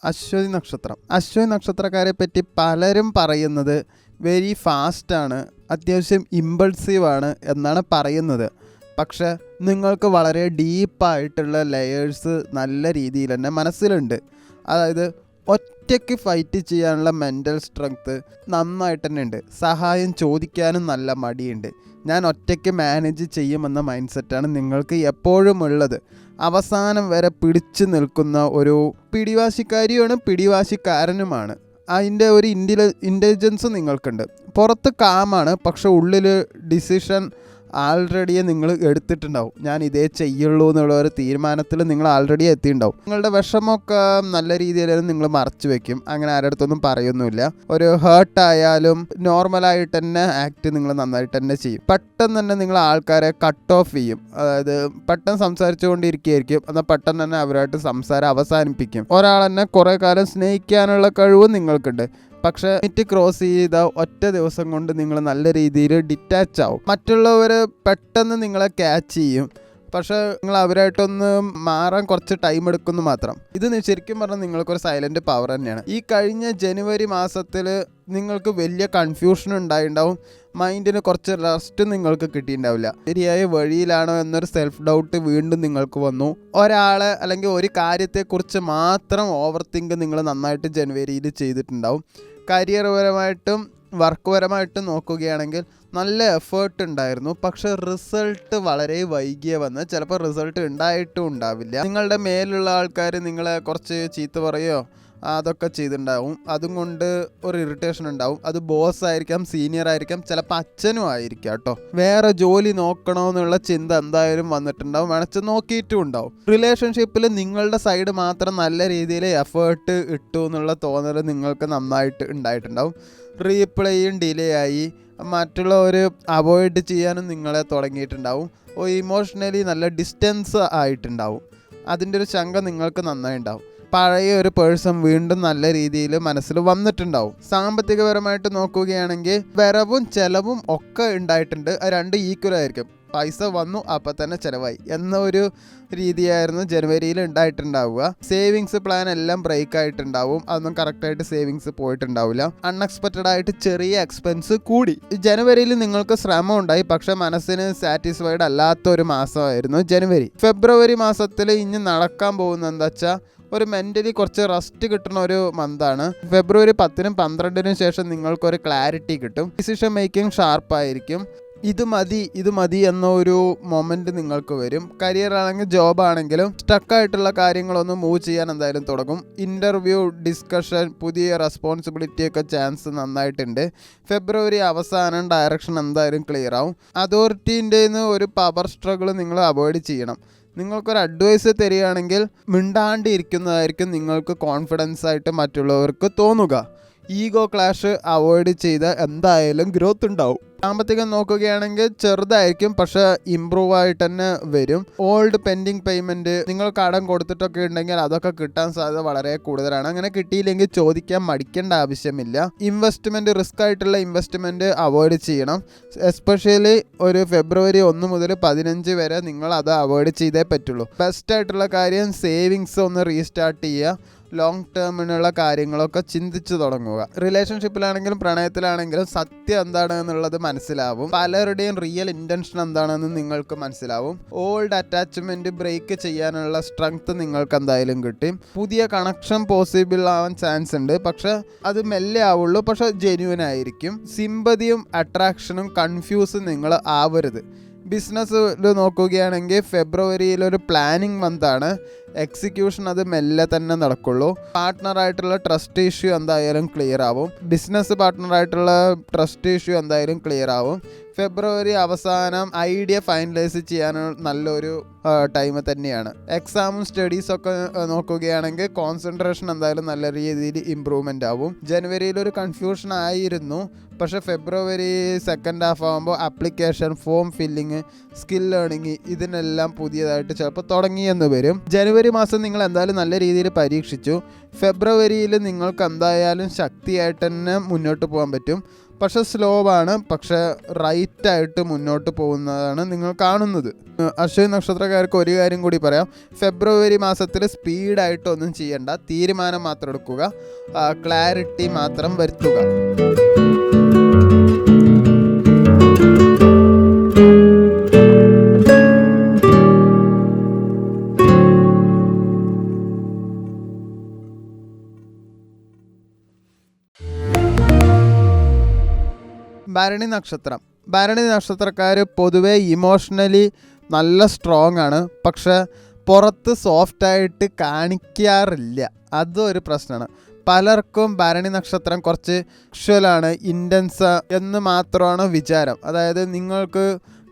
അശ്വതി നക്ഷത്രം. അശ്വതി നക്ഷത്രക്കാരെ പറ്റി പലരും പറയുന്നത് വെരി ഫാസ്റ്റാണ്, അത്യാവശ്യം ഇമ്പൾസീവാണ് എന്നാണ് പറയുന്നത്. പക്ഷേ നിങ്ങൾക്ക് വളരെ ഡീപ്പായിട്ടുള്ള ലെയേഴ്സ് നല്ല രീതിയിൽ തന്നെ മനസ്സിലുണ്ട്. അതായത് ഒറ്റയ്ക്ക് ഫൈറ്റ് ചെയ്യാനുള്ള മെൻ്റൽ സ്ട്രെങ്ത്ത് നന്നായിട്ട് തന്നെ ഉണ്ട്. സഹായം ചോദിക്കാനും നല്ല മടിയുണ്ട്. ഞാൻ ഒറ്റയ്ക്ക് മാനേജ് ചെയ്യുമെന്ന മൈൻഡ് സെറ്റാണ് നിങ്ങൾക്ക് എപ്പോഴും ഉള്ളത്. അവസാനം വരെ പിടിച്ചു നിൽക്കുന്ന ഒരു പിടിവാശിക്കാരിയാണ്, പിടിവാശിക്കാരനുമാണ്. അതിൻ്റെ ഒരു ഇൻ്റലിജൻസ് നിങ്ങൾക്കുണ്ട്. പുറത്ത് കാമാണ്, പക്ഷെ ഉള്ളിൽ ഡിസിഷൻ ആൾറെഡി നിങ്ങൾ എടുത്തിട്ടുണ്ടാവും. ഞാൻ ഇതേ ചെയ്യുള്ളൂ എന്നുള്ള ഒരു തീരുമാനത്തിൽ നിങ്ങൾ ആൾറെഡി എത്തിയിട്ടുണ്ടാവും. നിങ്ങളുടെ വിഷമമൊക്കെ നല്ല രീതിയിൽ നിങ്ങൾ മറച്ചു വെക്കും. അങ്ങനെ ആരുടെ അടുത്തൊന്നും പറയൊന്നുമില്ല. ഒരു ഹേർട്ടായാലും നോർമലായിട്ട് തന്നെ ആക്ട് നിങ്ങൾ നന്നായിട്ട് തന്നെ ചെയ്യും. പെട്ടെന്ന് തന്നെ നിങ്ങൾ ആൾക്കാരെ കട്ട് ഓഫ് ചെയ്യും. അതായത് പെട്ടെന്ന് സംസാരിച്ചുകൊണ്ടിരിക്കുകയായിരിക്കും, എന്നാൽ പെട്ടെന്ന് തന്നെ അവരായിട്ട് സംസാരം അവസാനിപ്പിക്കും. ഒരാളെന്നെ കുറേ കാലം സ്നേഹിക്കാനുള്ള കഴിവും നിങ്ങൾക്കുണ്ട്. പക്ഷേ ലിമിറ്റ് ക്രോസ് ചെയ്ത ഒറ്റ ദിവസം കൊണ്ട് നിങ്ങൾ നല്ല രീതിയിൽ ഡിറ്റാച്ച് ആവും. മറ്റുള്ളവർ പെട്ടെന്ന് നിങ്ങളെ ക്യാച്ച് ചെയ്യും, പക്ഷേ നിങ്ങൾ അവരായിട്ടൊന്ന് മാറാൻ കുറച്ച് ടൈം എടുക്കുന്നു മാത്രം. ഇത് ശരിക്കും പറഞ്ഞാൽ നിങ്ങൾക്കൊരു സൈലൻറ്റ് പവർ തന്നെയാണ്. ഈ കഴിഞ്ഞ ജനുവരി മാസത്തിൽ നിങ്ങൾക്ക് വലിയ കൺഫ്യൂഷൻ ഉണ്ടായിട്ടുണ്ടാവും. മൈൻഡിന് കുറച്ച് റെസ്റ്റ് നിങ്ങൾക്ക് കിട്ടിയിട്ടുണ്ടാവില്ല. ശരിയായ വഴിയിലാണോ എന്നൊരു സെൽഫ് ഡൗട്ട് വീണ്ടും നിങ്ങൾക്ക് വന്നു. ഒരാളെ അല്ലെങ്കിൽ ഒരു കാര്യത്തെക്കുറിച്ച് മാത്രം ഓവർ തിങ്ക് നിങ്ങൾ നന്നായിട്ട് ജനുവരിയിൽ ചെയ്തിട്ടുണ്ടാവും. കരിയർ പരമായിട്ടും വർക്ക് പരമായിട്ടും നോക്കുകയാണെങ്കിൽ നല്ല എഫേർട്ട് ഉണ്ടായിരുന്നു, പക്ഷെ റിസൾട്ട് വളരെ വൈകിയ വന്ന് ചിലപ്പോൾ റിസൾട്ട് ഉണ്ടായിട്ടും ഉണ്ടാവില്ല. നിങ്ങളുടെ മേലുള്ള ആൾക്കാർ നിങ്ങളെ കുറച്ച് ചീത്ത പറയുകയോ അതൊക്കെ ചെയ്തിട്ടുണ്ടാവും. അതും കൊണ്ട് ഒരു ഇറിറ്റേഷൻ ഉണ്ടാവും. അത് ബോസ് ആയിരിക്കാം, സീനിയർ ആയിരിക്കാം, ചിലപ്പോൾ അച്ഛനും ആയിരിക്കാം കേട്ടോ. വേറെ ജോലി നോക്കണമെന്നുള്ള ചിന്ത എന്തായാലും വന്നിട്ടുണ്ടാവും, വേണച്ച് നോക്കിയിട്ടും ഉണ്ടാവും. റിലേഷൻഷിപ്പിൽ നിങ്ങളുടെ സൈഡ് മാത്രം നല്ല രീതിയിൽ എഫേർട്ട് ഇട്ടു എന്നുള്ള തോന്നൽ നിങ്ങൾക്ക് നന്നായിട്ട് ഉണ്ടായിട്ടുണ്ടാവും. റീപ്ലേയും ഡിലേ ആയി, മറ്റുള്ളവർ അവോയ്ഡ് ചെയ്യാനും നിങ്ങളെ തുടങ്ങിയിട്ടുണ്ടാവും. ഇമോഷണലി നല്ല ഡിസ്റ്റൻസ് ആയിട്ടുണ്ടാവും. അതിൻ്റെ ഒരു ശങ്ക നിങ്ങൾക്ക് നന്നായി ഉണ്ടാവും. പഴയ ഒരു പേഴ്സൺ വീണ്ടും നല്ല രീതിയിൽ മനസ്സിൽ വന്നിട്ടുണ്ടാവും. സാമ്പത്തികപരമായിട്ട് നോക്കുകയാണെങ്കിൽ വരവും ചെലവും ഒക്കെ ഉണ്ടായിട്ടുണ്ട്. അത് രണ്ടും ഈക്വൽ ആയിരിക്കും. പൈസ വന്നു അപ്പം തന്നെ ചിലവായി എന്ന ഒരു രീതിയായിരുന്നു ജനുവരിയിൽ ഉണ്ടായിട്ടുണ്ടാവുക. സേവിങ്സ് പ്ലാൻ എല്ലാം ബ്രേക്ക് ആയിട്ടുണ്ടാവും. അതൊന്നും കറക്റ്റായിട്ട് സേവിങ്സ് പോയിട്ടുണ്ടാവില്ല. അൺഎക്സ്പെക്റ്റഡ് ആയിട്ട് ചെറിയ എക്സ്പെൻസ് കൂടി. ജനുവരിയിൽ നിങ്ങൾക്ക് ശ്രമം ഉണ്ടായി, പക്ഷെ മനസ്സിന് സാറ്റിസ്ഫൈഡ് അല്ലാത്ത ഒരു മാസമായിരുന്നു ജനുവരി. ഫെബ്രുവരി മാസത്തിൽ ഇനി നടക്കാൻ പോകുന്നത് എന്താ വെച്ചാൽ ഒരു മെൻ്റലി കുറച്ച് റെസ്റ്റ് കിട്ടുന്ന ഒരു മന്താണ്. ഫെബ്രുവരി 10-നും 12-നും ശേഷം നിങ്ങൾക്കൊരു ക്ലാരിറ്റി കിട്ടും. ഡിസിഷൻ മേക്കിംഗ് ഷാർപ്പായിരിക്കും. ഇത് മതി എന്ന ഒരു മൊമെൻറ്റ് നിങ്ങൾക്ക് വരും. കരിയർ ആണെങ്കിൽ ജോബ് ആണെങ്കിലും സ്റ്റക്കായിട്ടുള്ള കാര്യങ്ങളൊന്നും മൂവ് ചെയ്യാൻ എന്തായാലും തുടങ്ങും. ഇൻ്റർവ്യൂ, ഡിസ്കഷൻ, പുതിയ റെസ്പോൺസിബിലിറ്റിയൊക്കെ ചാൻസ് നന്നായിട്ടുണ്ട്. ഫെബ്രുവരി അവസാനം ഡയറക്ഷൻ എന്തായാലും ക്ലിയർ ആവും. അതോറിറ്റീൻ്റെ ഒരു പവർ സ്ട്രഗിൾ നിങ്ങൾ അവോയ്ഡ് ചെയ്യണം. നിങ്ങൾക്കൊരു അഡ്വൈസ് തരികയാണെങ്കിൽ മിണ്ടാണ്ടിരിക്കുന്നതായിരിക്കും നിങ്ങൾക്ക് കോൺഫിഡൻസ് ആയിട്ട് മറ്റുള്ളവർക്ക് തോന്നുക. ഈഗോ ക്ലാഷ് അവോയ്ഡ് ചെയ്ത് എന്തായാലും ഗ്രോത്ത് ഉണ്ടാവും. സാമ്പത്തികം നോക്കുകയാണെങ്കിൽ ചെറുതായിരിക്കും, പക്ഷെ ഇമ്പ്രൂവ് ആയിട്ട് തന്നെ വരും. ഓൾഡ് പെൻഡിങ് പേയ്മെൻറ്റ് നിങ്ങൾ കടം കൊടുത്തിട്ടൊക്കെ ഉണ്ടെങ്കിൽ അതൊക്കെ കിട്ടാൻ സാധ്യത വളരെ കൂടുതലാണ്. അങ്ങനെ കിട്ടിയില്ലെങ്കിൽ ചോദിക്കാൻ മടിക്കേണ്ട ആവശ്യമില്ല. ഇൻവെസ്റ്റ്മെൻറ്റ്, റിസ്ക് ആയിട്ടുള്ള ഇൻവെസ്റ്റ്മെൻറ്റ് അവോയ്ഡ് ചെയ്യണം. എസ്പെഷ്യലി ഒരു ഫെബ്രുവരി 1 മുതൽ 15 വരെ നിങ്ങൾ അത് അവോയ്ഡ് ചെയ്തേ പറ്റുള്ളൂ. ബെസ്റ്റ് ആയിട്ടുള്ള കാര്യം സേവിങ്സ് ഒന്ന് റീസ്റ്റാർട്ട് ചെയ്യുക. ലോങ് ടേമിനുള്ള കാര്യങ്ങളൊക്കെ ചിന്തിച്ചു തുടങ്ങുക. റിലേഷൻഷിപ്പിലാണെങ്കിലും പ്രണയത്തിലാണെങ്കിലും സത്യം എന്താണ് എന്നുള്ളത് മനസ്സിലാവും. പലരുടെയും റിയൽ ഇൻറ്റൻഷൻ എന്താണെന്ന് നിങ്ങൾക്ക് മനസ്സിലാവും. ഓൾഡ് അറ്റാച്ച്മെൻറ്റ് ബ്രേക്ക് ചെയ്യാനുള്ള സ്ട്രെങ്ത് നിങ്ങൾക്ക് എന്തായാലും കിട്ടും. പുതിയ കണക്ഷൻ പോസിബിൾ ആവാൻ ചാൻസ് ഉണ്ട്, പക്ഷെ അത് മെല്ലെ ആവുള്ളൂ, പക്ഷെ ജെന്യുവൻ ആയിരിക്കും. സിമ്പതിയും അട്രാക്ഷനും കൺഫ്യൂസും നിങ്ങൾ ആവരുത്. ബിസിനസ്സിൽ നോക്കുകയാണെങ്കിൽ ഫെബ്രുവരിയിലൊരു പ്ലാനിങ് മന്താണ്. എക്സിക്യൂഷൻ അത് മെല്ലെ തന്നെ നടക്കുള്ളൂ. പാർട്ട്ണറായിട്ടുള്ള ട്രസ്റ്റ് ഇഷ്യൂ എന്തായാലും ക്ലിയർ ആവും. ബിസിനസ് പാർട്ട്ണറായിട്ടുള്ള ട്രസ്റ്റ് ഇഷ്യൂ എന്തായാലും ക്ലിയർ ആവും. ഫെബ്രുവരി അവസാനം ഐഡിയ ഫൈനലൈസ് ചെയ്യാൻ നല്ലൊരു ടൈം തന്നെയാണ്. എക്സാമും സ്റ്റഡീസൊക്കെ നോക്കുകയാണെങ്കിൽ കോൺസെൻട്രേഷൻ എന്തായാലും നല്ല രീതിയിൽ ഇമ്പ്രൂവ്മെൻ്റ് ആവും. ജനുവരിയിലൊരു കൺഫ്യൂഷൻ ആയിരുന്നു, പക്ഷേ ഫെബ്രുവരി സെക്കൻഡ് ഹാഫ് ആകുമ്പോൾ application, form filling, skill learning ഇതിനെല്ലാം പുതിയതായിട്ട് ചിലപ്പോൾ തുടങ്ങിയെന്ന് വരും. ജനുവരി ജനുവരി മാസം നിങ്ങൾ എന്തായാലും നല്ല രീതിയിൽ പരീക്ഷിച്ചു. ഫെബ്രുവരിയിൽ നിങ്ങൾക്ക് എന്തായാലും ശക്തിയായിട്ട് തന്നെ മുന്നോട്ട് പോകാൻ പറ്റും. പക്ഷേ സ്ലോ ആണ്, പക്ഷേ റൈറ്റായിട്ട് മുന്നോട്ട് പോകുന്നതാണ് നിങ്ങൾ കാണുന്നത്. അശ്വതി നക്ഷത്രക്കാർക്ക് ഒരു കാര്യം കൂടി പറയാം. ഫെബ്രുവരി മാസത്തിൽ സ്പീഡായിട്ടൊന്നും ചെയ്യണ്ട, തീരുമാനം മാത്രം എടുക്കുക, ക്ലാരിറ്റി മാത്രം വരുത്തുക. ഭരണി നക്ഷത്രക്കാർ പൊതുവേ ഇമോഷണലി നല്ല സ്ട്രോങ് ആണ്, പക്ഷെ പുറത്ത് സോഫ്റ്റായിട്ട് കാണിക്കാറില്ല. അതൊരു പ്രശ്നമാണ്. പലർക്കും ഭരണി നക്ഷത്രം കുറച്ച് സെക്ഷുവലാണ്, ഇൻറ്റൻസ് എന്ന് മാത്രമാണ് വിചാരം. അതായത് നിങ്ങൾക്ക്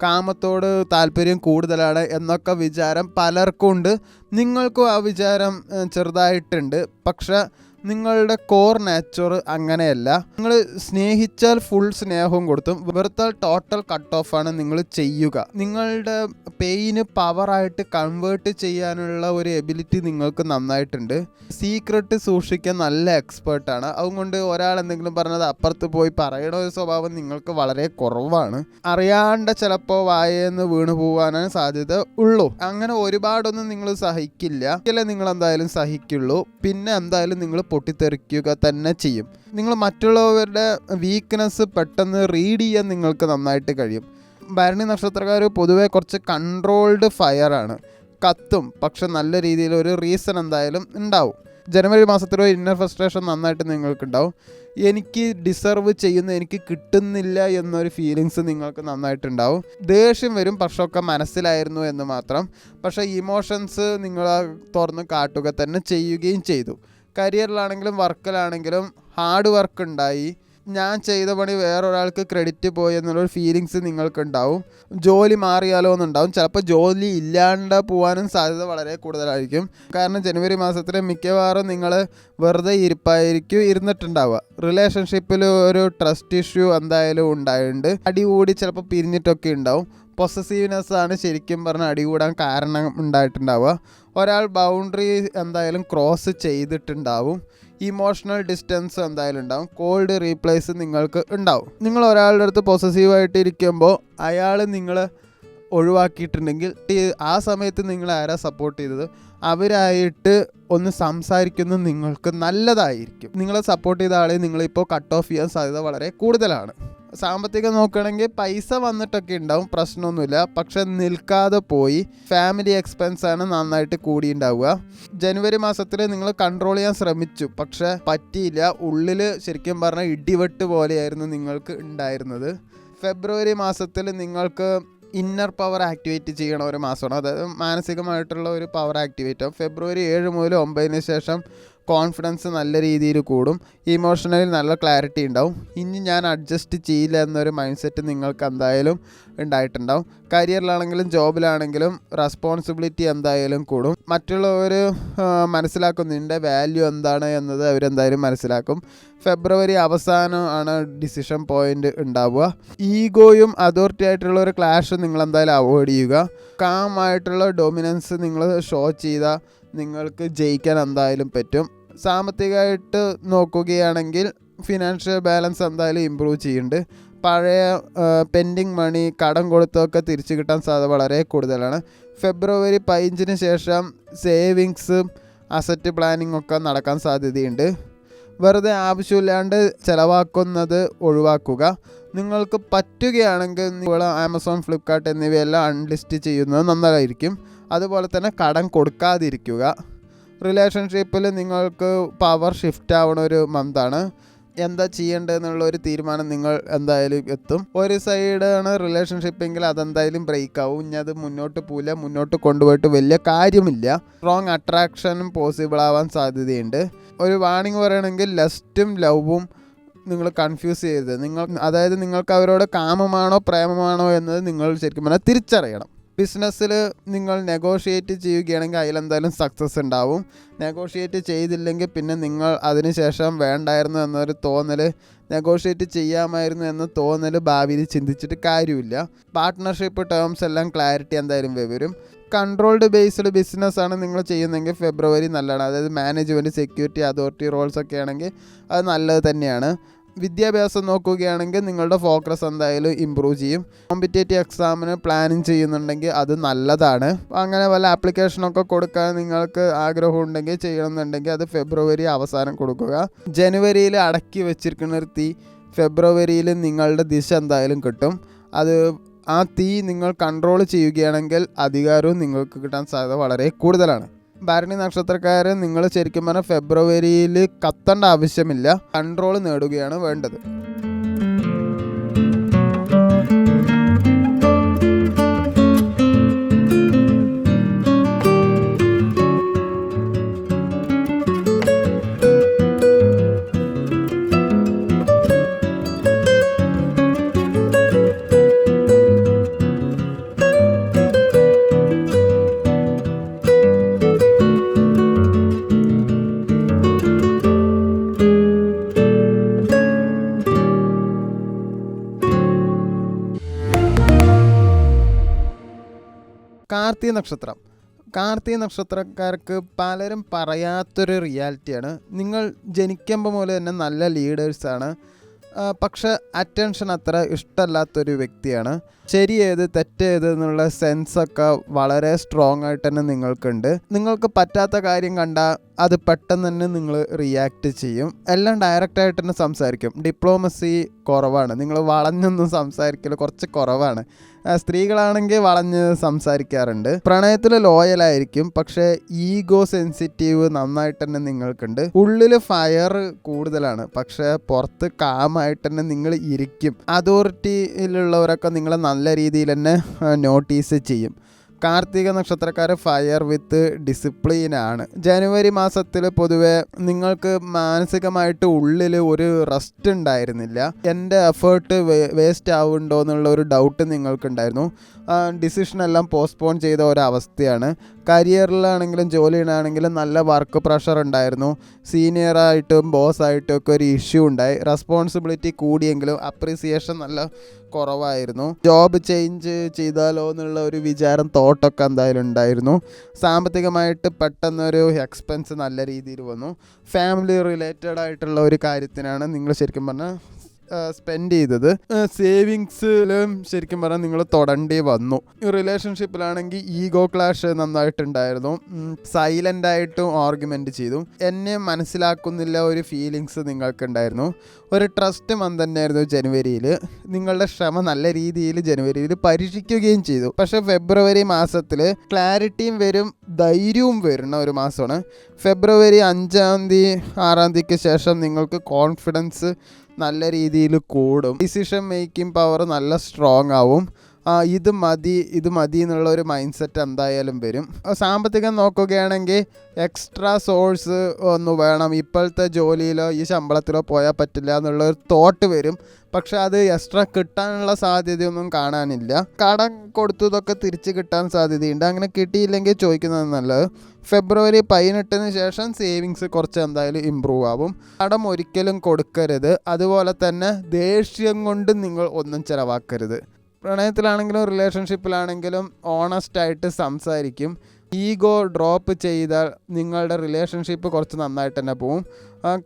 കാമത്തോട് താല്പര്യം കൂടുതലാണ് എന്നൊക്കെ വിചാരം പലർക്കും ഉണ്ട്. നിങ്ങൾക്കും ആ വിചാരം ചെറുതായിട്ടുണ്ട്. പക്ഷെ നിങ്ങളുടെ കോർ നാച്ചർ അങ്ങനെയല്ല. നിങ്ങൾ സ്നേഹിച്ചാൽ ഫുൾ സ്നേഹവും കൊടുത്തും വെറുത്താൽ ടോട്ടൽ കട്ട് ഓഫാണ് നിങ്ങൾ ചെയ്യുക. നിങ്ങളുടെ പെയിന് പവറായിട്ട് കൺവേർട്ട് ചെയ്യാനുള്ള ഒരു എബിലിറ്റി നിങ്ങൾക്ക് നന്നായിട്ടുണ്ട്. സീക്രട്ട് സൂക്ഷിക്കാൻ നല്ല എക്സ്പേർട്ടാണ്. അതുകൊണ്ട് ഒരാൾ എന്തെങ്കിലും പറഞ്ഞത് അപ്പുറത്ത് പോയി പറയണ ഒരു സ്വഭാവം നിങ്ങൾക്ക് വളരെ കുറവാണ്. അറിയാണ്ട് ചിലപ്പോൾ വായെന്ന് വീണു പോകാനാണ് സാധ്യത ഉള്ളൂ. അങ്ങനെ ഒരുപാടൊന്നും നിങ്ങൾ സഹിക്കില്ല. നിങ്ങൾ എന്തായാലും സഹിക്കുള്ളൂ. പിന്നെ എന്തായാലും നിങ്ങൾ പൊട്ടിത്തെറിക്കുക തന്നെ ചെയ്യും. നിങ്ങൾ മറ്റുള്ളവരുടെ വീക്ക്നെസ് പെട്ടെന്ന് റീഡ് ചെയ്യാൻ നിങ്ങൾക്ക് നന്നായിട്ട് കഴിയും. ഭരണി നക്ഷത്രക്കാർ പൊതുവെ കുറച്ച് കൺട്രോൾഡ് ഫയറാണ്. കത്തും, പക്ഷെ നല്ല രീതിയിൽ ഒരു റീസൺ എന്തായാലും ഉണ്ടാവും. ജനുവരി മാസത്തിൽ ഒരു ഇന്നർ ഫ്രസ്ട്രേഷൻ നന്നായിട്ട് നിങ്ങൾക്കുണ്ടാവും. എനിക്ക് ഡിസർവ് ചെയ്യുന്ന എനിക്ക് കിട്ടുന്നില്ല എന്നൊരു ഫീലിങ്സ് നിങ്ങൾക്ക് നന്നായിട്ടുണ്ടാവും. ദേഷ്യം വരും, പക്ഷെ ഒക്കെ മനസ്സിലായിരുന്നു എന്ന് മാത്രം. പക്ഷേ ഇമോഷൻസ് നിങ്ങൾ തുറന്ന് കാട്ടുക തന്നെ ചെയ്യുകയും ചെയ്തു. കരിയറിലാണെങ്കിലും വർക്കിലാണെങ്കിലും ഹാർഡ് വർക്ക് ഉണ്ടായി. ഞാൻ ചെയ്ത പണി വേറൊരാൾക്ക് ക്രെഡിറ്റ് പോയി എന്നുള്ളൊരു ഫീലിങ്സ് നിങ്ങൾക്കുണ്ടാവും. ജോലി മാറിയാലോ എന്നുണ്ടാവും. ചിലപ്പോൾ ജോലി ഇല്ലാണ്ട് പോകാനും സാധ്യത വളരെ കൂടുതലായിരിക്കും. കാരണം ജനുവരി മാസത്തിൽ മിക്കവാറും നിങ്ങൾ വെറുതെ ഇരുന്നിട്ടുണ്ടാവുക. റിലേഷൻഷിപ്പിൽ ഒരു ട്രസ്റ്റ് ഇഷ്യൂ എന്തായാലും ഉണ്ടായിട്ടുണ്ട്. അടികൂടി ചിലപ്പോൾ പിരിഞ്ഞിട്ടൊക്കെ ഉണ്ടാവും. പൊസസീവ്നെസ് ആണ് ശരിക്കും പറഞ്ഞാൽ അടികൂടാൻ കാരണം ഉണ്ടായിട്ടുണ്ടാവുക. ഒരാൾ ബൗണ്ടറി എന്തായാലും ക്രോസ് ചെയ്തിട്ടുണ്ടാവും. ഇമോഷണൽ ഡിസ്റ്റൻസ് എന്തായാലും ഉണ്ടാവും. കോൾഡ് റീപ്ലേസ് നിങ്ങൾക്ക് ഉണ്ടാവും. നിങ്ങൾ ഒരാളുടെ അടുത്ത് പൊസസീവായിട്ട് ഇരിക്കുമ്പോൾ അയാൾ നിങ്ങളെ ഒഴിവാക്കിയിട്ടുണ്ടെങ്കിൽ ആ സമയത്ത് നിങ്ങൾ ആരാ സപ്പോർട്ട് ചെയ്തത് അവരായിട്ട് ഒന്ന് സംസാരിക്കുന്നത് നിങ്ങൾക്ക് നല്ലതായിരിക്കും. നിങ്ങളെ സപ്പോർട്ട് ചെയ്ത ആളെ നിങ്ങളിപ്പോൾ കട്ട് ഓഫ് ചെയ്യാൻ സാധ്യത വളരെ കൂടുതലാണ്. സാമ്പത്തികം നോക്കുകയാണെങ്കിൽ പൈസ വന്നിട്ടൊക്കെ ഉണ്ടാവും, പ്രശ്നമൊന്നുമില്ല. പക്ഷെ നിൽക്കാതെ പോയി. ഫാമിലി എക്സ്പെൻസാണ് നന്നായിട്ട് കൂടിയുണ്ടാവുക. ജനുവരി മാസത്തിൽ നിങ്ങൾ കൺട്രോൾ ചെയ്യാൻ ശ്രമിച്ചു, പക്ഷെ പറ്റിയില്ല. ഉള്ളിൽ ശരിക്കും പറഞ്ഞാൽ ഇടിവെട്ട് പോലെയായിരുന്നു നിങ്ങൾക്ക് ഉണ്ടായിരുന്നത്. ഫെബ്രുവരി മാസത്തിൽ നിങ്ങൾക്ക് ഇന്നർ പവർ ആക്ടിവേറ്റ് ചെയ്യണ ഒരു മാസമാണ്. അതായത് മാനസികമായിട്ടുള്ള ഒരു പവർ ആക്ടിവേറ്റ് ആവും. ഫെബ്രുവരി 7 മുതൽ 9 ശേഷം കോൺഫിഡൻസ് നല്ല രീതിയിൽ കൂടും. ഇമോഷണലി നല്ല ക്ലാരിറ്റി ഉണ്ടാവും. ഇനി ഞാൻ അഡ്ജസ്റ്റ് ചെയ്യില്ല എന്നൊരു മൈൻഡ് സെറ്റ് നിങ്ങൾക്ക് എന്തായാലും ഉണ്ടായിട്ടുണ്ടാവും. കരിയറിലാണെങ്കിലും ജോബിലാണെങ്കിലും റെസ്പോൺസിബിലിറ്റി എന്തായാലും കൂടും. മറ്റുള്ളവർ മനസ്സിലാക്കും നിൻ്റെ വാല്യൂ എന്താണ് എന്നത് അവരെന്തായാലും മനസ്സിലാക്കും. ഫെബ്രുവരി അവസാനം ആണ് ഡിസിഷൻ പോയിൻ്റ് ഉണ്ടാവുക. ഈഗോയും അതോറിറ്റി ആയിട്ടുള്ള ഒരു ക്ലാഷ് നിങ്ങളെന്തായാലും അവോയ്ഡ് ചെയ്യുക. കാമായിട്ടുള്ള ഡൊമിനൻസ് നിങ്ങൾ ഷോ ചെയ്താൽ നിങ്ങൾക്ക് ജയിക്കാൻ എന്തായാലും പറ്റും. സാമ്പത്തികമായിട്ട് നോക്കുകയാണെങ്കിൽ ഫിനാൻഷ്യൽ ബാലൻസ് എന്തായാലും ഇമ്പ്രൂവ് ചെയ്യുന്നുണ്ട്. പഴയ പെൻഡിങ് മണി കടം കൊടുത്തൊക്കെ തിരിച്ചു കിട്ടാൻ സാധ്യത വളരെ കൂടുതലാണ്. ഫെബ്രുവരി 15 ശേഷം സേവിങ്സ് അസറ്റ് പ്ലാനിങ് ഒക്കെ നടക്കാൻ സാധ്യതയുണ്ട്. വെറുതെ ആവശ്യമില്ലാണ്ട് ചിലവാക്കുന്നത് ഒഴിവാക്കുക. നിങ്ങൾക്ക് പറ്റുകയാണെങ്കിൽ നിങ്ങൾ ആമസോൺ, ഫ്ലിപ്കാർട്ട് എന്നിവയെല്ലാം അൺലിസ്റ്റ് ചെയ്യുന്നത് നന്നായിരിക്കും. അതുപോലെ തന്നെ കടം കൊടുക്കാതിരിക്കുക. റിലേഷൻഷിപ്പിൽ നിങ്ങൾക്ക് പവർ ഷിഫ്റ്റ് ആവണ ഒരു മന്താണ്. എന്താ ചെയ്യേണ്ടതെന്നുള്ളൊരു തീരുമാനം നിങ്ങൾ എന്തായാലും എത്തും. ഒരു സൈഡാണ് റിലേഷൻഷിപ്പെങ്കിൽ അതെന്തായാലും ബ്രേക്ക് ആവും. ഇനി അത് മുന്നോട്ട് പോവില്ല. മുന്നോട്ട് കൊണ്ടുപോയിട്ട് വലിയ കാര്യമില്ല. സ്ട്രോങ് അട്രാക്ഷനും പോസിബിൾ ആവാൻ സാധ്യതയുണ്ട്. ഒരു വാണിംഗ് പറയണമെങ്കിൽ ലസ്റ്റും ലവും നിങ്ങൾ കൺഫ്യൂസ് ചെയ്യരുത്. അതായത് നിങ്ങൾക്ക് അവരോട് കാമമാണോ പ്രേമമാണോ എന്നത് നിങ്ങൾ ശരിക്കും പറഞ്ഞാൽ തിരിച്ചറിയണം. ബിസിനസ്സിൽ നിങ്ങൾ നെഗോഷിയേറ്റ് ചെയ്യുകയാണെങ്കിൽ അതിലെന്തായാലും സക്സസ് ഉണ്ടാവും. നെഗോഷിയേറ്റ് ചെയ്തില്ലെങ്കിൽ പിന്നെ നിങ്ങൾ അതിനുശേഷം വേണ്ടായിരുന്നു എന്നൊരു തോന്നൽ, നെഗോഷിയേറ്റ് ചെയ്യാമായിരുന്നു എന്ന തോന്നൽ ഭാവിയിൽ ചിന്തിച്ചിട്ട് കാര്യമില്ല. പാർട്ട്ണർഷിപ്പ് ടേംസ് എല്ലാം ക്ലാരിറ്റി എന്തായാലും വരും. കൺട്രോൾഡ് ബേസ്ഡ് ബിസിനസ്സാണ് നിങ്ങൾ ചെയ്യുന്നതെങ്കിൽ ഫെബ്രുവരി നല്ലതാണ്. അതായത് മാനേജ്മെൻറ്റ്, സെക്യൂരിറ്റി, അതോറിറ്റി റോൾസ് ഒക്കെ ആണെങ്കിൽ അത് നല്ലത് തന്നെയാണ്. വിദ്യാഭ്യാസം നോക്കുകയാണെങ്കിൽ നിങ്ങളുടെ ഫോക്കസ് എന്തായാലും ഇമ്പ്രൂവ് ചെയ്യും. കോമ്പറ്റേറ്റീവ് എക്സാമിന് പ്ലാനിങ് ചെയ്യുന്നുണ്ടെങ്കിൽ അത് നല്ലതാണ്. അങ്ങനെ വല്ല ആപ്ലിക്കേഷനൊക്കെ കൊടുക്കാൻ നിങ്ങൾക്ക് ആഗ്രഹമുണ്ടെങ്കിൽ ചെയ്യണമെന്നുണ്ടെങ്കിൽ അത് ഫെബ്രുവരി അവസാനം കൊടുക്കുക. ജനുവരിയിൽ അടക്കി വെച്ചിരിക്കുന്ന ഒരു തീ ഫെബ്രുവരിയിൽ നിങ്ങളുടെ ദിശ എന്തായാലും കിട്ടും. അത് ആ തീ നിങ്ങൾ കൺട്രോൾ ചെയ്യുകയാണെങ്കിൽ അധികാരവും നിങ്ങൾക്ക് കിട്ടാൻ സാധ്യത വളരെ കൂടുതലാണ്. ഭരണി നക്ഷത്രക്കാരെ നിങ്ങൾ ശരിക്കും പറഞ്ഞാൽ ഫെബ്രുവരിയിൽ കത്തേണ്ട ആവശ്യമില്ല, കൺട്രോൾ നേടുകയാണ് വേണ്ടത്. കാർത്തിക നക്ഷത്രക്കാർക്ക് പലരും പറയാത്തൊരു റിയാലിറ്റിയാണ്. നിങ്ങൾ ജനിക്കുമ്പോൾ മുതൽ തന്നെ നല്ല ലീഡേഴ്സാണ്, പക്ഷെ അറ്റൻഷൻ അത്ര ഇഷ്ടമല്ലാത്തൊരു വ്യക്തിയാണ്. ശരിയേത് തെറ്റേത് എന്നുള്ള സെൻസൊക്കെ വളരെ സ്ട്രോങ് ആയിട്ട് തന്നെ നിങ്ങൾക്കുണ്ട്. നിങ്ങൾക്ക് പറ്റാത്ത കാര്യം കണ്ടാൽ അത് പെട്ടെന്ന് തന്നെ നിങ്ങൾ റിയാക്ട് ചെയ്യും. എല്ലാം ഡയറക്റ്റായിട്ട് തന്നെ സംസാരിക്കും. ഡിപ്ലോമസി കുറവാണ്, നിങ്ങൾ വളഞ്ഞൊന്നും സംസാരിക്കൽ കുറച്ച് കുറവാണ്. സ്ത്രീകളാണെങ്കിൽ വളഞ്ഞ് സംസാരിക്കാറുണ്ട്. പ്രണയത്തിൽ ലോയലായിരിക്കും, പക്ഷേ ഈഗോ സെൻസിറ്റീവ് നന്നായിട്ട് തന്നെ നിങ്ങൾക്കുണ്ട്. ഉള്ളിൽ ഫയർ കൂടുതലാണ്, പക്ഷേ പുറത്ത് കാമായിട്ട് തന്നെ നിങ്ങൾ ഇരിക്കും. അതോറിറ്റിയിലുള്ളവരൊക്കെ നിങ്ങളെ നല്ല രീതിയിൽ തന്നെ നോട്ടീസ് ചെയ്യും. കാർത്തിക നക്ഷത്രക്കാർ ഫയർ വിത്ത് ഡിസിപ്ലിനാണ്. ജനുവരി മാസത്തിൽ പൊതുവെ നിങ്ങൾക്ക് മാനസികമായിട്ട് ഉള്ളിൽ ഒരു റെസ്റ്റ് ഉണ്ടായിരുന്നില്ല. എൻ്റെ എഫേർട്ട് വേസ്റ്റ് ആവുന്നുണ്ടോ എന്നുള്ള ഒരു ഡൗട്ട് നിങ്ങൾക്കുണ്ടായിരുന്നു. ഡിസിഷനെല്ലാം പോസ്റ്റ്പോൺ ചെയ്ത ഒരവസ്ഥയാണ്. കരിയറിലാണെങ്കിലും ജോലിയിലാണെങ്കിലും നല്ല വർക്ക് പ്രഷർ ഉണ്ടായിരുന്നു. സീനിയറായിട്ടും ബോസായിട്ടും ഒക്കെ ഒരു ഇഷ്യൂ ഉണ്ടായി. റെസ്പോൺസിബിലിറ്റി കൂടിയെങ്കിലും അപ്രീസിയേഷൻ നല്ല കുറവായിരുന്നു. ജോബ് ചേഞ്ച് ചെയ്താലോ എന്നുള്ള ഒരു വിചാരം തോട്ടൊക്കെ എന്തായാലും ഉണ്ടായിരുന്നു. സാമ്പത്തികമായിട്ട് പെട്ടെന്നൊരു എക്സ്പെൻസ് നല്ല രീതിയിൽ വന്നു. ഫാമിലി റിലേറ്റഡ് ആയിട്ടുള്ള ഒരു കാര്യത്തിനാണ് നിങ്ങൾ ശരിക്കും പറഞ്ഞാൽ സ്പെൻഡ് ചെയ്തത്. സേവിങ്സിലും ശരിക്കും പറഞ്ഞാൽ നിങ്ങൾ തൊടേണ്ടി വന്നു. റിലേഷൻഷിപ്പിലാണെങ്കിൽ ഈഗോ ക്ലാഷ് നന്നായിട്ടുണ്ടായിരുന്നു. സൈലൻ്റായിട്ടും ആർഗ്യുമെൻറ്റ് ചെയ്തു. എന്നെ മനസ്സിലാക്കുന്നില്ല ഒരു ഫീലിങ്സ് നിങ്ങൾക്കുണ്ടായിരുന്നു. ഒരു ട്രസ്റ്റ് മന്ത് തന്നെയായിരുന്നു ജനുവരിയിൽ. നിങ്ങളുടെ ക്ഷമ നല്ല രീതിയിൽ ജനുവരിയിൽ പരീക്ഷിക്കുകയും ചെയ്തു. പക്ഷേ ഫെബ്രുവരി മാസത്തിൽ ക്ലാരിറ്റിയും വരും, ധൈര്യവും വരുന്ന ഒരു മാസമാണ്. ഫെബ്രുവരി 5-ാം തീയതി 6-ാം തീയതിക്ക് ശേഷം നിങ്ങൾക്ക് കോൺഫിഡൻസ് നല്ല രീതിയിൽ കൂടും. ഡിസിഷൻ മേക്കിംഗ് പവർ നല്ല സ്ട്രോങ് ആവും. ഇത് മതി എന്നുള്ള ഒരു മൈൻഡ് സെറ്റ് എന്തായാലും വരും. സാമ്പത്തികം നോക്കുകയാണെങ്കിൽ എക്സ്ട്രാ സോഴ്സ് ഒന്ന് വേണം. ഇപ്പോഴത്തെ ജോലിയിലോ ഈ ശമ്പളത്തിലോ പോയാൽ പറ്റില്ല എന്നുള്ളൊരു തോട്ട് വരും. പക്ഷെ അത് എക്സ്ട്രാ കിട്ടാനുള്ള സാധ്യതയൊന്നും കാണാനില്ല. കടം കൊടുത്തതൊക്കെ തിരിച്ച് കിട്ടാൻ സാധ്യതയുണ്ട്. അങ്ങനെ കിട്ടിയില്ലെങ്കിൽ ചോദിക്കുന്നത് നല്ലത്. ഫെബ്രുവരി 18-ന് ശേഷം സേവിങ്സ് കുറച്ച് എന്തായാലും ഇമ്പ്രൂവ് ആവും. കടം ഒരിക്കലും കൊടുക്കരുത്. അതുപോലെ തന്നെ ദേഷ്യം കൊണ്ട് നിങ്ങൾ ഒന്നും ചിലവാക്കരുത്. പ്രണയത്തിലാണെങ്കിലും റിലേഷൻഷിപ്പിലാണെങ്കിലും ഓണസ്റ്റായിട്ട് സംസാരിക്കും. ഈഗോ ഡ്രോപ്പ് ചെയ്താൽ നിങ്ങളുടെ റിലേഷൻഷിപ്പ് കുറച്ച് നന്നായിട്ട് തന്നെ പോവും.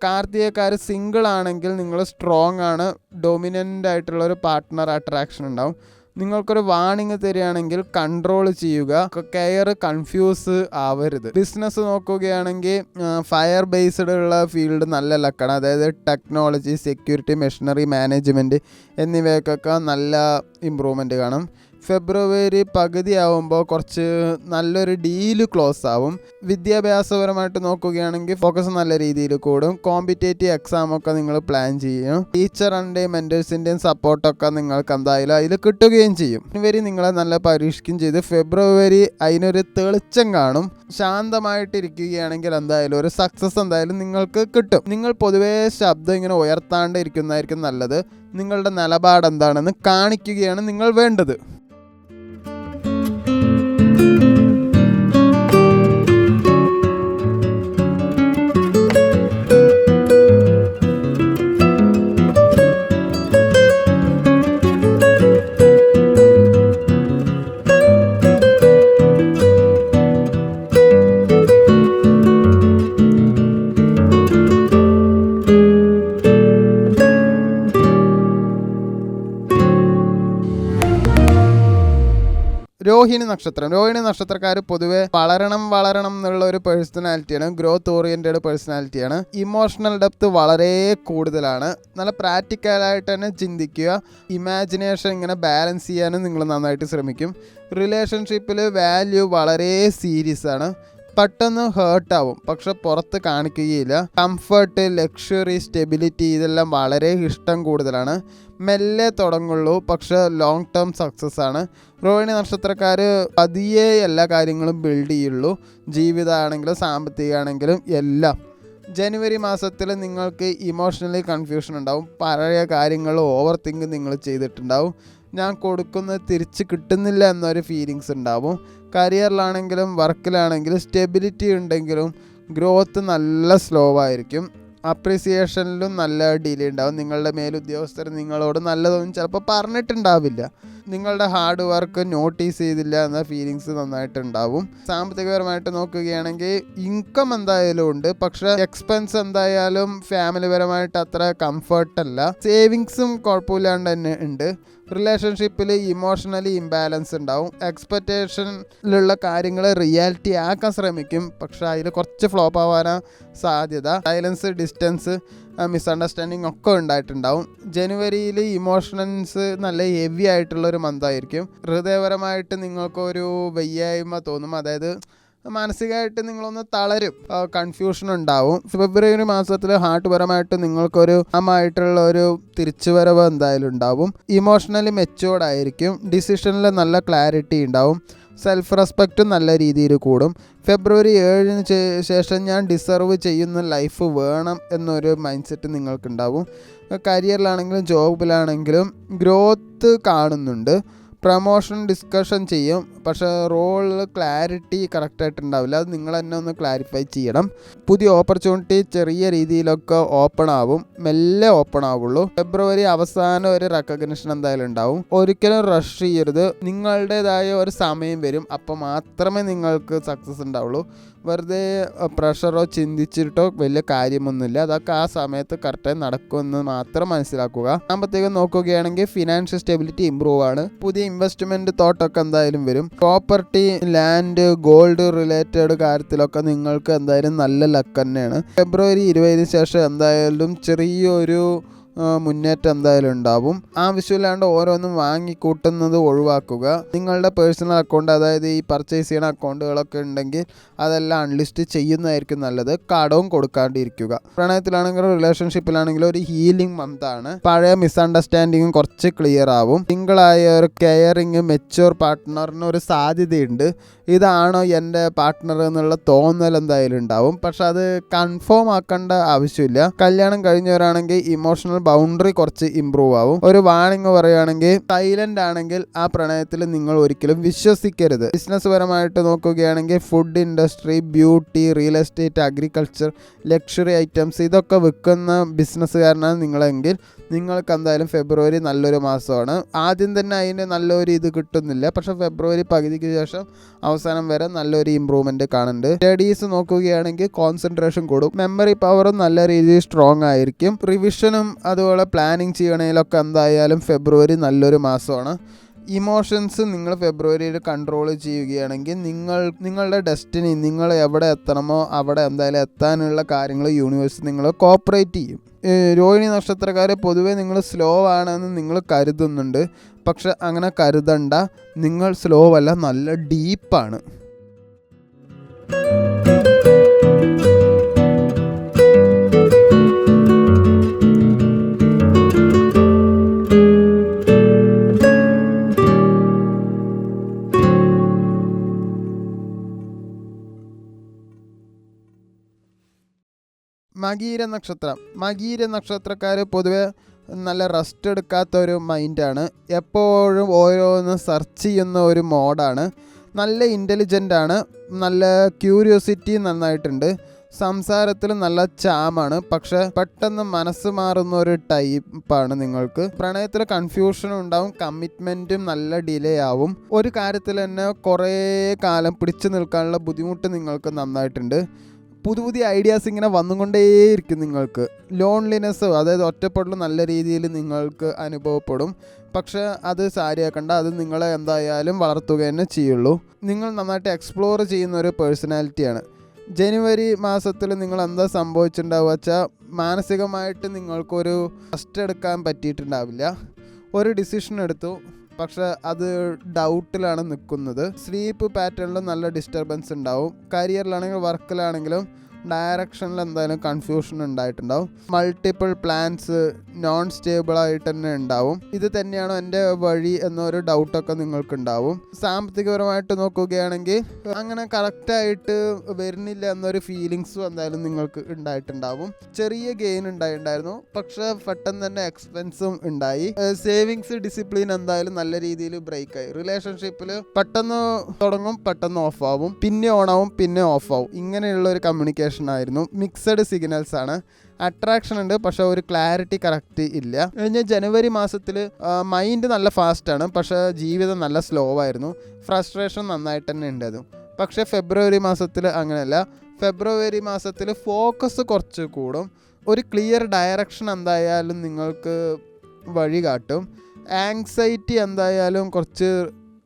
കാർത്തികക്കാർ സിംഗിൾ ആണെങ്കിൽ നിങ്ങൾ സ്ട്രോങ് ആണ്. ഡൊമിനൻ്റ് ആയിട്ടുള്ളൊരു പാർട്ട്ണർ അട്രാക്ഷൻ ഉണ്ടാവും. നിങ്ങൾക്കൊരു വാണിംഗ് തരികയാണെങ്കിൽ കൺട്രോൾ ചെയ്യുക. കെയർ കൺഫ്യൂസ് ആവരുത്. ബിസിനസ് നോക്കുകയാണെങ്കിൽ ഫയർ ബേസ്ഡ് ഉള്ള ഫീൽഡ് നല്ല ലക്കാണ്. അതായത് ടെക്നോളജി, സെക്യൂരിറ്റി, മെഷീനറി മാനേജ്മെൻറ്റ് എന്നിവയ്ക്കൊക്കെ നല്ല ഇമ്പ്രൂവ്മെൻറ്റ് കാണും. ഫെബ്രുവരി പകുതി ആവുമ്പോൾ കുറച്ച് നല്ലൊരു ഡീല് ക്ലോസ് ആവും. വിദ്യാഭ്യാസപരമായിട്ട് നോക്കുകയാണെങ്കിൽ ഫോക്കസ് നല്ല രീതിയിൽ കൂടും. കോമ്പറ്റേറ്റീവ് എക്സാമൊക്കെ നിങ്ങൾ പ്ലാൻ ചെയ്യും. ടീച്ചറിൻ്റെയും മെൻറ്റേഴ്സിൻ്റെയും സപ്പോർട്ടൊക്കെ നിങ്ങൾക്ക് എന്തായാലും അതിൽ കിട്ടുകയും ചെയ്യും. ജനുവരി നിങ്ങളെ നല്ല പരീക്ഷിക്കുകയും ചെയ്ത് ഫെബ്രുവരി അതിനൊരു തെളിച്ചം കാണും. ശാന്തമായിട്ടിരിക്കുകയാണെങ്കിൽ എന്തായാലും ഒരു സക്സസ് എന്തായാലും നിങ്ങൾക്ക് കിട്ടും. നിങ്ങൾ പൊതുവേ ശബ്ദം ഇങ്ങനെ ഉയർത്താണ്ട് ഇരിക്കുന്നതായിരിക്കും നല്ലത്. നിങ്ങളുടെ നിലപാട് എന്താണെന്ന് കാണിക്കുകയാണ് നിങ്ങൾ വേണ്ടത്. രോഹിണി നക്ഷത്രക്കാർ പൊതുവെ വളരണം എന്നുള്ള ഒരു പേഴ്സണാലിറ്റിയാണ്. ഗ്രോത്ത് ഓറിയൻറ്റഡ് പേഴ്സണാലിറ്റിയാണ്. ഇമോഷണൽ ഡെപ്ത് വളരെ കൂടുതലാണ്. നല്ല പ്രാക്ടിക്കലായിട്ട് തന്നെ ചിന്തിക്കുക. ഇമാജിനേഷൻ ഇങ്ങനെ ബാലൻസ് ചെയ്യാനും നിങ്ങൾ നന്നായിട്ട് ശ്രമിക്കും. റിലേഷൻഷിപ്പിൽ വാല്യൂ വളരെ സീരിയസ് ആണ്. പെട്ടെന്ന് ഹേർട്ടാവും, പക്ഷെ പുറത്ത് കാണിക്കുകയില്ല. കംഫർട്ട്, ലക്ഷറി, സ്റ്റെബിലിറ്റി ഇതെല്ലാം വളരെ ഇഷ്ടം കൂടുതലാണ്. മെല്ലെ തുടങ്ങുള്ളൂ, പക്ഷെ ലോങ് ടേം സക്സസ് ആണ്. രോഹിണി നക്ഷത്രക്കാർ പതിയെ എല്ലാ കാര്യങ്ങളും ബിൽഡ് ചെയ്യുള്ളൂ. ജീവിതമാണെങ്കിലും സാമ്പത്തികമാണെങ്കിലും എല്ലാം. ജനുവരി മാസത്തിൽ നിങ്ങൾക്ക് ഇമോഷണലി കൺഫ്യൂഷൻ ഉണ്ടാവും. പഴയ കാര്യങ്ങൾ ഓവർ തിങ്ക് നിങ്ങൾ ചെയ്തിട്ടുണ്ടാവും. ഞാൻ കൊടുക്കുന്നത് തിരിച്ച് കിട്ടുന്നില്ല എന്നൊരു ഫീലിങ്സ് ഉണ്ടാവും. കരിയറിലാണെങ്കിലും വർക്കിലാണെങ്കിലും സ്റ്റെബിലിറ്റി ഉണ്ടെങ്കിലും ഗ്രോത്ത് നല്ല സ്ലോ ആയിരിക്കും. അപ്രിസിയേഷനിലും നല്ല ഡിലേ ഉണ്ടാവും. നിങ്ങളുടെ മേലുദ്യോഗസ്ഥർ നിങ്ങളോട് നല്ലതൊന്നും ചിലപ്പോൾ പറഞ്ഞിട്ടുണ്ടാവില്ല. നിങ്ങളുടെ ഹാർഡ് വർക്ക് നോട്ടീസ് ചെയ്തില്ല എന്ന ഫീലിങ്സ് നന്നായിട്ടുണ്ടാവും. സാമ്പത്തികപരമായിട്ട് നോക്കുകയാണെങ്കിൽ ഇൻകം എന്തായാലും ഉണ്ട്, പക്ഷെ എക്സ്പെൻസ് എന്തായാലും ഫാമിലി പരമായിട്ട് അത്ര കംഫർട്ടല്ല. സേവിങ്സും കുഴപ്പമില്ലാണ്ട് തന്നെ ഉണ്ട്. റിലേഷൻഷിപ്പിൽ ഇമോഷണലി ഇംബാലൻസ് ഉണ്ടാവും. എക്സ്പെക്റ്റേഷനിലുള്ള കാര്യങ്ങൾ റിയാലിറ്റി ആക്കാൻ ശ്രമിക്കും, പക്ഷെ അതിൽ കുറച്ച് ഫ്ലോപ്പ് ആവാനാണ് സാധ്യത. സൈലൻസ്, ഡിസ്റ്റൻസ്, മിസ്അണ്ടർസ്റ്റാൻഡിങ് ഒക്കെ ഉണ്ടായിട്ടുണ്ടാവും. ജനുവരിയിൽ ഇമോഷൻസ് നല്ല ഹെവി ആയിട്ടുള്ളൊരു മന്തായിരിക്കും. ഹൃദയപരമായിട്ട് നിങ്ങൾക്കൊരു വയ്യായ്മ തോന്നും, അതായത് മാനസികമായിട്ട് നിങ്ങളൊന്ന് തളരും, കൺഫ്യൂഷൻ ഉണ്ടാവും. ഫെബ്രുവരി മാസത്തിൽ ഹാർട്ട് പരമായിട്ട് നിങ്ങൾക്കൊരു ആയിട്ടുള്ള ഒരു തിരിച്ചുവരവ് എന്തായാലും ഉണ്ടാവും. ഇമോഷണലി മെച്ചുവേർഡ് ആയിരിക്കും. ഡിസിഷനിൽ നല്ല ക്ലാരിറ്റി ഉണ്ടാവും. സെൽഫ് റെസ്പെക്റ്റും നല്ല രീതിയിൽ കൂടും. ഫെബ്രുവരി 7 ശേഷം ഞാൻ ഡിസർവ് ചെയ്യുന്ന ലൈഫ് വേണം എന്നൊരു മൈൻഡ് സെറ്റ് നിങ്ങൾക്കുണ്ടാവും. കരിയറിലാണെങ്കിലും ജോബിലാണെങ്കിലും ഗ്രോത്ത് കാണുന്നുണ്ട്. പ്രമോഷൻ ഡിസ്കഷൻ ചെയ്യും, പക്ഷേ റോളിൽ ക്ലാരിറ്റി കറക്റ്റായിട്ടുണ്ടാവില്ല. അത് നിങ്ങൾ തന്നെ ഒന്ന് ക്ലാരിഫൈ ചെയ്യണം. പുതിയ ഓപ്പർച്യൂണിറ്റി ചെറിയ രീതിയിലൊക്കെ ഓപ്പൺ ആവും, മെല്ലെ ഓപ്പൺ ആവുള്ളൂ. ഫെബ്രുവരി അവസാനം ഒരു റെക്കഗ്നിഷൻ എന്തായാലും ഉണ്ടാവും. ഒരിക്കലും റഷ് ചെയ്യരുത്. നിങ്ങളുടേതായ ഒരു സമയം വരും, അപ്പോൾ മാത്രമേ നിങ്ങൾക്ക് സക്സസ് ഉണ്ടാവുള്ളൂ. വെറുതെ പ്രഷറോ ചിന്തിച്ചിട്ടോ വലിയ കാര്യമൊന്നുമില്ല. അതൊക്കെ ആ സമയത്ത് കറക്റ്റായി നടക്കുമെന്ന് മാത്രം മനസ്സിലാക്കുക. സാമ്പത്തികം നോക്കുകയാണെങ്കിൽ ഫിനാൻഷ്യൽ സ്റ്റെബിലിറ്റി ഇമ്പ്രൂവ് ആണ്. പുതിയ ഇൻവെസ്റ്റ്മെൻറ്റ് തോട്ടൊക്കെ എന്തായാലും വരും. പ്രോപ്പർട്ടി, ലാൻഡ്, ഗോൾഡ് റിലേറ്റഡ് കാര്യത്തിലൊക്കെ നിങ്ങൾക്ക് എന്തായാലും നല്ല ലക്ക് തന്നെയാണ്. ഫെബ്രുവരി 20 ശേഷം എന്തായാലും ചെറിയൊരു മുന്നേറ്റം എന്തായാലും ഉണ്ടാവും. ആവശ്യമില്ലാണ്ട് ഓരോന്നും വാങ്ങിക്കൂട്ടുന്നത് ഒഴിവാക്കുക. നിങ്ങളുടെ പേഴ്സണൽ അക്കൗണ്ട്, അതായത് ഈ പർച്ചേസ് ചെയ്യുന്ന അക്കൗണ്ടുകളൊക്കെ ഉണ്ടെങ്കിൽ അതെല്ലാം അൺലിസ്റ്റ് ചെയ്യുന്നതായിരിക്കും നല്ലത്. കടവും കൊടുക്കാണ്ടിരിക്കുക. പ്രണയത്തിലാണെങ്കിലും റിലേഷൻഷിപ്പിലാണെങ്കിലും ഒരു ഹീലിംഗ് മന്താണ്. പഴയ മിസ്അണ്ടർസ്റ്റാൻഡിങ്ങും കുറച്ച് ക്ലിയർ ആവും. സിംഗിളായ ഒരു കെയറിങ് മെച്യൂർ പാർട്ട്ണറിന് ഒരു സാധ്യതയുണ്ട്. ഇതാണോ എൻ്റെ പാർട്ട്ണർ എന്നുള്ള തോന്നൽ എന്തായാലും ഉണ്ടാവും, പക്ഷെ അത് കൺഫേം ആക്കേണ്ട ആവശ്യമില്ല. കല്യാണം കഴിഞ്ഞവരാണെങ്കിൽ ഇമോഷണൽ ബൗണ്ടറി കുറച്ച് ഇമ്പ്രൂവ് ആവും. ഒരു വാണിംഗ് പറയുകയാണെങ്കിൽ സൈലന്റ് ആണെങ്കിൽ ആ പ്രണയത്തിൽ നിങ്ങൾ ഒരിക്കലും വിശ്വസിക്കരുത്. ബിസിനസ് പരമായിട്ട് നോക്കുകയാണെങ്കിൽ food industry, beauty, real estate, agriculture, luxury items ഇതൊക്കെ വിൽക്കുന്ന ബിസിനസ്സുകാരനാണ് നിങ്ങളെങ്കിൽ നിങ്ങൾക്ക് എന്തായാലും ഫെബ്രുവരി നല്ലൊരു മാസമാണ്. ആദ്യം തന്നെ അതിന് നല്ലൊരു ഇത് കിട്ടുന്നില്ല, പക്ഷേ ഫെബ്രുവരി പകുതിക്ക് ശേഷം അവസാനം വരെ നല്ലൊരു ഇമ്പ്രൂവ്മെൻറ്റ് കാണുന്നുണ്ട്. സ്റ്റഡീസ് നോക്കുകയാണെങ്കിൽ കോൺസെൻട്രേഷൻ കൂടും. മെമ്മറി പവറും നല്ല രീതിയിൽ സ്ട്രോങ് ആയിരിക്കും. റിവിഷനും അതുപോലെ പ്ലാനിങ് ചെയ്യണതിലൊക്കെ എന്തായാലും ഫെബ്രുവരി നല്ലൊരു മാസമാണ്. ഇമോഷൻസ് നിങ്ങൾ ഫെബ്രുവരിയിൽ കൺട്രോൾ ചെയ്യുകയാണെങ്കിൽ നിങ്ങളുടെ ഡെസ്റ്റിനി, നിങ്ങൾ എവിടെ എത്തണമോ അവിടെ എന്തായാലും എത്താനുള്ള കാര്യങ്ങൾ യൂണിവേഴ്സ് നിങ്ങൾ കോപ്പറേറ്റ് ചെയ്യും. രോഹിണി നക്ഷത്രക്കാരെ പൊതുവേ നിങ്ങൾ സ്ലോ ആണെന്ന് നിങ്ങൾ കരുതുന്നുണ്ട്, പക്ഷെ അങ്ങനെ കരുതണ്ട. നിങ്ങൾ സ്ലോ അല്ല, നല്ല ഡീപ്പാണ്. മകീര നക്ഷത്രക്കാർ പൊതുവെ നല്ല റെസ്റ്റ് എടുക്കാത്തൊരു മൈൻഡാണ്. എപ്പോഴും ഓരോന്ന് സെർച്ച് ചെയ്യുന്ന ഒരു മോഡാണ്. നല്ല ഇൻ്റലിജൻ്റ് ആണ്. നല്ല ക്യൂരിയോസിറ്റി നന്നായിട്ടുണ്ട്. സംസാരത്തിൽ നല്ല ചാമാണ്, പക്ഷെ പെട്ടെന്ന് മനസ്സ് മാറുന്ന ഒരു ടൈപ്പാണ് നിങ്ങൾക്ക്. പ്രണയത്തിൽ കൺഫ്യൂഷനും ഉണ്ടാവും. കമ്മിറ്റ്മെൻറ്റും നല്ല ഡിലേ ആവും. ഒരു കാര്യത്തിൽ തന്നെ കുറേ കാലം പിടിച്ചു നിൽക്കാനുള്ള ബുദ്ധിമുട്ട് നിങ്ങൾക്ക് നന്നായിട്ടുണ്ട്. പുതിയ ഐഡിയാസ് ഇങ്ങനെ വന്നുകൊണ്ടേയിരിക്കും. നിങ്ങൾക്ക് ലോൺലിനെസ്, അതായത് ഒറ്റപ്പെടൽ നല്ല രീതിയിൽ നിങ്ങൾക്ക് അനുഭവപ്പെടും. പക്ഷേ അത് സാരിയാക്കണ്ട, അത് നിങ്ങളെ എന്തായാലും വളർത്തുക തന്നെ ചെയ്യുള്ളൂ. നിങ്ങൾ നന്നായിട്ട് എക്സ്പ്ലോർ ചെയ്യുന്ന ഒരു പേഴ്സണാലിറ്റിയാണ്. ജനുവരി മാസത്തിൽ നിങ്ങൾ എന്താ സംഭവിച്ചിട്ടുണ്ടാവുക വെച്ചാൽ, മാനസികമായിട്ട് നിങ്ങൾക്കൊരു റെസ്റ്റ് എടുക്കാൻ പറ്റിയിട്ടുണ്ടാവില്ല. ഒരു ഡിസിഷൻ എടുത്തു, പക്ഷെ അത് ഡൗട്ടിലാണ് നിൽക്കുന്നത്. സ്ലീപ്പ് പാറ്റേണിൽ നല്ല ഡിസ്റ്റർബൻസ് ഉണ്ടാവും. കരിയറിലാണെങ്കിലും വർക്കിലാണെങ്കിലും ഡയറക്ഷനിൽ എന്തായാലും കൺഫ്യൂഷൻ ഉണ്ടായിട്ടുണ്ടാവും. മൾട്ടിപ്പിൾ പ്ലാൻസ് നോൺ സ്റ്റേബിളായിട്ട് തന്നെ ഉണ്ടാവും. ഇത് തന്നെയാണോ എൻ്റെ വഴി എന്നൊരു ഡൗട്ടൊക്കെ നിങ്ങൾക്കുണ്ടാവും. സാമ്പത്തികപരമായിട്ട് നോക്കുകയാണെങ്കിൽ അങ്ങനെ കറക്റ്റായിട്ട് വരുന്നില്ല എന്നൊരു ഫീലിങ്സും എന്തായാലും നിങ്ങൾക്ക് ഉണ്ടായിട്ടുണ്ടാവും. ചെറിയ ഗെയിൻ ഉണ്ടായിരുന്നു, പക്ഷെ പെട്ടെന്ന് തന്നെ എക്സ്പെൻസും ഉണ്ടായി. സേവിങ്സ് ഡിസിപ്ലിൻ എന്തായാലും നല്ല രീതിയിൽ ബ്രേക്ക് ആയി. റിലേഷൻഷിപ്പിൽ പെട്ടെന്ന് തുടങ്ങും, പെട്ടെന്ന് ഓഫ് ആവും, പിന്നെ ഓൺ ആവും, പിന്നെ ഓഫ് ആവും. ഇങ്ങനെയുള്ള ഒരു കമ്മ്യൂണിക്കേഷൻ ആയിരുന്നു. മിക്സഡ് സിഗ്നൽസ് ആണ്. അട്രാക്ഷൻ ഉണ്ട്, പക്ഷെ ഒരു ക്ലാരിറ്റി കറക്റ്റ് ഇല്ല. കഴിഞ്ഞ ജനുവരി മാസത്തിൽ മൈൻഡ് നല്ല ഫാസ്റ്റാണ്, പക്ഷെ ജീവിതം നല്ല സ്ലോ ആയിരുന്നു. ഫ്രസ്ട്രേഷൻ നന്നായിട്ട് തന്നെ ഉണ്ടായിരുന്നു. പക്ഷേ ഫെബ്രുവരി മാസത്തിൽ അങ്ങനെയല്ല. ഫെബ്രുവരി മാസത്തിൽ ഫോക്കസ് കുറച്ച് കൂടും. ഒരു ക്ലിയർ ഡയറക്ഷൻ എന്തായാലും നിങ്ങൾക്ക് വഴി കാട്ടും. ആങ്സൈറ്റി എന്തായാലും കുറച്ച്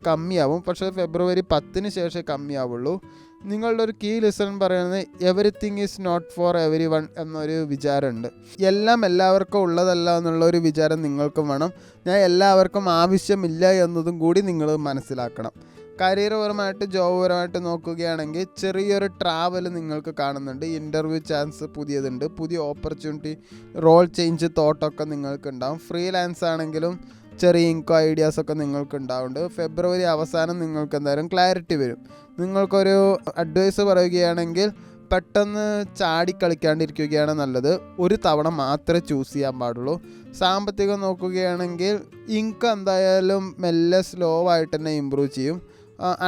കമ്മിയാവും, പക്ഷേ ഫെബ്രുവരി 10 ശേഷം കമ്മിയാവുള്ളൂ. നിങ്ങളുടെ ഒരു കീ ലെസൺ പറയുന്നത് everything is not for everyone എന്നൊരു വിചാരമുണ്ട്. എല്ലാം എല്ലാവർക്കും ഉള്ളതല്ല എന്നുള്ളൊരു വിചാരം നിങ്ങൾക്കും വേണം. ഞാൻ എല്ലാവർക്കും ആവശ്യമില്ല എന്നതും കൂടി നിങ്ങൾ മനസ്സിലാക്കണം. കരിയർപരമായിട്ട് ജോബ് പരമായിട്ട് നോക്കുകയാണെങ്കിൽ ചെറിയൊരു ട്രാവൽ നിങ്ങൾക്ക് കാണുന്നുണ്ട്. ഇൻ്റർവ്യൂ ചാൻസ് പുതിയതുണ്ട്, പുതിയ ഓപ്പർച്യൂണിറ്റി, റോൾ ചേഞ്ച് തോട്ടൊക്കെ നിങ്ങൾക്ക് ഉണ്ടാവും. ഫ്രീലാൻസ് ആണെങ്കിലും ചെറിയ ഇൻകോ ഐഡിയാസൊക്കെ നിങ്ങൾക്ക് ഉണ്ടാവുന്നുണ്ട്. ഫെബ്രുവരി അവസാനം നിങ്ങൾക്ക് എന്തായാലും ക്ലാരിറ്റി വരും. നിങ്ങൾക്കൊരു അഡ്വൈസ് പറയുകയാണെങ്കിൽ പെട്ടെന്ന് ചാടിക്കളിക്കാണ്ടിരിക്കുകയാണ് നല്ലത്. ഒരു തവണ മാത്രമേ ചൂസ് ചെയ്യാൻ പാടുള്ളൂ. സാമ്പത്തികം നോക്കുകയാണെങ്കിൽ ഇൻകം എന്തായാലും മെല്ലെ സ്ലോ ആയിട്ട് തന്നെ ഇമ്പ്രൂവ് ചെയ്യും.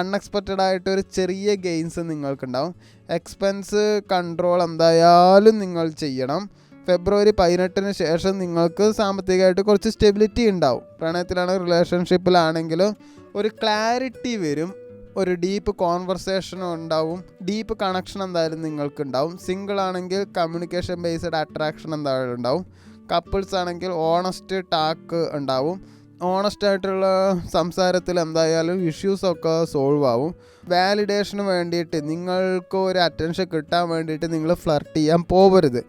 അൺഎക്സ്പെക്റ്റഡ് ആയിട്ടൊരു ചെറിയ ഗെയിൻസ് നിങ്ങൾക്കുണ്ടാവും. എക്സ്പെൻസ് കൺട്രോൾ എന്തായാലും നിങ്ങൾ ചെയ്യണം. ഫെബ്രുവരി 18 ശേഷം നിങ്ങൾക്ക് സാമ്പത്തികമായിട്ട് കുറച്ച് സ്റ്റെബിലിറ്റി ഉണ്ടാവും. പ്രണയത്തിലാണെങ്കിൽ റിലേഷൻഷിപ്പിലാണെങ്കിലും ഒരു ക്ലാരിറ്റി വരും. ഒരു ഡീപ്പ് കോൺവെർസേഷനും ഉണ്ടാവും. ഡീപ്പ് കണക്ഷൻ എന്തായാലും നിങ്ങൾക്ക് ഉണ്ടാവും. സിംഗിൾ ആണെങ്കിൽ കമ്മ്യൂണിക്കേഷൻ ബേസ്ഡ് അട്രാക്ഷൻ എന്തായാലും ഉണ്ടാവും. കപ്പിൾസ് ആണെങ്കിൽ ഓണസ്റ്റ് ടാക്ക് ഉണ്ടാവും. ഓണസ്റ്റ് ആയിട്ടുള്ള സംസാരത്തിൽ എന്തായാലും ഇഷ്യൂസൊക്കെ സോൾവ് ആവും. വാലിഡേഷന് വേണ്ടിയിട്ട് നിങ്ങൾക്ക് ഒരു അറ്റൻഷൻ കിട്ടാൻ വേണ്ടിയിട്ട് നിങ്ങൾ ഫ്ലർട്ട് ചെയ്യാൻ പോകരുത്.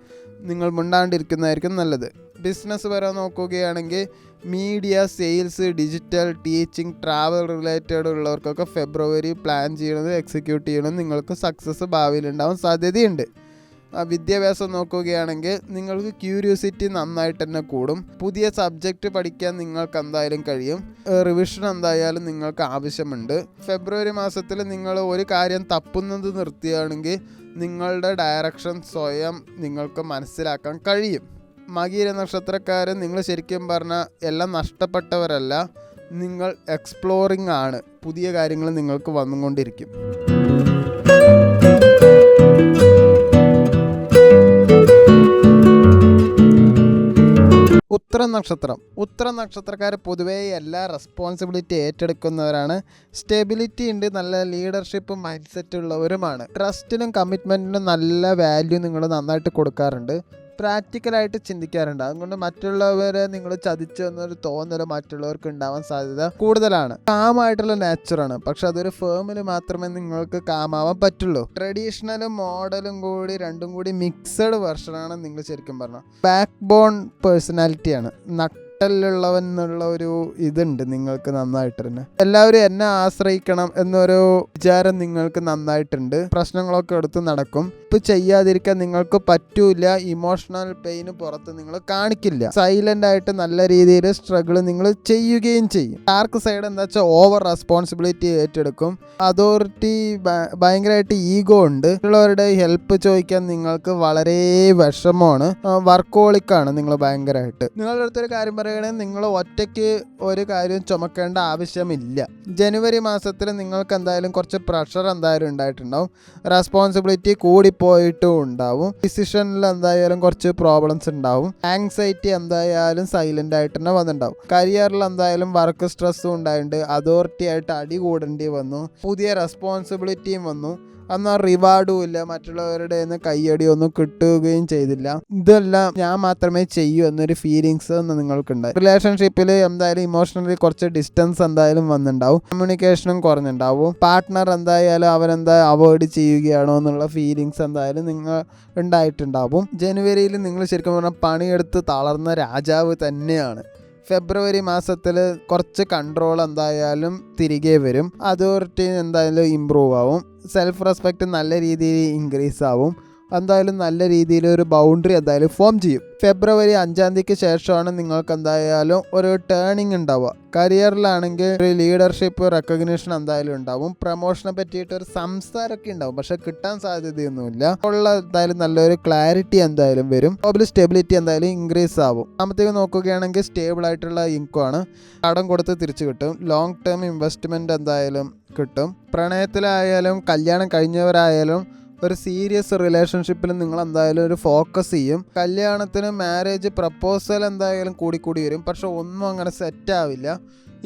നിങ്ങൾ മിണ്ടാണ്ടിരിക്കുന്നതായിരിക്കും നല്ലത്. ബിസിനസ് വരെ നോക്കുകയാണെങ്കിൽ media, sales, digital, teaching, travel related ഉള്ളവർക്കൊക്കെ ഫെബ്രുവരി പ്ലാൻ ചെയ്യണത്, എക്സിക്യൂട്ട് ചെയ്യണത് നിങ്ങൾക്ക് സക്സസ് ഭാവിയിൽ ഉണ്ടാവാൻ സാധ്യതയുണ്ട്. വിദ്യാഭ്യാസം നോക്കുകയാണെങ്കിൽ നിങ്ങൾക്ക് ക്യൂരിയോസിറ്റി നന്നായിട്ട് തന്നെ കൂടും. പുതിയ സബ്ജക്റ്റ് പഠിക്കാൻ നിങ്ങൾക്ക് എന്തായാലും കഴിയും. റിവിഷൻ എന്തായാലും നിങ്ങൾക്ക് ആവശ്യമുണ്ട്. ഫെബ്രുവരി മാസത്തിൽ നിങ്ങൾ ഒരു കാര്യം തപ്പുന്നത് നിർത്തുകയാണെങ്കിൽ നിങ്ങളുടെ ഡയറക്ഷൻ സ്വയം നിങ്ങൾക്ക് മനസ്സിലാക്കാൻ കഴിയും. മകീര നക്ഷത്രക്കാരൻ, നിങ്ങൾ ശരിക്കും പറഞ്ഞാൽ എല്ലാം നഷ്ടപ്പെട്ടവരല്ല, നിങ്ങൾ എക്സ്പ്ലോറിംഗ് ആണ്. പുതിയ കാര്യങ്ങൾ നിങ്ങൾക്ക് വന്നുകൊണ്ടിരിക്കും. ഉത്തര നക്ഷത്രക്കാർ പൊതുവേ എല്ലാ റെസ്പോൺസിബിലിറ്റി ഏറ്റെടുക്കുന്നവരാണ്. സ്റ്റെബിലിറ്റി ഉണ്ട്, നല്ല ലീഡർഷിപ്പും മൈൻഡ് സെറ്റ് ഉള്ളവരുമാണ്. ട്രസ്റ്റിനും കമ്മിറ്റ്മെൻറ്റിനും നല്ല വാല്യൂ നിങ്ങൾ നന്നായിട്ട് കൊടുക്കാറുണ്ട്. പ്രാക്ടിക്കലായിട്ട് ചിന്തിക്കാറുണ്ട്. അതുകൊണ്ട് മറ്റുള്ളവരെ നിങ്ങൾ ചതിച്ചു എന്നൊരു തോന്നൽ മറ്റുള്ളവർക്ക് ഉണ്ടാവാൻ സാധ്യത കൂടുതലാണ്. കാമായിട്ടുള്ള നേച്ചറാണ്, പക്ഷെ അതൊരു ഫേമിൽ മാത്രമേ നിങ്ങൾക്ക് കാമാവാൻ പറ്റുള്ളൂ. ട്രഡീഷണലും മോഡലും കൂടി രണ്ടും കൂടി മിക്സഡ് വെർഷനാണ് നിങ്ങൾ ശരിക്കും പറഞ്ഞാൽ. Back bone പേഴ്സണാലിറ്റിയാണ്. നട്ടലുള്ളവൻ എന്നുള്ള ഒരു ഇതുണ്ട് നിങ്ങൾക്ക് നന്നായിട്ട് തന്നെ. എല്ലാവരും എന്നെ ആശ്രയിക്കണം എന്നൊരു വിചാരം നിങ്ങൾക്ക് നന്നായിട്ടുണ്ട്. പ്രശ്നങ്ങളൊക്കെ എടുത്ത് നടക്കും. ഇപ്പം ചെയ്യാതിരിക്കാൻ നിങ്ങൾക്ക് പറ്റൂല. ഇമോഷണൽ പെയിന് പുറത്ത് നിങ്ങൾ കാണിക്കില്ല. സൈലന്റ് ആയിട്ട് നല്ല രീതിയിൽ സ്ട്രഗിൾ നിങ്ങൾ ചെയ്യുകയും ചെയ്യും. ഡാർക്ക് സൈഡ് എന്താ വെച്ചാൽ ഓവർ റെസ്പോൺസിബിലിറ്റി ഏറ്റെടുക്കും. അതോറിറ്റി ഭയങ്കരമായിട്ട് ഈഗോ ഉണ്ട്. മറ്റുള്ളവരുടെ ഹെൽപ്പ് ചോദിക്കാൻ നിങ്ങൾക്ക് വളരെ വിഷമമാണ്. വർക്കോളിക്കാണ് നിങ്ങൾ ഭയങ്കരമായിട്ട്. നിങ്ങളുടെ അടുത്തൊരു കാര്യം പറയുകയാണെങ്കിൽ നിങ്ങൾ ഒറ്റയ്ക്ക് ഒരു കാര്യം ചുമക്കേണ്ട ആവശ്യമില്ല. ജനുവരി മാസത്തിൽ നിങ്ങൾക്ക് എന്തായാലും കുറച്ച് പ്രഷർ എന്തായാലും ഉണ്ടായിട്ടുണ്ടാവും. റെസ്പോൺസിബിലിറ്റി കൂടിപ്പോയിട്ടും ഉണ്ടാവും. ഡിസിഷനിൽ എന്തായാലും കുറച്ച് പ്രോബ്ലംസ് ഉണ്ടാവും. ആങ്സൈറ്റി എന്തായാലും സൈലന്റ് ആയിട്ട് തന്നെ വന്നിട്ടുണ്ടാവും. കരിയറിൽ എന്തായാലും വർക്ക് സ്ട്രെസ്സും ഉണ്ടായിട്ടുണ്ട്. അതോറിറ്റി ആയിട്ട് അടി കൂടേണ്ടി വന്നു. പുതിയ റെസ്പോൺസിബിലിറ്റിയും വന്നു. എന്നാൽ റിവാർഡും ഇല്ല, മറ്റുള്ളവരുടെ നിന്ന് കയ്യടിയൊന്നും കിട്ടുകയും ചെയ്തില്ല. ഇതെല്ലാം ഞാൻ മാത്രമേ ചെയ്യൂ എന്നൊരു ഫീലിങ്സ് നിങ്ങൾക്കുണ്ടായി. റിലേഷൻഷിപ്പിൽ എന്തായാലും ഇമോഷണലി കുറച്ച് ഡിസ്റ്റൻസ് എന്തായാലും വന്നിട്ടുണ്ടാവും, കമ്മ്യൂണിക്കേഷനും കുറഞ്ഞിട്ടുണ്ടാവും, പാർട്ട്ണർ എന്തായാലും അവരെന്തായാലും അവോയ്ഡ് ചെയ്യുകയാണോ എന്നുള്ള ഫീലിങ്സ് എന്തായാലും നിങ്ങൾ ഉണ്ടായിട്ടുണ്ടാവും. ജനുവരിയിൽ നിങ്ങൾ ശരിക്കും പറഞ്ഞാൽ പണിയെടുത്ത് തളർന്ന രാജാവ് തന്നെയാണ്. ഫെബ്രുവരി മാസത്തിൽ കുറച്ച് കൺട്രോൾ എന്തായാലും തിരികെ വരും, അതോറിറ്റി എന്തായാലും ഇമ്പ്രൂവ് ആവും, സെൽഫ് റെസ്പെക്റ്റ് നല്ല രീതിയിൽ ഇൻക്രീസ് ആവും, എന്തായാലും നല്ല രീതിയിൽ ഒരു ബൗണ്ടറി എന്തായാലും ഫോം ചെയ്യും. ഫെബ്രുവരി 5-ാം തീയതിക്ക് ശേഷമാണ് നിങ്ങൾക്ക് എന്തായാലും ഒരു ടേണിങ് ഉണ്ടാവുക. കരിയറിലാണെങ്കിൽ ഒരു ലീഡർഷിപ്പ് റെക്കഗ്നീഷൻ എന്തായാലും ഉണ്ടാവും, പ്രൊമോഷനെ പറ്റിയിട്ട് ഒരു സംസാരമൊക്കെ ഉണ്ടാവും, പക്ഷെ കിട്ടാൻ സാധ്യതയൊന്നുമില്ല. എന്തായാലും നല്ലൊരു ക്ലാരിറ്റി എന്തായാലും വരും, ജോബിൽ സ്റ്റെബിലിറ്റി എന്തായാലും ഇൻക്രീസ് ആവും. സാമ്പത്തികം നോക്കുകയാണെങ്കിൽ സ്റ്റേബിൾ ആയിട്ടുള്ള ഇൻകം ആണ്, കടം കൊടുത്ത് തിരിച്ചു കിട്ടും, ലോങ് ടേം ഇൻവെസ്റ്റ്മെൻറ്റ് എന്തായാലും കിട്ടും. പ്രണയത്തിലായാലും കല്യാണം കഴിഞ്ഞവരായാലും ഒരു സീരിയസ് റിലേഷൻഷിപ്പിൽ നിങ്ങൾ എന്തായാലും ഒരു ഫോക്കസ് ചെയ്യും. കല്യാണത്തിന് മാരേജ് പ്രപ്പോസൽ എന്തായാലും കൂടി വരും, പക്ഷെ ഒന്നും അങ്ങനെ സെറ്റ് ആവില്ല.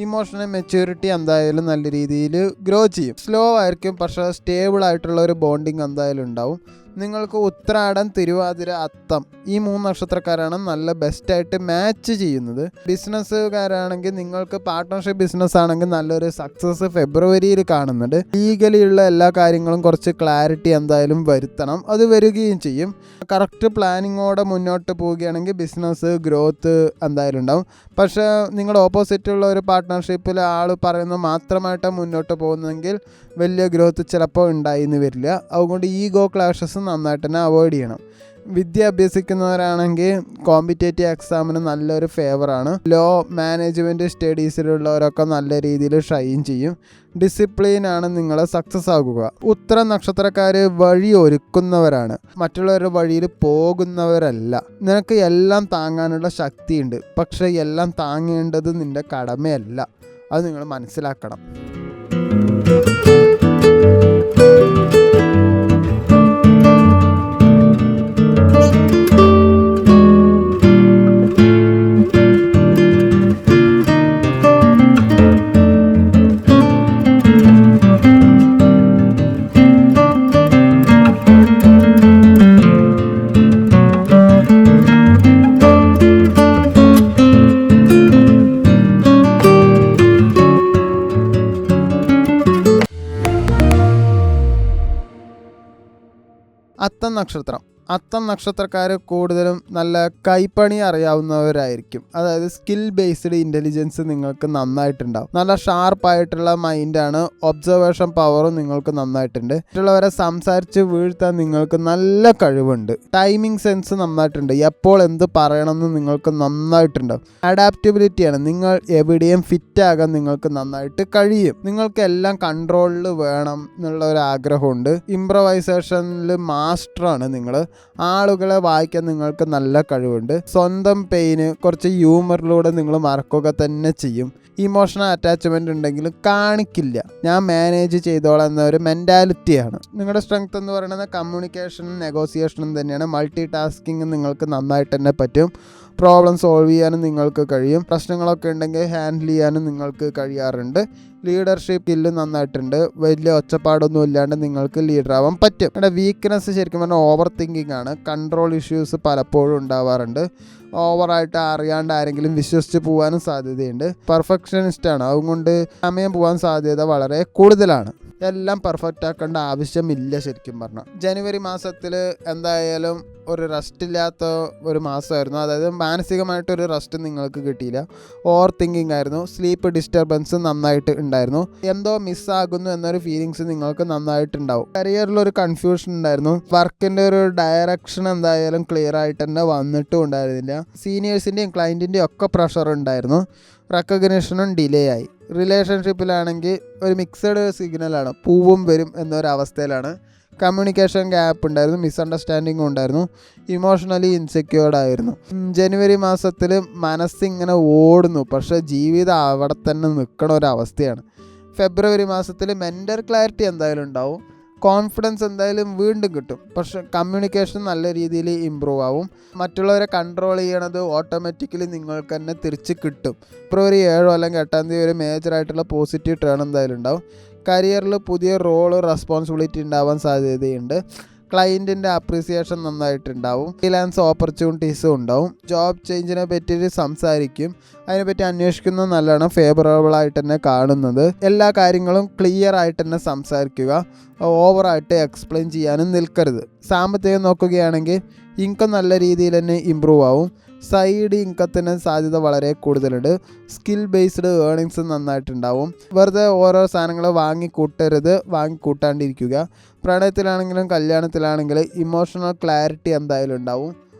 ഇമോഷണൽ മെച്യൂരിറ്റി എന്തായാലും നല്ല രീതിയിൽ ഗ്രോ ചെയ്യും. സ്ലോ ആയിരിക്കും, പക്ഷേ സ്റ്റേബിൾ ആയിട്ടുള്ള ഒരു ബോണ്ടിങ് എന്തായാലും ഉണ്ടാവും. നിങ്ങൾക്ക് ഉത്രാടം, തിരുവാതിര, അത്തം ഈ 3 നക്ഷത്രക്കാരാണ് നല്ല ബെസ്റ്റായിട്ട് മാച്ച് ചെയ്യുന്നത്. ബിസിനസ്സുകാരാണെങ്കിൽ നിങ്ങൾക്ക് പാർട്ട്ണർഷിപ്പ് ബിസിനസ് ആണെങ്കിൽ നല്ലൊരു സക്സസ് ഫെബ്രുവരിയിൽ കാണുന്നുണ്ട്. ലീഗലിയുള്ള എല്ലാ കാര്യങ്ങളും കുറച്ച് ക്ലാരിറ്റി എന്തായാലും വരുത്തണം, അത് വരികയും ചെയ്യും. കറക്റ്റ് പ്ലാനിങ്ങോടെ മുന്നോട്ട് പോവുകയാണെങ്കിൽ ബിസിനസ് ഗ്രോത്ത് എന്തായാലും ഉണ്ടാവും. പക്ഷേ നിങ്ങളുടെ ഓപ്പോസിറ്റുള്ള ഒരു പാർട്ട്ണർഷിപ്പിൽ ആൾ പറയുന്നത് മാത്രമായിട്ടാണ് മുന്നോട്ട് പോകുന്നതെങ്കിൽ വലിയ ഗ്രോത്ത് ചിലപ്പോൾ ഉണ്ടായിന്ന് വരില്ല. അതുകൊണ്ട് ഈഗോ ക്ലാഷസ് നന്നായിട്ട് തന്നെ അവോയ്ഡ് ചെയ്യണം. വിദ്യ അഭ്യസിക്കുന്നവരാണെങ്കിൽ കോമ്പറ്റേറ്റീവ് എക്സാമിന് നല്ലൊരു ഫേവറാണ്. ലോ മാനേജ്മെൻറ്റ് സ്റ്റഡീസിലുള്ളവരൊക്കെ നല്ല രീതിയിൽ ഷൈൻ ചെയ്യും. ഡിസിപ്ലിനാണ് നിങ്ങൾ സക്സസ് ആകുക. ഉത്തര നക്ഷത്രക്കാർ വഴി ഒരുക്കുന്നവരാണ്, മറ്റുള്ളവരുടെ വഴിയിൽ പോകുന്നവരല്ല. നിനക്ക് എല്ലാം താങ്ങാനുള്ള ശക്തിയുണ്ട്, പക്ഷേ എല്ലാം താങ്ങേണ്ടത് നിൻ്റെ കടമയല്ല, അത് നിങ്ങൾ മനസ്സിലാക്കണം. അത്തം നക്ഷത്രക്കാർ കൂടുതലും നല്ല കൈപ്പണി അറിയാവുന്നവരായിരിക്കും. അതായത് സ്കിൽ ബേസ്ഡ് ഇൻ്റലിജൻസ് നിങ്ങൾക്ക് നന്നായിട്ടുണ്ടാവും. നല്ല ഷാർപ്പായിട്ടുള്ള മൈൻഡാണ്, ഒബ്സർവേഷൻ പവറും നിങ്ങൾക്ക് നന്നായിട്ടുണ്ട്. മറ്റുള്ളവരെ സംസാരിച്ച് വീഴ്ത്താൻ നിങ്ങൾക്ക് നല്ല കഴിവുണ്ട്. ടൈമിംഗ് സെൻസ് നന്നായിട്ടുണ്ട്, എപ്പോൾ എന്ത് പറയണമെന്ന് നിങ്ങൾക്ക് നന്നായിട്ടുണ്ടാവും. അഡാപ്റ്റബിലിറ്റിയാണ്, നിങ്ങൾ എവിടെയും ഫിറ്റാകാൻ നിങ്ങൾക്ക് നന്നായിട്ട് കഴിയും. നിങ്ങൾക്ക് എല്ലാം കൺട്രോളിൽ വേണം എന്നുള്ള ഒരു ആഗ്രഹമുണ്ട്. ഇംപ്രവൈസേഷനിൽ മാസ്റ്ററാണ് നിങ്ങൾ. ആളുകളെ വായിക്കാൻ നിങ്ങൾക്ക് നല്ല കഴിവുണ്ട്. സ്വന്തം പെയിന് കുറച്ച് ഹ്യൂമറിലൂടെ നിങ്ങൾ മറക്കുക തന്നെ ചെയ്യും. ഇമോഷണൽ അറ്റാച്ച്മെൻ്റ് ഉണ്ടെങ്കിലും കാണിക്കില്ല, ഞാൻ മാനേജ് ചെയ്തോളാം എന്നൊരു മെൻറ്റാലിറ്റിയാണ്. നിങ്ങളുടെ സ്ട്രെങ്ത് എന്ന് പറയുന്നത് കമ്മ്യൂണിക്കേഷനും നെഗോസിയേഷനും തന്നെയാണ്. മൾട്ടി ടാസ്കിങ് നിങ്ങൾക്ക് നന്നായിട്ട് തന്നെ പറ്റും. പ്രോബ്ലം സോൾവ് ചെയ്യാനും നിങ്ങൾക്ക് കഴിയും. പ്രശ്നങ്ങളൊക്കെ ഉണ്ടെങ്കിൽ ഹാൻഡിൽ ചെയ്യാനും നിങ്ങൾക്ക് കഴിയാറുണ്ട്. ലീഡർഷിപ്പ് സ്കില്ല് നന്നായിട്ടുണ്ട്. വലിയ ഒച്ചപ്പാടൊന്നും ഇല്ലാണ്ട് നിങ്ങൾക്ക് ലീഡറാവാൻ പറ്റും. നിങ്ങളുടെ വീക്ക്നെസ് ശരിക്കും പറഞ്ഞാൽ ഓവർ തിങ്കിങ് ആണ്. കൺട്രോൾ ഇഷ്യൂസ് പലപ്പോഴും ഉണ്ടാവാറുണ്ട്. ഓവറായിട്ട് അറിയാണ്ട് ആരെങ്കിലും വിശ്വസിച്ച് പോകാനും സാധ്യതയുണ്ട്. പെർഫെക്ഷനിസ്റ്റാണ്, അതുകൊണ്ട് സമയം പോകാൻ സാധ്യത വളരെ കൂടുതലാണ്. എല്ലാം പെർഫെക്റ്റ് ആക്കേണ്ട ആവശ്യമില്ല ശരിക്കും പറഞ്ഞാൽ. ജനുവരി മാസത്തിൽ എന്തായാലും ഒരു റെസ്റ്റ് ഇല്ലാത്ത ഒരു മാസമായിരുന്നു. അതായത് മാനസികമായിട്ടൊരു റെസ്റ്റ് നിങ്ങൾക്ക് കിട്ടിയില്ല. ഓവർ തിങ്കിങ് ആയിരുന്നു. സ്ലീപ്പ് ഡിസ്റ്റർബൻസ് നന്നായിട്ട് ഉണ്ടായിരുന്നു. എന്തോ മിസ്സാകുന്നു എന്നൊരു ഫീലിങ്സ് നിങ്ങൾക്ക് നന്നായിട്ടുണ്ടാവും. കരിയറിലൊരു കൺഫ്യൂഷൻ ഉണ്ടായിരുന്നു. വർക്കിൻ്റെ ഒരു ഡയറക്ഷൻ എന്തായാലും ക്ലിയർ ആയിട്ട് തന്നെ വന്നിട്ടും ഉണ്ടായിരുന്നില്ല. സീനിയേഴ്സിൻ്റെയും ക്ലയൻറ്റിൻ്റെയും ഒക്കെ പ്രഷർ ഉണ്ടായിരുന്നു. റെക്കഗ്നേഷനും ഡിലേ ആയി. റിലേഷൻഷിപ്പിലാണെങ്കിൽ ഒരു മിക്സഡ് സിഗ്നലാണ്, പൂവും വരും എന്നൊരവസ്ഥയിലാണ്. കമ്മ്യൂണിക്കേഷൻ ഗ്യാപ്പ് ഉണ്ടായിരുന്നു, മിസ്അണ്ടർസ്റ്റാൻഡിങ്ങും ഉണ്ടായിരുന്നു, ഇമോഷണലി ഇൻസെക്യൂർഡ് ആയിരുന്നു. ജനുവരി മാസത്തിൽ മനസ്സിങ്ങനെ ഓടുന്നു, പക്ഷേ ജീവിതം അവിടെ തന്നെ നിൽക്കണ ഒരവസ്ഥയാണ്. ഫെബ്രുവരി മാസത്തിൽ മെൻ്റൽ ക്ലാരിറ്റി എന്തായാലും ഉണ്ടാവും. കോൺഫിഡൻസ് എന്തായാലും വീണ്ടും കിട്ടും, പക്ഷെ കമ്മ്യൂണിക്കേഷൻ നല്ല രീതിയിൽ ഇമ്പ്രൂവ് ആവും. മറ്റുള്ളവരെ കൺട്രോൾ ചെയ്യണത് ഓട്ടോമാറ്റിക്കലി നിങ്ങൾക്ക് തന്നെ തിരിച്ച് കിട്ടും. ഫെബ്രുവരി 7 അല്ലെങ്കിൽ 8 ഒരു മേജറായിട്ടുള്ള പോസിറ്റീവ് ടേൺ എന്തായാലും ഉണ്ടാവും. കരിയറിൽ പുതിയ റോള് റെസ്പോൺസിബിലിറ്റി ഉണ്ടാവാൻ സാധ്യതയുണ്ട്. ക്ലയൻറ്റിൻ്റെ അപ്രീസിയേഷൻ നന്നായിട്ടുണ്ടാവും. ഫ്രീലാൻസ് ഓപ്പർച്യൂണിറ്റീസും ഉണ്ടാവും. ജോബ് ചേഞ്ചിനെ പറ്റി സംസാരിക്കും. അതിനെപ്പറ്റി അന്വേഷിക്കുന്നത് നല്ലതാണ്. ഫേവറബിൾ ആയിട്ട് തന്നെ കാണുന്നത്. എല്ലാ കാര്യങ്ങളും ക്ലിയർ ആയിട്ട് തന്നെ സംസാരിക്കുക. ഓവറായിട്ട് എക്സ്പ്ലെയിൻ ചെയ്യാനും നിൽക്കരുത്. സാമ്പത്തികം നോക്കുകയാണെങ്കിൽ ഇൻകം നല്ല രീതിയിൽ തന്നെ ഇമ്പ്രൂവ് ആവും. സൈഡ് ഇൻകത്തിന് സാധ്യത വളരെ കൂടുതലുണ്ട്. സ്കിൽ ബേസ്ഡ് ഏർണിങ്സ് നന്നായിട്ടുണ്ടാവും. വെറുതെ ഓരോ സാധനങ്ങൾ വാങ്ങിക്കൂട്ടാണ്ടിരിക്കുക. പ്രണയത്തിലാണെങ്കിലും കല്യാണത്തിലാണെങ്കിലും ഇമോഷണൽ ക്ലാരിറ്റി എന്തായാലും ഉണ്ടാവും.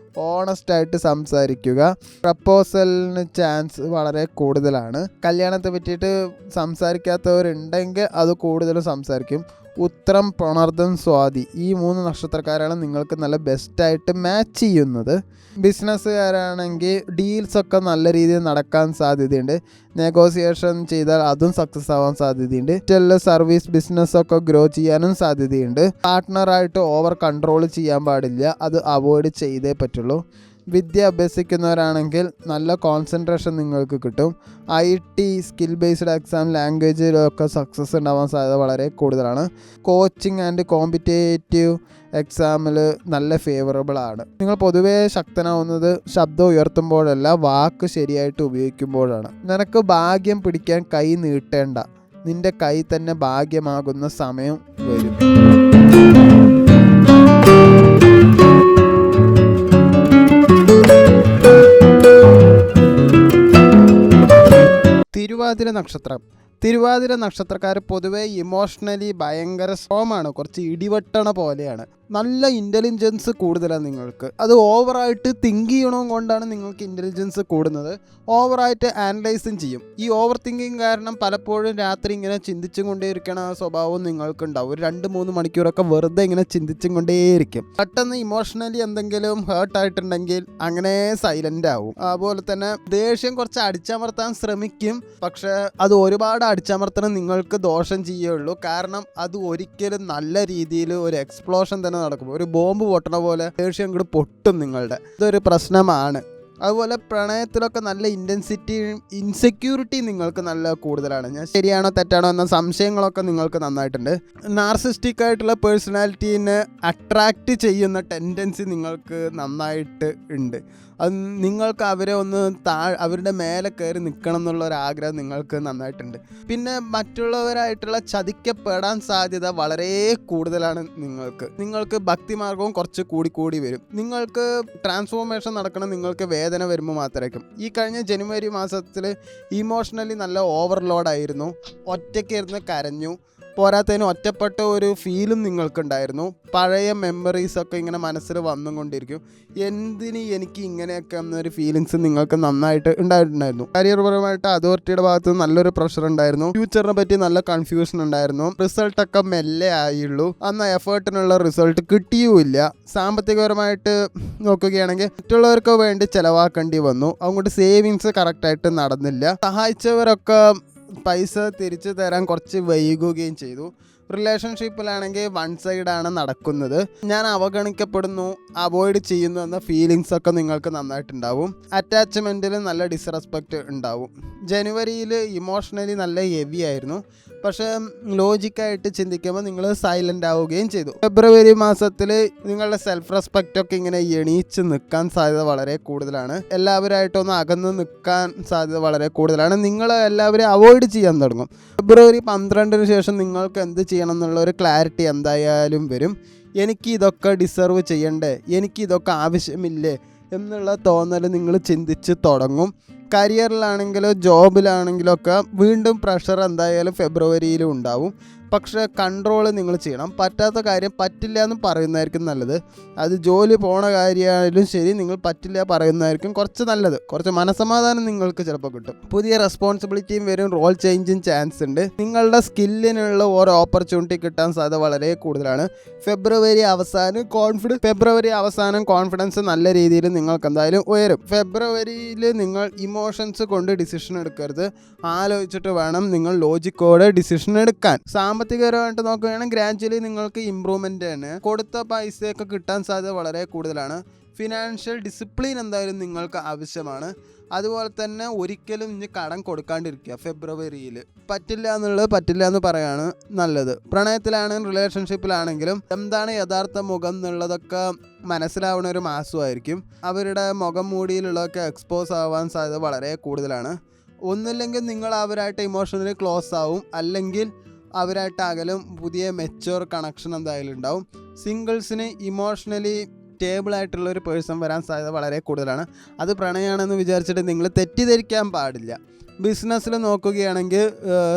ഓണസ്റ്റായിട്ട് സംസാരിക്കുക. പ്രപ്പോസലിന് ചാൻസ് വളരെ കൂടുതലാണ്. കല്യാണത്തെ പറ്റിയിട്ട് സംസാരിക്കാത്തവരുണ്ടെങ്കിൽ അത് കൂടുതലും സംസാരിക്കും. ഉത്രം, പുണർദം, സ്വാതി ഈ 3 നക്ഷത്രക്കാരാണ് നിങ്ങൾക്ക് നല്ല ബെസ്റ്റായിട്ട് മാച്ച് ചെയ്യുന്നത്. ബിസിനസ്സുകാരാണെങ്കിൽ ഡീൽസൊക്കെ നല്ല രീതിയിൽ നടക്കാൻ സാധ്യതയുണ്ട്. നെഗോസിയേഷൻ ചെയ്താൽ അതും സക്സസ് ആവാൻ സാധ്യതയുണ്ട്. ഡിജിറ്റൽ സർവീസ് ബിസിനസ്സൊക്കെ ഗ്രോ ചെയ്യാനും സാധ്യതയുണ്ട്. പാർട്ട്ണറായിട്ട് ഓവർ കൺട്രോൾ ചെയ്യാൻ പാടില്ല. അത് അവോയ്ഡ് ചെയ്തേ പറ്റുള്ളൂ. വിദ്യ അഭ്യസിക്കുന്നവരാണെങ്കിൽ നല്ല കോൺസെൻട്രേഷൻ നിങ്ങൾക്ക് കിട്ടും. IT, സ്കിൽ ബേസ്ഡ് എക്സാം, ലാംഗ്വേജിലൊക്കെ സക്സസ് ഉണ്ടാവാൻ സാധ്യത വളരെ കൂടുതലാണ്. കോച്ചിങ് ആൻഡ് കോമ്പറ്റേറ്റീവ് എക്സാമിൽ നല്ല ഫേവറബിൾ ആണ്. നിങ്ങൾ പൊതുവേ ശക്തനാവുന്നത് ശബ്ദം ഉയർത്തുമ്പോഴല്ല, വാക്ക് ശരിയായിട്ട് ഉപയോഗിക്കുമ്പോഴാണ്. നിനക്ക് ഭാഗ്യം പിടിക്കാൻ കൈ നീട്ടേണ്ട, നിന്റെ കൈ തന്നെ ഭാഗ്യമാകുന്ന സമയം വരും. തിരുവാതിര നക്ഷത്രക്കാർ പൊതുവേ ഇമോഷണലി ഭയങ്കര സ്ട്രോങ്ങാണ്. കുറച്ച് ഇടിവെട്ടണ പോലെയാണ്. നല്ല ഇൻ്റലിജൻസ് കൂടുതലാണ് നിങ്ങൾക്ക്. അത് ഓവറായിട്ട് തിങ്ക് ചെയ്യണത് കൊണ്ടാണ് നിങ്ങൾക്ക് ഇൻ്റലിജൻസ് കൂടുന്നത്. ഓവറായിട്ട് ആനലൈസും ചെയ്യും. ഈ ഓവർ തിങ്കിങ് കാരണം പലപ്പോഴും രാത്രി ഇങ്ങനെ ചിന്തിച്ചും കൊണ്ടേയിരിക്കണ സ്വഭാവം നിങ്ങൾക്കുണ്ടാവും. ഒരു 2-3 മണിക്കൂറൊക്കെ വെറുതെ ഇങ്ങനെ ചിന്തിച്ചും കൊണ്ടേയിരിക്കും. പെട്ടെന്ന് ഇമോഷണലി എന്തെങ്കിലും ഹേർട്ടായിട്ടുണ്ടെങ്കിൽ അങ്ങനെ സൈലൻ്റ് ആവും. അതുപോലെ തന്നെ ദേഷ്യം കുറച്ച് അടിച്ചമർത്താൻ ശ്രമിക്കും. പക്ഷേ അത് ഒരുപാട് അടിച്ചമർത്തണം നിങ്ങൾക്ക് ദോഷം ചെയ്യുള്ളൂ. കാരണം അത് ഒരിക്കലും നല്ല രീതിയിൽ ഒരു എക്സ്പ്ലോഷൻ തന്നെ നടക്കും. ഒരു ബോംബ് പൊട്ടണ പോലെ ദേഷ്യം കൂടി പൊട്ടും നിങ്ങളുടെ. ഇതൊരു പ്രശ്നമാണ്. അതുപോലെ പ്രണയത്തിലൊക്കെ നല്ല ഇൻസെക്യൂരിറ്റി നിങ്ങൾക്ക് നല്ല കൂടുതലാണ്. ഞാൻ ശരിയാണോ തെറ്റാണോ എന്ന സംശയങ്ങളൊക്കെ നിങ്ങൾക്ക് നന്നായിട്ടുണ്ട്. നാർസിസ്റ്റിക് ആയിട്ടുള്ള പേഴ്സണാലിറ്റീനെ അട്രാക്റ്റ് ചെയ്യുന്ന ടെൻഡൻസി നിങ്ങൾക്ക് നന്നായിട്ട് ഉണ്ട്. അത് നിങ്ങൾക്ക് അവരുടെ മേലെ കയറി നിൽക്കണം എന്നുള്ള ഒരു ആഗ്രഹം നിങ്ങൾക്ക് നന്നായിട്ടുണ്ട്. പിന്നെ മറ്റുള്ളവരായിട്ടുള്ള ചതിക്കപ്പെടാൻ സാധ്യത വളരെ കൂടുതലാണ്. നിങ്ങൾക്ക് ഭക്തിമാർഗവും കുറച്ച് കൂടി വരും. നിങ്ങൾക്ക് ട്രാൻസ്ഫോർമേഷൻ നടക്കണം. നിങ്ങൾക്ക് വേദന വരുമ്പോൾ മാത്രമായിരിക്കും. ഈ കഴിഞ്ഞ ജനുവരി മാസത്തിൽ ഇമോഷണലി നല്ല ഓവർലോഡായിരുന്നു. ഒറ്റയ്ക്കിരുന്ന് കരഞ്ഞു. പോരാത്തതിന് ഒറ്റപ്പെട്ട ഒരു ഫീലും നിങ്ങൾക്കുണ്ടായിരുന്നു. പഴയ മെമ്മറീസൊക്കെ ഇങ്ങനെ മനസ്സിൽ വന്നുകൊണ്ടിരിക്കും. എന്തിന് എനിക്ക് ഇങ്ങനെയൊക്കെ എന്നൊരു ഫീലിങ്സ് നിങ്ങൾക്ക് നന്നായിട്ട് ഉണ്ടായിട്ടുണ്ടായിരുന്നു. കരിയർപരമായിട്ട് അതോറിറ്റിയുടെ ഭാഗത്ത് നല്ലൊരു പ്രഷർ ഉണ്ടായിരുന്നു. ഫ്യൂച്ചറിനെ പറ്റി നല്ല കൺഫ്യൂഷൻ ഉണ്ടായിരുന്നു. റിസൾട്ടൊക്കെ മെല്ലെ ആയുള്ളൂ. അന്ന് എഫേർട്ടിനുള്ള റിസൾട്ട് കിട്ടിയുമില്ല. സാമ്പത്തികപരമായിട്ട് നോക്കുകയാണെങ്കിൽ മറ്റുള്ളവർക്ക് വേണ്ടി ചിലവാക്കേണ്ടി വന്നു. അതുകൊണ്ട് സേവിങ്സ് കറക്റ്റായിട്ട് നടന്നില്ല. സഹായിച്ചവരൊക്കെ പൈസ തിരിച്ചു തരാൻ കുറച്ച് വൈകുകയും ചെയ്തു. റിലേഷൻഷിപ്പിലാണെങ്കിൽ വൺ സൈഡാണ് നടക്കുന്നത്. ഞാൻ അവഗണിക്കപ്പെടുന്നു, അവോയ്ഡ് ചെയ്യുന്നു എന്ന ഫീലിങ്സ് ഒക്കെ നിങ്ങൾക്ക് നന്നായിട്ടുണ്ടാവും. അറ്റാച്ച്മെൻറ്റിൽ നല്ല ഡിസ്റെസ്പെക്റ്റ് ഉണ്ടാവും. ജനുവരിയിൽ ഇമോഷണലി നല്ല ഹെവി ആയിരുന്നു. പക്ഷേ ലോജിക്കായിട്ട് ചിന്തിക്കുമ്പോൾ നിങ്ങൾ സൈലൻ്റ് ആവുകയും ചെയ്തു. ഫെബ്രുവരി മാസത്തിൽ നിങ്ങളുടെ സെൽഫ് റെസ്പെക്റ്റ് ഒക്കെ ഇങ്ങനെ എണീച്ച് നിൽക്കാൻ സാധ്യത വളരെ കൂടുതലാണ്. എല്ലാവരായിട്ടൊന്ന് അകന്ന് നിൽക്കാൻ സാധ്യത വളരെ കൂടുതലാണ്. നിങ്ങൾ എല്ലാവരെയും അവോയ്ഡ് ചെയ്യാൻ തുടങ്ങും. ഫെബ്രുവരി 12 ശേഷം നിങ്ങൾക്ക് എന്ത് ചെയ്യണം എന്നുള്ള ഒരു ക്ലാരിറ്റി എന്തായാലും വരും. എനിക്ക് ഇതൊക്കെ ഡിസർവ് ചെയ്യണ്ടേ, എനിക്ക് ഇതൊക്കെ ആവശ്യമില്ലേ എന്നുള്ള തോന്നൽ നിങ്ങൾ ചിന്തിച്ച് തുടങ്ങും. കരിയറിലാണെങ്കിലോ ജോബിലാണെങ്കിലോ ഒക്കെ വീണ്ടും പ്രഷർ എന്തായാലും ഫെബ്രുവരിയിലും ഉണ്ടാവും. പക്ഷേ കൺട്രോൾ നിങ്ങൾ ചെയ്യണം. പറ്റാത്ത കാര്യം പറ്റില്ല എന്ന് പറയുന്നതായിരിക്കും നല്ലത്. അത് ജോലി പോണ കാര്യമായാലും ശരി, നിങ്ങൾ പറ്റില്ല പറയുന്നതായിരിക്കും കുറച്ച് നല്ലത്. കുറച്ച് മനസ്സമാധാനം നിങ്ങൾക്ക് ചിലപ്പോൾ കിട്ടും. പുതിയ റെസ്പോൺസിബിലിറ്റിയും വരും. റോൾ ചേഞ്ചും ചാൻസ് ഉണ്ട്. നിങ്ങളുടെ സ്കില്ലിനുള്ള ഓരോ ഓപ്പർച്യൂണിറ്റി കിട്ടാൻ സാധ്യത വളരെ കൂടുതലാണ്. ഫെബ്രുവരി അവസാനം കോൺഫിഡൻസ് നല്ല രീതിയിൽ നിങ്ങൾക്ക് എന്തായാലും ഉയരും. ഫെബ്രുവരിയിൽ നിങ്ങൾ ഇമോഷൻസ് കൊണ്ട് ഡിസിഷൻ എടുക്കരുത്. ആലോചിച്ചിട്ട് വേണം നിങ്ങൾ ലോജിക്കോടെ ഡിസിഷൻ എടുക്കാൻ. സാമ്പത്തികപരമായിട്ട് നോക്കുകയാണെങ്കിൽ ഗ്രാജുവലി നിങ്ങൾക്ക് ഇമ്പ്രൂവ്മെൻ്റ് ആണ്. കൊടുത്ത പൈസയൊക്കെ കിട്ടാൻ സാധ്യത വളരെ കൂടുതലാണ്. ഫിനാൻഷ്യൽ ഡിസിപ്ലിൻ എന്തായാലും നിങ്ങൾക്ക് ആവശ്യമാണ്. അതുപോലെ തന്നെ ഒരിക്കലും ഇനി കടം കൊടുക്കാണ്ടിരിക്കുക. ഫെബ്രുവരിയിൽ പറ്റില്ല എന്ന് പറയാണ് നല്ലത്. പ്രണയത്തിലാണെങ്കിലും റിലേഷൻഷിപ്പിലാണെങ്കിലും എന്താണ് യഥാർത്ഥ മുഖം എന്നുള്ളതൊക്കെ മനസ്സിലാവുന്ന ഒരു മാസമായിരിക്കും. അവരുടെ മുഖം മൂടിയിലുള്ളതൊക്കെ എക്സ്പോസ് ആവാൻ സാധ്യത വളരെ കൂടുതലാണ്. ഒന്നില്ലെങ്കിൽ നിങ്ങൾ അവരായിട്ട് ഇമോഷണലി ക്ലോസ് ആവും, അല്ലെങ്കിൽ അവരായിട്ട് അകലും. പുതിയ മെച്യൂർ കണക്ഷൻ എന്തായാലും ഉണ്ടാവും. സിംഗിൾസിന് ഇമോഷണലി സ്റ്റേബിൾ ആയിട്ടുള്ള ഒരു പേഴ്സൺ വരാൻ സാധ്യത വളരെ കൂടുതലാണ്. അത് പ്രണയമാണെന്ന് വിചാരിച്ചിട്ട് നിങ്ങൾ തെറ്റിദ്ധരിക്കാൻ പാടില്ല. ബിസിനസ്സിൽ നോക്കുകയാണെങ്കിൽ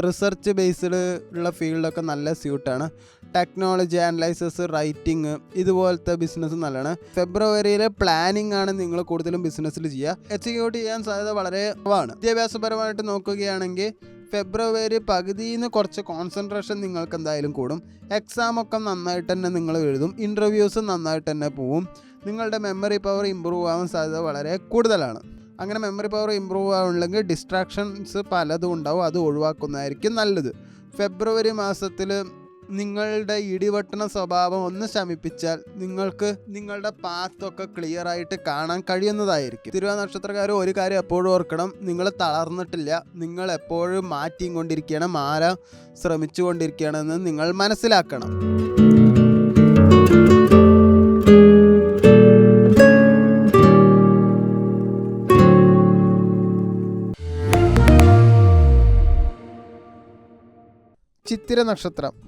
റിസർച്ച് ബേസ്ഡ് ഉള്ള ഫീൽഡൊക്കെ നല്ല സ്യൂട്ടാണ്. ടെക്നോളജി, അനലൈസിസ്, റൈറ്റിംഗ് ഇതുപോലത്തെ ബിസിനസ് നല്ലതാണ്. ഫെബ്രുവരിയിൽ പ്ലാനിങ് ആണ് നിങ്ങൾ കൂടുതലും ബിസിനസ്സിൽ ചെയ്യുക. എക്സിക്യൂട്ട് ചെയ്യാൻ സാധ്യത വളരെ കുറവാണ്. വിദ്യാഭ്യാസപരമായിട്ട് നോക്കുകയാണെങ്കിൽ ഫെബ്രുവരി പകുതിയിൽ നിന്ന് കുറച്ച് കോൺസെൻട്രേഷൻ നിങ്ങൾക്ക് എന്തായാലും കൂടും. എക്സാമൊക്കെ നന്നായിട്ട് തന്നെ നിങ്ങൾ എഴുതും. ഇൻ്റർവ്യൂസ് നന്നായിട്ട് തന്നെ പോവും. നിങ്ങളുടെ മെമ്മറി പവർ ഇമ്പ്രൂവ് ആവാൻ സാധ്യത വളരെ കൂടുതലാണ്. അങ്ങനെ മെമ്മറി പവർ ഇമ്പ്രൂവ് ആവുന്നില്ലെങ്കിൽ ഡിസ്ട്രാക്ഷൻസ് പലതും ഉണ്ടാവും. അത് ഒഴിവാക്കുന്നതായിരിക്കും നല്ലത്. ഫെബ്രുവരി മാസത്തിൽ നിങ്ങളുടെ ഇടിവെട്ടണ സ്വഭാവം ഒന്ന് ശമിപ്പിച്ചാൽ നിങ്ങൾക്ക് നിങ്ങളുടെ പാത്തൊക്കെ ക്ലിയർ ആയിട്ട് കാണാൻ കഴിയുന്നതായിരിക്കും. തിരുവാതിര നക്ഷത്രക്കാർ ഒരു കാര്യം എപ്പോഴും ഓർക്കണം, നിങ്ങൾ തളർന്നിട്ടില്ല. നിങ്ങൾ എപ്പോഴും മാറ്റിയും കൊണ്ടിരിക്കുകയാണ്, മാറാൻ ശ്രമിച്ചു കൊണ്ടിരിക്കുകയാണെന്ന് നിങ്ങൾ മനസ്സിലാക്കണം.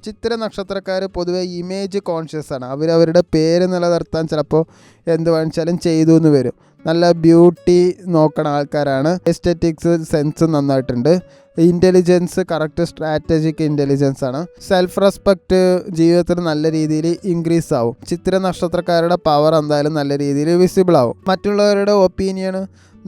ചിത്തിര നക്ഷത്രക്കാർ പൊതുവെ ഇമേജ് കോൺഷ്യസ് ആണ്. അവരവരുടെ പേര് നിലനിർത്താൻ ചിലപ്പോൾ എന്ത് വേണിച്ചാലും ചെയ്തു എന്ന് വരും. നല്ല ബ്യൂട്ടി നോക്കണ ആൾക്കാരാണ്. എസ്തെറ്റിക്സ് സെൻസ് നന്നായിട്ടുണ്ട്. ഇൻ്റലിജൻസ് കറക്റ്റ് സ്ട്രാറ്റജിക് ഇൻ്റലിജൻസ് ആണ്. സെൽഫ് റെസ്പെക്റ്റ് ജീവിതത്തിൽ നല്ല രീതിയിൽ ഇൻക്രീസ് ആവും. ചിത്തിര നക്ഷത്രക്കാരുടെ പവർ എന്തായാലും നല്ല രീതിയിൽ വിസിബിൾ ആവും. മറ്റുള്ളവരുടെ ഒപ്പീനിയൻ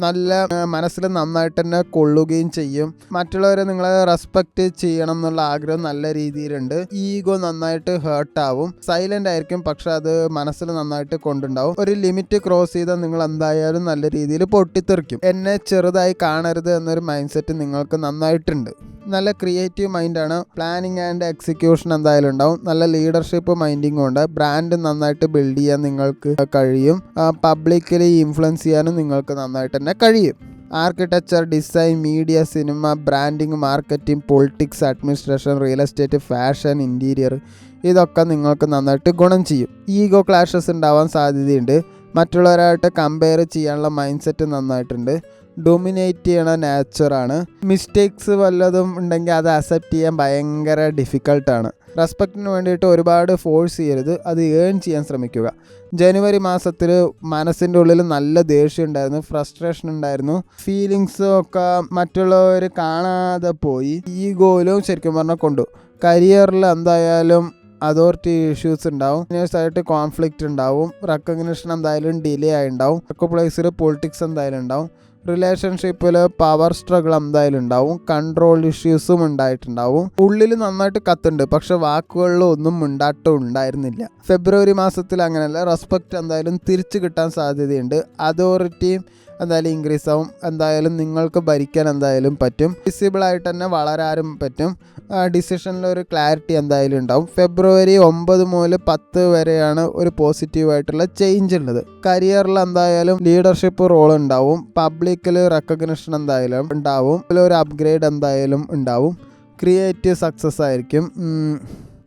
നല്ല മനസ്സിൽ നന്നായിട്ട് തന്നെ കൊള്ളുകയും ചെയ്യും. മറ്റുള്ളവരെ നിങ്ങളെ റെസ്പെക്റ്റ് ചെയ്യണം എന്നുള്ള ആഗ്രഹം നല്ല രീതിയിലുണ്ട്. ഈഗോ നന്നായിട്ട് ഹേർട്ടാവും. സൈലൻ്റ് ആയിരിക്കും, പക്ഷെ അത് മനസ്സിൽ നന്നായിട്ട് കൊണ്ടുണ്ടാവും. ഒരു ലിമിറ്റ് ക്രോസ് ചെയ്താൽ നിങ്ങൾ എന്തായാലും നല്ല രീതിയിൽ പൊട്ടിത്തെറിക്കും. എന്നെ ചെറുതായി കാണരുത് എന്നൊരു മൈൻഡ് സെറ്റ് നിങ്ങൾക്ക് നന്നായിട്ടുണ്ട്. നല്ല ക്രിയേറ്റീവ് മൈൻഡാണ്. പ്ലാനിങ് ആൻഡ് എക്സിക്യൂഷൻ എന്തായാലും ഉണ്ടാവും. നല്ല ലീഡർഷിപ്പ് മൈൻഡിങ്ങും ഉണ്ട്. ബ്രാൻഡ് നന്നായിട്ട് ബിൽഡ് ചെയ്യാൻ നിങ്ങൾക്ക് കഴിയും. പബ്ലിക്കലി ഇൻഫ്ലുവൻസ് ചെയ്യാനും നിങ്ങൾക്ക് നന്നായിട്ട് തന്നെ കഴിയും. Architecture, design, media, cinema, branding, marketing, politics, administration, real estate, fashion, interior ഇതൊക്കെ നിങ്ങൾക്ക് നന്നായിട്ട് ഗുണം ചെയ്യും. ഈഗോ ക്ലാഷസ് ഉണ്ടാവാൻ സാധ്യതയുണ്ട്. മറ്റുള്ളവരായിട്ട് കമ്പയർ ചെയ്യാനുള്ള മൈൻഡ് സെറ്റ് നന്നായിട്ടുണ്ട്. ഡൊമിനേറ്റ് ചെയ്യണ നേച്ചറാണ്. മിസ്റ്റേക്സ് വല്ലതും ഉണ്ടെങ്കിൽ അത് അക്സെപ്റ്റ് ചെയ്യാൻ ഭയങ്കര ഡിഫിക്കൾട്ടാണ്. റെസ്പെക്റ്റിന് വേണ്ടിയിട്ട് ഒരുപാട് ഫോഴ്സ് ചെയ്യരുത്, അത് ഏൺ ചെയ്യാൻ ശ്രമിക്കുക. ജനുവരി മാസത്തിൽ മനസ്സിൻ്റെ ഉള്ളിൽ നല്ല ദേഷ്യം ഉണ്ടായിരുന്നു, ഫ്രസ്ട്രേഷൻ ഉണ്ടായിരുന്നു. ഫീലിങ്സും ഒക്കെ മറ്റുള്ളവർ കാണാതെ പോയി. ഈഗോയിലും ശരിക്കും പറഞ്ഞാൽ കൊണ്ടു. കരിയറിൽ എന്തായാലും അതോറിറ്റി ഇഷ്യൂസ് ഉണ്ടാവും. ആയിട്ട് കോൺഫ്ലിക്റ്റ് ഉണ്ടാവും. റെക്കഗ്നിഷൻ എന്തായാലും ഡിലേ ആയി ഉണ്ടാവും. വർക്ക് പ്ലേസിൽ പൊളിറ്റിക്സ് എന്തായാലും ഉണ്ടാവും. റിലേഷൻഷിപ്പിൽ പവർ സ്ട്രഗിൾ എന്തായാലും ഉണ്ടാവും. കൺട്രോൾ ഇഷ്യൂസും ഉണ്ടായിട്ടുണ്ടാവും. ഉള്ളിൽ നന്നായിട്ട് കത്തുണ്ട്, പക്ഷെ വാക്കുകളിൽ ഒന്നും ഉണ്ടായിരുന്നില്ല. ഫെബ്രുവരി മാസത്തിൽ അങ്ങനെയല്ല. റെസ്പെക്റ്റ് എന്തായാലും തിരിച്ചു കിട്ടാൻ സാധ്യതയുണ്ട്. അതോറിറ്റിയും എന്തായാലും ഇൻക്രീസ് ആവും. എന്തായാലും നിങ്ങൾക്ക് ഭരിക്കാൻ എന്തായാലും പറ്റും. വിസിബിളായിട്ട് തന്നെ വളരാനും പറ്റും. ഡിസിഷനിലൊരു ക്ലാരിറ്റി എന്തായാലും ഉണ്ടാവും. ഫെബ്രുവരി 9 മുതൽ 10 വരെയാണ് ഒരു പോസിറ്റീവായിട്ടുള്ള ചേഞ്ച് ഉള്ളത്. കരിയറിൽ എന്തായാലും ലീഡർഷിപ്പ് റോൾ ഉണ്ടാവും. പബ്ലിക്കിൽ റെക്കഗ്നിഷൻ എന്തായാലും ഉണ്ടാവും. ഒരു അപ്ഗ്രേഡ് എന്തായാലും ഉണ്ടാവും. ക്രിയേറ്റീവ് സക്സസ് ആയിരിക്കും.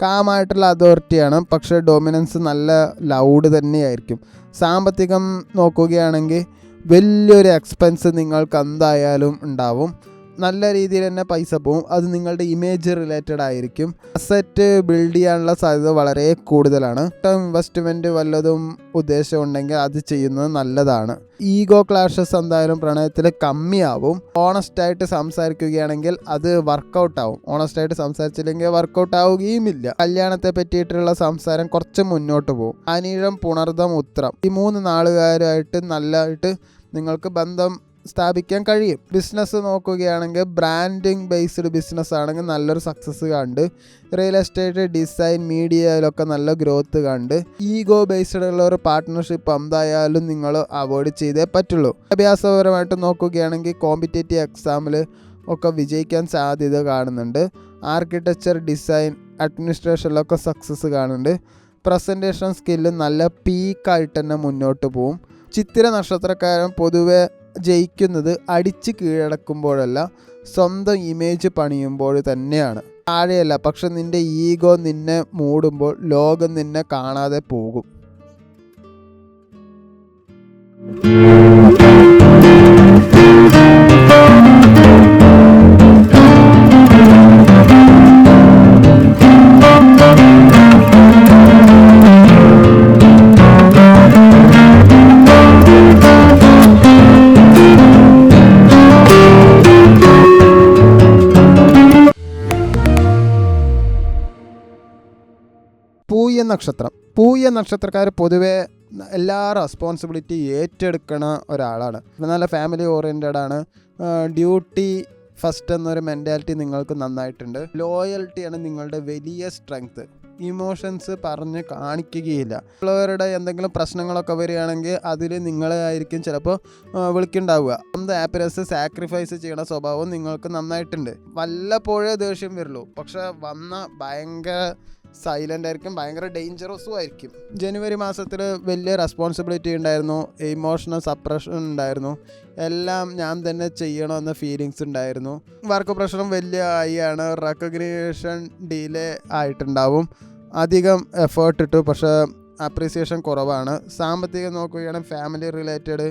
കാമായിട്ടുള്ള അതോറിറ്റിയാണ്, പക്ഷേ ഡൊമിനൻസ് നല്ല ലൗഡ് തന്നെയായിരിക്കും. സാമ്പത്തികം നോക്കുകയാണെങ്കിൽ വലിയൊരു എക്സ്പെൻസ് നിങ്ങൾക്ക് എന്തായാലും ഉണ്ടാവും. നല്ല രീതിയിൽ തന്നെ പൈസ പോവും. അത് നിങ്ങളുടെ ഇമേജ് റിലേറ്റഡ് ആയിരിക്കും. അസറ്റ് ബിൽഡ് ചെയ്യാനുള്ള സാധ്യത വളരെ കൂടുതലാണ്. ഇൻവെസ്റ്റ്മെൻറ്റ് വല്ലതും ഉദ്ദേശം ഉണ്ടെങ്കിൽ അത് ചെയ്യുന്നത് നല്ലതാണ്. ഈഗോ ക്ലാഷസ് എന്തായാലും പ്രണയത്തിൽ കമ്മിയാവും. ഓണസ്റ്റായിട്ട് സംസാരിക്കുകയാണെങ്കിൽ അത് വർക്കൗട്ട് ആവും. ഓണസ്റ്റായിട്ട് സംസാരിച്ചില്ലെങ്കിൽ വർക്കൗട്ട് ആവുകയുമില്ല. കല്യാണത്തെ പറ്റിയിട്ടുള്ള സംസാരം കുറച്ച് മുന്നോട്ട് പോകും. അനിഴം, പുണർദം, ഉത്രം ഈ 3 നാളുകാരുമായിട്ട് നല്ലതായിട്ട് നിങ്ങൾക്ക് ബന്ധം സ്ഥാപിക്കാൻ കഴിയും. ബിസിനസ് നോക്കുകയാണെങ്കിൽ ബ്രാൻഡിങ് ബേസ്ഡ് ബിസിനസ് ആണെങ്കിൽ നല്ലൊരു സക്സസ് കണ്ട്. റിയൽ എസ്റ്റേറ്റ്, ഡിസൈൻ, മീഡിയയിലൊക്കെ നല്ല ഗ്രോത്ത് കണ്ട്. ഈഗോ ബേസ്ഡ് ഉള്ള ഒരു പാർട്ട്ണർഷിപ്പ് എന്തായാലും നിങ്ങൾ അവോയ്ഡ് ചെയ്തേ പറ്റുള്ളൂ. വിദ്യാഭ്യാസപരമായിട്ട് നോക്കുകയാണെങ്കിൽ കോമ്പറ്റേറ്റീവ് എക്സാമിൽ ഒക്കെ വിജയിക്കാൻ സാധ്യത കാണുന്നുണ്ട്. ആർക്കിടെക്ചർ, ഡിസൈൻ, അഡ്മിനിസ്ട്രേഷനിലൊക്കെ സക്സസ് കാണുന്നുണ്ട്. പ്രസൻറ്റേഷൻ സ്കില്ല് നല്ല പീക്കായിട്ട് തന്നെ മുന്നോട്ട് പോവും. ചിത്തിര നക്ഷത്രക്കാരൻ പൊതുവെ ജയിക്കുന്നത് അടിച്ച് കീഴടക്കുമ്പോഴല്ല, സ്വന്തം ഇമേജ് പണിയുമ്പോൾ തന്നെയാണ്. താഴെയല്ല, പക്ഷെ നിൻ്റെ ഈഗോ നിന്നെ മൂടുമ്പോൾ ലോകം നിന്നെ കാണാതെ പോകും. പൂയ നക്ഷത്രക്കാർ പൊതുവെ എല്ലാ റെസ്പോൺസിബിലിറ്റി ഏറ്റെടുക്കണ ഒരാളാണ്. നല്ല ഫാമിലി ഓറിയൻറ്റഡ് ആണ്. ഡ്യൂട്ടി ഫസ്റ്റ് എന്നൊരു മെൻറ്റാലിറ്റി നിങ്ങൾക്ക് നന്നായിട്ടുണ്ട്. ലോയൽറ്റിയാണ് നിങ്ങളുടെ വലിയ സ്ട്രെങ്ത്. ഇമോഷൻസ് പറഞ്ഞ് കാണിക്കുകയില്ല. ഉള്ളവരുടെ എന്തെങ്കിലും പ്രശ്നങ്ങളൊക്കെ വരികയാണെങ്കിൽ അതിൽ നിങ്ങളെ ആയിരിക്കും ചിലപ്പോൾ വിളിക്കുന്നുണ്ടാവുക. സ്വന്തം ഹാപ്പിനെസ് സാക്രിഫൈസ് ചെയ്യണ സ്വഭാവം നിങ്ങൾക്ക് നന്നായിട്ടുണ്ട്. വല്ലപ്പോഴേ ദേഷ്യം വരുള്ളൂ, പക്ഷെ വന്ന ഭയങ്കര സൈലൻ്റ് ആയിരിക്കും, ഭയങ്കര ഡേഞ്ചറസും ആയിരിക്കും. ജനുവരി മാസത്തിൽ വലിയ റെസ്പോൺസിബിലിറ്റി ഉണ്ടായിരുന്നു, ഇമോഷണൽ സപ്രഷൻ ഉണ്ടായിരുന്നു, എല്ലാം ഞാൻ തന്നെ ചെയ്യണമെന്ന ഫീലിങ്സ് ഉണ്ടായിരുന്നു. വർക്ക് പ്രഷറും വലിയ ആണ്. റെക്കഗ്നീഷൻ ഡിലേ ആയിട്ടുണ്ടാവും. അധികം എഫേർട്ട് ഇട്ടു, പക്ഷേ അപ്രീസിയേഷൻ കുറവാണ്. സാമ്പത്തികം നോക്കുകയാണെങ്കിൽ ഫാമിലി റിലേറ്റഡ്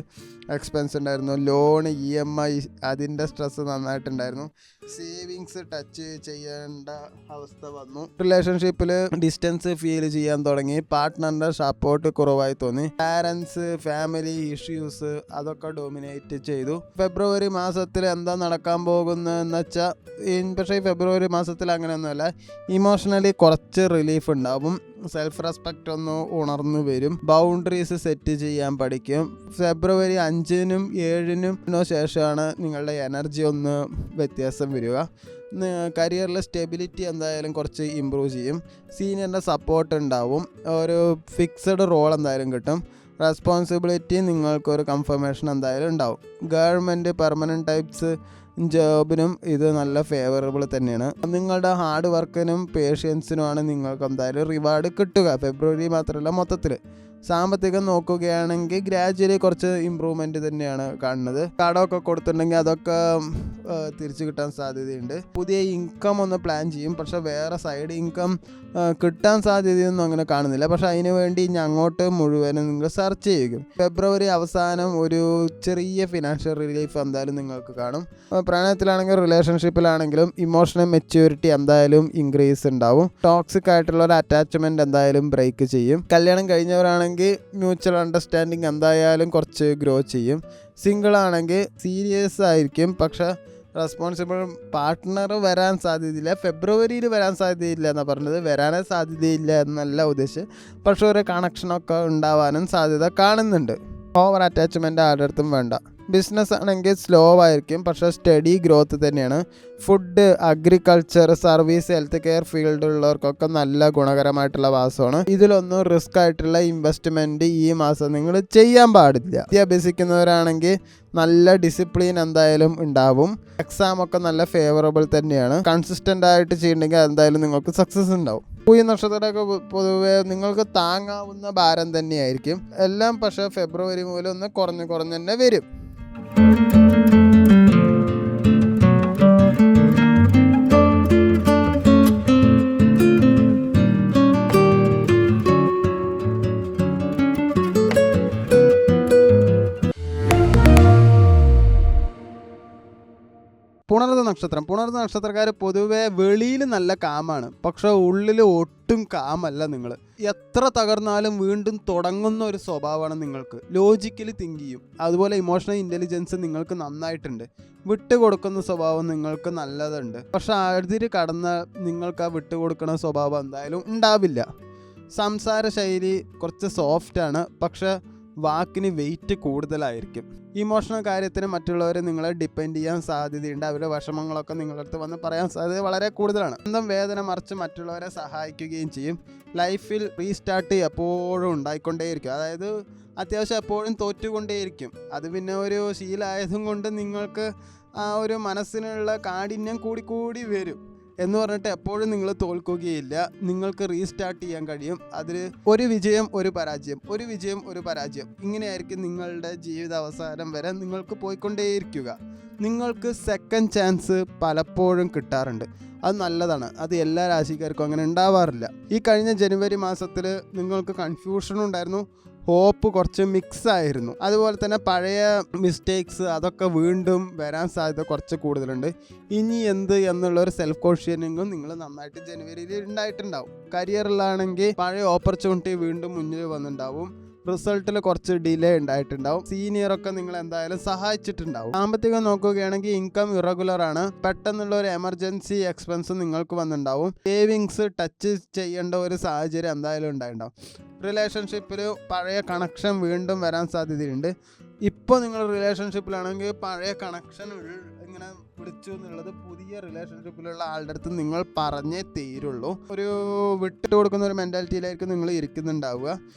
എക്സ്പെൻസ് ഉണ്ടായിരുന്നു. ലോൺ, EMI അതിൻ്റെ സ്ട്രെസ്സ് നന്നായിട്ടുണ്ടായിരുന്നു. സേവിങ്സ് ടച്ച് ചെയ്യേണ്ട അവസ്ഥ വന്നു. റിലേഷൻഷിപ്പിൽ ഡിസ്റ്റൻസ് ഫീൽ ചെയ്യാൻ തുടങ്ങി. പാർട്ട്ണറിൻ്റെ സപ്പോർട്ട് കുറവായി തോന്നി. പാരൻസ്, ഫാമിലി ഇഷ്യൂസ് അതൊക്കെ ഡോമിനേറ്റ് ചെയ്തു. ഫെബ്രുവരി മാസത്തിൽ എന്താ നടക്കാൻ പോകുന്നതെന്ന് വെച്ചാൽ, പക്ഷേ ഈ ഫെബ്രുവരി മാസത്തിൽ അങ്ങനെയൊന്നുമല്ല. ഇമോഷണലി കുറച്ച് റിലീഫ് ഉണ്ടാവും. സെൽഫ് റെസ്പെക്റ്റ് ഒന്ന് ഉണർന്നു വരും. ബൗണ്ടറീസ് സെറ്റ് ചെയ്യാൻ പഠിക്കും. ഫെബ്രുവരി 5-നും 7-നും ശേഷമാണ് നിങ്ങളുടെ എനർജി ഒന്ന് വ്യത്യാസം വരിക. കരിയറിൽ സ്റ്റെബിലിറ്റി എന്തായാലും കുറച്ച് ഇമ്പ്രൂവ് ചെയ്യും. സീനിയറിൻ്റെ സപ്പോർട്ട് ഉണ്ടാവും. ഒരു ഫിക്സഡ് റോൾ എന്തായാലും കിട്ടും. റെസ്പോൺസിബിലിറ്റി നിങ്ങൾക്കൊരു കൺഫർമേഷൻ എന്തായാലും ഉണ്ടാവും. ഗവൺമെൻറ്, പെർമനൻറ്റ് ടൈപ്സ് ജോബിനും ഇത് നല്ല ഫേവറബിൾ തന്നെയാണ്. നിങ്ങളുടെ ഹാർഡ് വർക്കിനും പേഷ്യൻസിനുമാണ് നിങ്ങൾക്ക് എന്തായാലും റിവാർഡ് കിട്ടുക. ഫെബ്രുവരി മാത്രമല്ല, മൊത്തത്തിൽ. സാമ്പത്തികം നോക്കുകയാണെങ്കിൽ ഗ്രാജുവലി കുറച്ച് ഇമ്പ്രൂവ്മെൻറ്റ് തന്നെയാണ് കാണുന്നത്. കടമൊക്കെ കൊടുത്തിട്ടുണ്ടെങ്കിൽ അതൊക്കെ തിരിച്ചു കിട്ടാൻ സാധ്യതയുണ്ട്. പുതിയ ഇൻകം ഒന്ന് പ്ലാൻ ചെയ്യും, പക്ഷെ വേറെ സൈഡ് ഇൻകം കിട്ടാൻ സാധ്യതയൊന്നും അങ്ങനെ കാണുന്നില്ല. പക്ഷെ അതിന് വേണ്ടി ഇനി അങ്ങോട്ട് മുഴുവനും നിങ്ങൾ സെർച്ച് ചെയ്യും. ഫെബ്രുവരി അവസാനം ഒരു ചെറിയ ഫിനാൻഷ്യൽ റിലീഫ് എന്തായാലും നിങ്ങൾക്ക് കാണും. പ്രണയത്തിലാണെങ്കിലും റിലേഷൻഷിപ്പിലാണെങ്കിലും ഇമോഷണൽ മെച്യൂരിറ്റി എന്തായാലും ഇൻക്രീസ് ഉണ്ടാവും. ടോക്സിക് ആയിട്ടുള്ള ഒരു അറ്റാച്ച്മെൻറ്റ് എന്തായാലും ബ്രേക്ക് ചെയ്യും. കല്യാണം കഴിഞ്ഞവരാണെങ്കിൽ മ്യൂച്വൽ അണ്ടർസ്റ്റാൻഡിങ് എന്തായാലും കുറച്ച് ഗ്രോ ചെയ്യും. സിംഗിൾ ആണെങ്കിൽ സീരിയസ് ആയിരിക്കും, പക്ഷെ റെസ്പോൺസിബിൾ പാർട്ട്ണർ വരാൻ സാധ്യതയില്ല. ഫെബ്രുവരിയിൽ വരാൻ സാധ്യതയില്ല എന്നാണ് പറഞ്ഞത്, വരാനേ സാധ്യതയില്ല എന്നല്ല ഉദ്ദേശിച്ച്. പക്ഷെ ഒരു കണക്ഷനൊക്കെ ഉണ്ടാവാനും സാധ്യത കാണുന്നുണ്ട്. ഓവർ അറ്റാച്ച്മെൻറ്റ് ആരുടെ അടുത്തും വേണ്ട. ബിസിനസ് ആണെങ്കിൽ സ്ലോ ആയിരിക്കും, പക്ഷേ സ്റ്റഡി ഗ്രോത്ത് തന്നെയാണ്. Food, agriculture, service, health care ഫീൽഡിലുള്ളവർക്കൊക്കെ നല്ല ഗുണകരമായിട്ടുള്ള മാസമാണ്. ഇതിലൊന്നും റിസ്ക് ആയിട്ടുള്ള ഇൻവെസ്റ്റ്മെൻറ്റ് ഈ മാസം നിങ്ങൾ ചെയ്യാൻ പാടില്ല. അഭ്യസിക്കുന്നവരാണെങ്കിൽ നല്ല ഡിസിപ്ലിൻ എന്തായാലും ഉണ്ടാവും. എക്സാമൊക്കെ നല്ല ഫേവറബിൾ തന്നെയാണ്. കൺസിസ്റ്റൻ്റ് ആയിട്ട് ചെയ്യണമെങ്കിൽ എന്തായാലും നിങ്ങൾക്ക് സക്സസ് ഉണ്ടാവും. പൂയ നക്ഷത്രമൊക്കെ പൊതുവെ നിങ്ങൾക്ക് താങ്ങാവുന്ന ഭാരം തന്നെയായിരിക്കും എല്ലാം. പക്ഷേ ഫെബ്രുവരി മുതൽ ഒന്ന് കുറഞ്ഞ് തന്നെ വരും. പുണർന്ന നക്ഷത്രക്കാർ പൊതുവെ വെളിയിൽ നല്ല കാമാണ്, പക്ഷെ ഉള്ളിൽ ഒട്ടും കാമല്ല. നിങ്ങൾ എത്ര തകർന്നാലും വീണ്ടും തുടങ്ങുന്ന ഒരു സ്വഭാവമാണ് നിങ്ങൾക്ക്. ലോജിക്കലി തിങ്ക് ചെയ്യും. അതുപോലെ ഇമോഷണൽ ഇൻ്റലിജൻസ് നിങ്ങൾക്ക് നന്നായിട്ടുണ്ട്. വിട്ടുകൊടുക്കുന്ന സ്വഭാവം നിങ്ങൾക്ക് നല്ലതുണ്ട്. പക്ഷെ അതിര് കടന്ന നിങ്ങൾക്ക് ആ വിട്ടുകൊടുക്കുന്ന സ്വഭാവം എന്തായാലും ഉണ്ടാവില്ല. സംസാര ശൈലി കുറച്ച് സോഫ്റ്റാണ്, പക്ഷെ വാക്കിന് വെയിറ്റ് കൂടുതലായിരിക്കും. ഇമോഷണൽ കാര്യത്തിന് മറ്റുള്ളവരെ നിങ്ങളെ ഡിപ്പെൻഡ് ചെയ്യാൻ സാധ്യതയുണ്ട്. അവരുടെ വിഷമങ്ങളൊക്കെ നിങ്ങളുടെ അടുത്ത് വന്ന് പറയാൻ സാധ്യത വളരെ കൂടുതലാണ്. സ്വന്തം വേദന മറിച്ച് മറ്റുള്ളവരെ സഹായിക്കുകയും ചെയ്യും. ലൈഫിൽ റീസ്റ്റാർട്ട് എപ്പോഴും ഉണ്ടായിക്കൊണ്ടേയിരിക്കും. അതായത് അത്യാവശ്യം എപ്പോഴും തോറ്റുകൊണ്ടേയിരിക്കും. അത് പിന്നെ ഒരു ശീലമായതും കൊണ്ട് നിങ്ങൾക്ക് ആ ഒരു മനസ്സിനുള്ള കാഠിന്യം കൂടി വരും. എന്ന് പറഞ്ഞിട്ട് എപ്പോഴും നിങ്ങൾ തോൽക്കുകയില്ല. നിങ്ങൾക്ക് റീസ്റ്റാർട്ട് ചെയ്യാൻ കഴിയും. അതിൽ ഒരു വിജയം ഒരു പരാജയം, ഒരു വിജയം ഒരു പരാജയം, ഇങ്ങനെയായിരിക്കും നിങ്ങളുടെ ജീവിത അവസാനം വരെ നിങ്ങൾക്ക് പോയിക്കൊണ്ടേയിരിക്കുക. നിങ്ങൾക്ക് സെക്കൻഡ് ചാൻസ് പലപ്പോഴും കിട്ടാറുണ്ട്. അത് നല്ലതാണ്. അത് എല്ലാ രാശിക്കാർക്കും അങ്ങനെ ഉണ്ടാവാറില്ല. ഈ കഴിഞ്ഞ ജനുവരി മാസത്തിൽ നിങ്ങൾക്ക് കൺഫ്യൂഷനും ഉണ്ടായിരുന്നു, ഹോപ്പ് കുറച്ച് മിക്സ് ആയിരുന്നു. അതുപോലെ തന്നെ പഴയ മിസ്റ്റേക്സ് അതൊക്കെ വീണ്ടും വരാൻ സാധ്യത കുറച്ച് കൂടുതലുണ്ട്. ഇനി എന്ത് എന്നുള്ളൊരു സെൽഫ് ക്വസ്റ്റ്യനിങ്ങും നിങ്ങൾ നന്നായിട്ട് ജനുവരിയിൽ ഉണ്ടായിട്ടുണ്ടാവും. കരിയറിലാണെങ്കിൽ പഴയ ഓപ്പർച്യൂണിറ്റി വീണ്ടും മുന്നിൽ വന്നിട്ടുണ്ടാവും. റിസൾട്ടിൽ കുറച്ച് ഡിലേ ഉണ്ടായിട്ടുണ്ടാവും. സീനിയറൊക്കെ നിങ്ങൾ എന്തായാലും സഹായിച്ചിട്ടുണ്ടാവും. സാമ്പത്തികം നോക്കുകയാണെങ്കിൽ ഇൻകം ഇറഗുലർ ആണ്. പെട്ടെന്നുള്ള ഒരു എമർജൻസി എക്സ്പെൻസ് നിങ്ങൾക്ക് വന്നിട്ടുണ്ടാവും. സേവിങ്സ് ടച്ച് ചെയ്യേണ്ട ഒരു സാഹചര്യം എന്തായാലും ഉണ്ടായിട്ടുണ്ടാവും. റിലേഷൻഷിപ്പിൽ പഴയ കണക്ഷൻ വീണ്ടും വരാൻ സാധ്യതയുണ്ട്. ഇപ്പോൾ നിങ്ങൾ റിലേഷൻഷിപ്പിലാണെങ്കിൽ പഴയ കണക്ഷൻ ഇങ്ങനെ വിളിച്ചു എന്നുള്ളത് പുതിയ റിലേഷൻഷിപ്പിലുള്ള ആളുടെ അടുത്ത് നിങ്ങൾ പറഞ്ഞേ തീരുള്ളൂ. ഒരു വിട്ടിട്ട് കൊടുക്കുന്ന ഒരു മെൻറ്റാലിറ്റിയിലായിരിക്കും നിങ്ങൾ ഇരിക്കുന്നുണ്ടാവുക.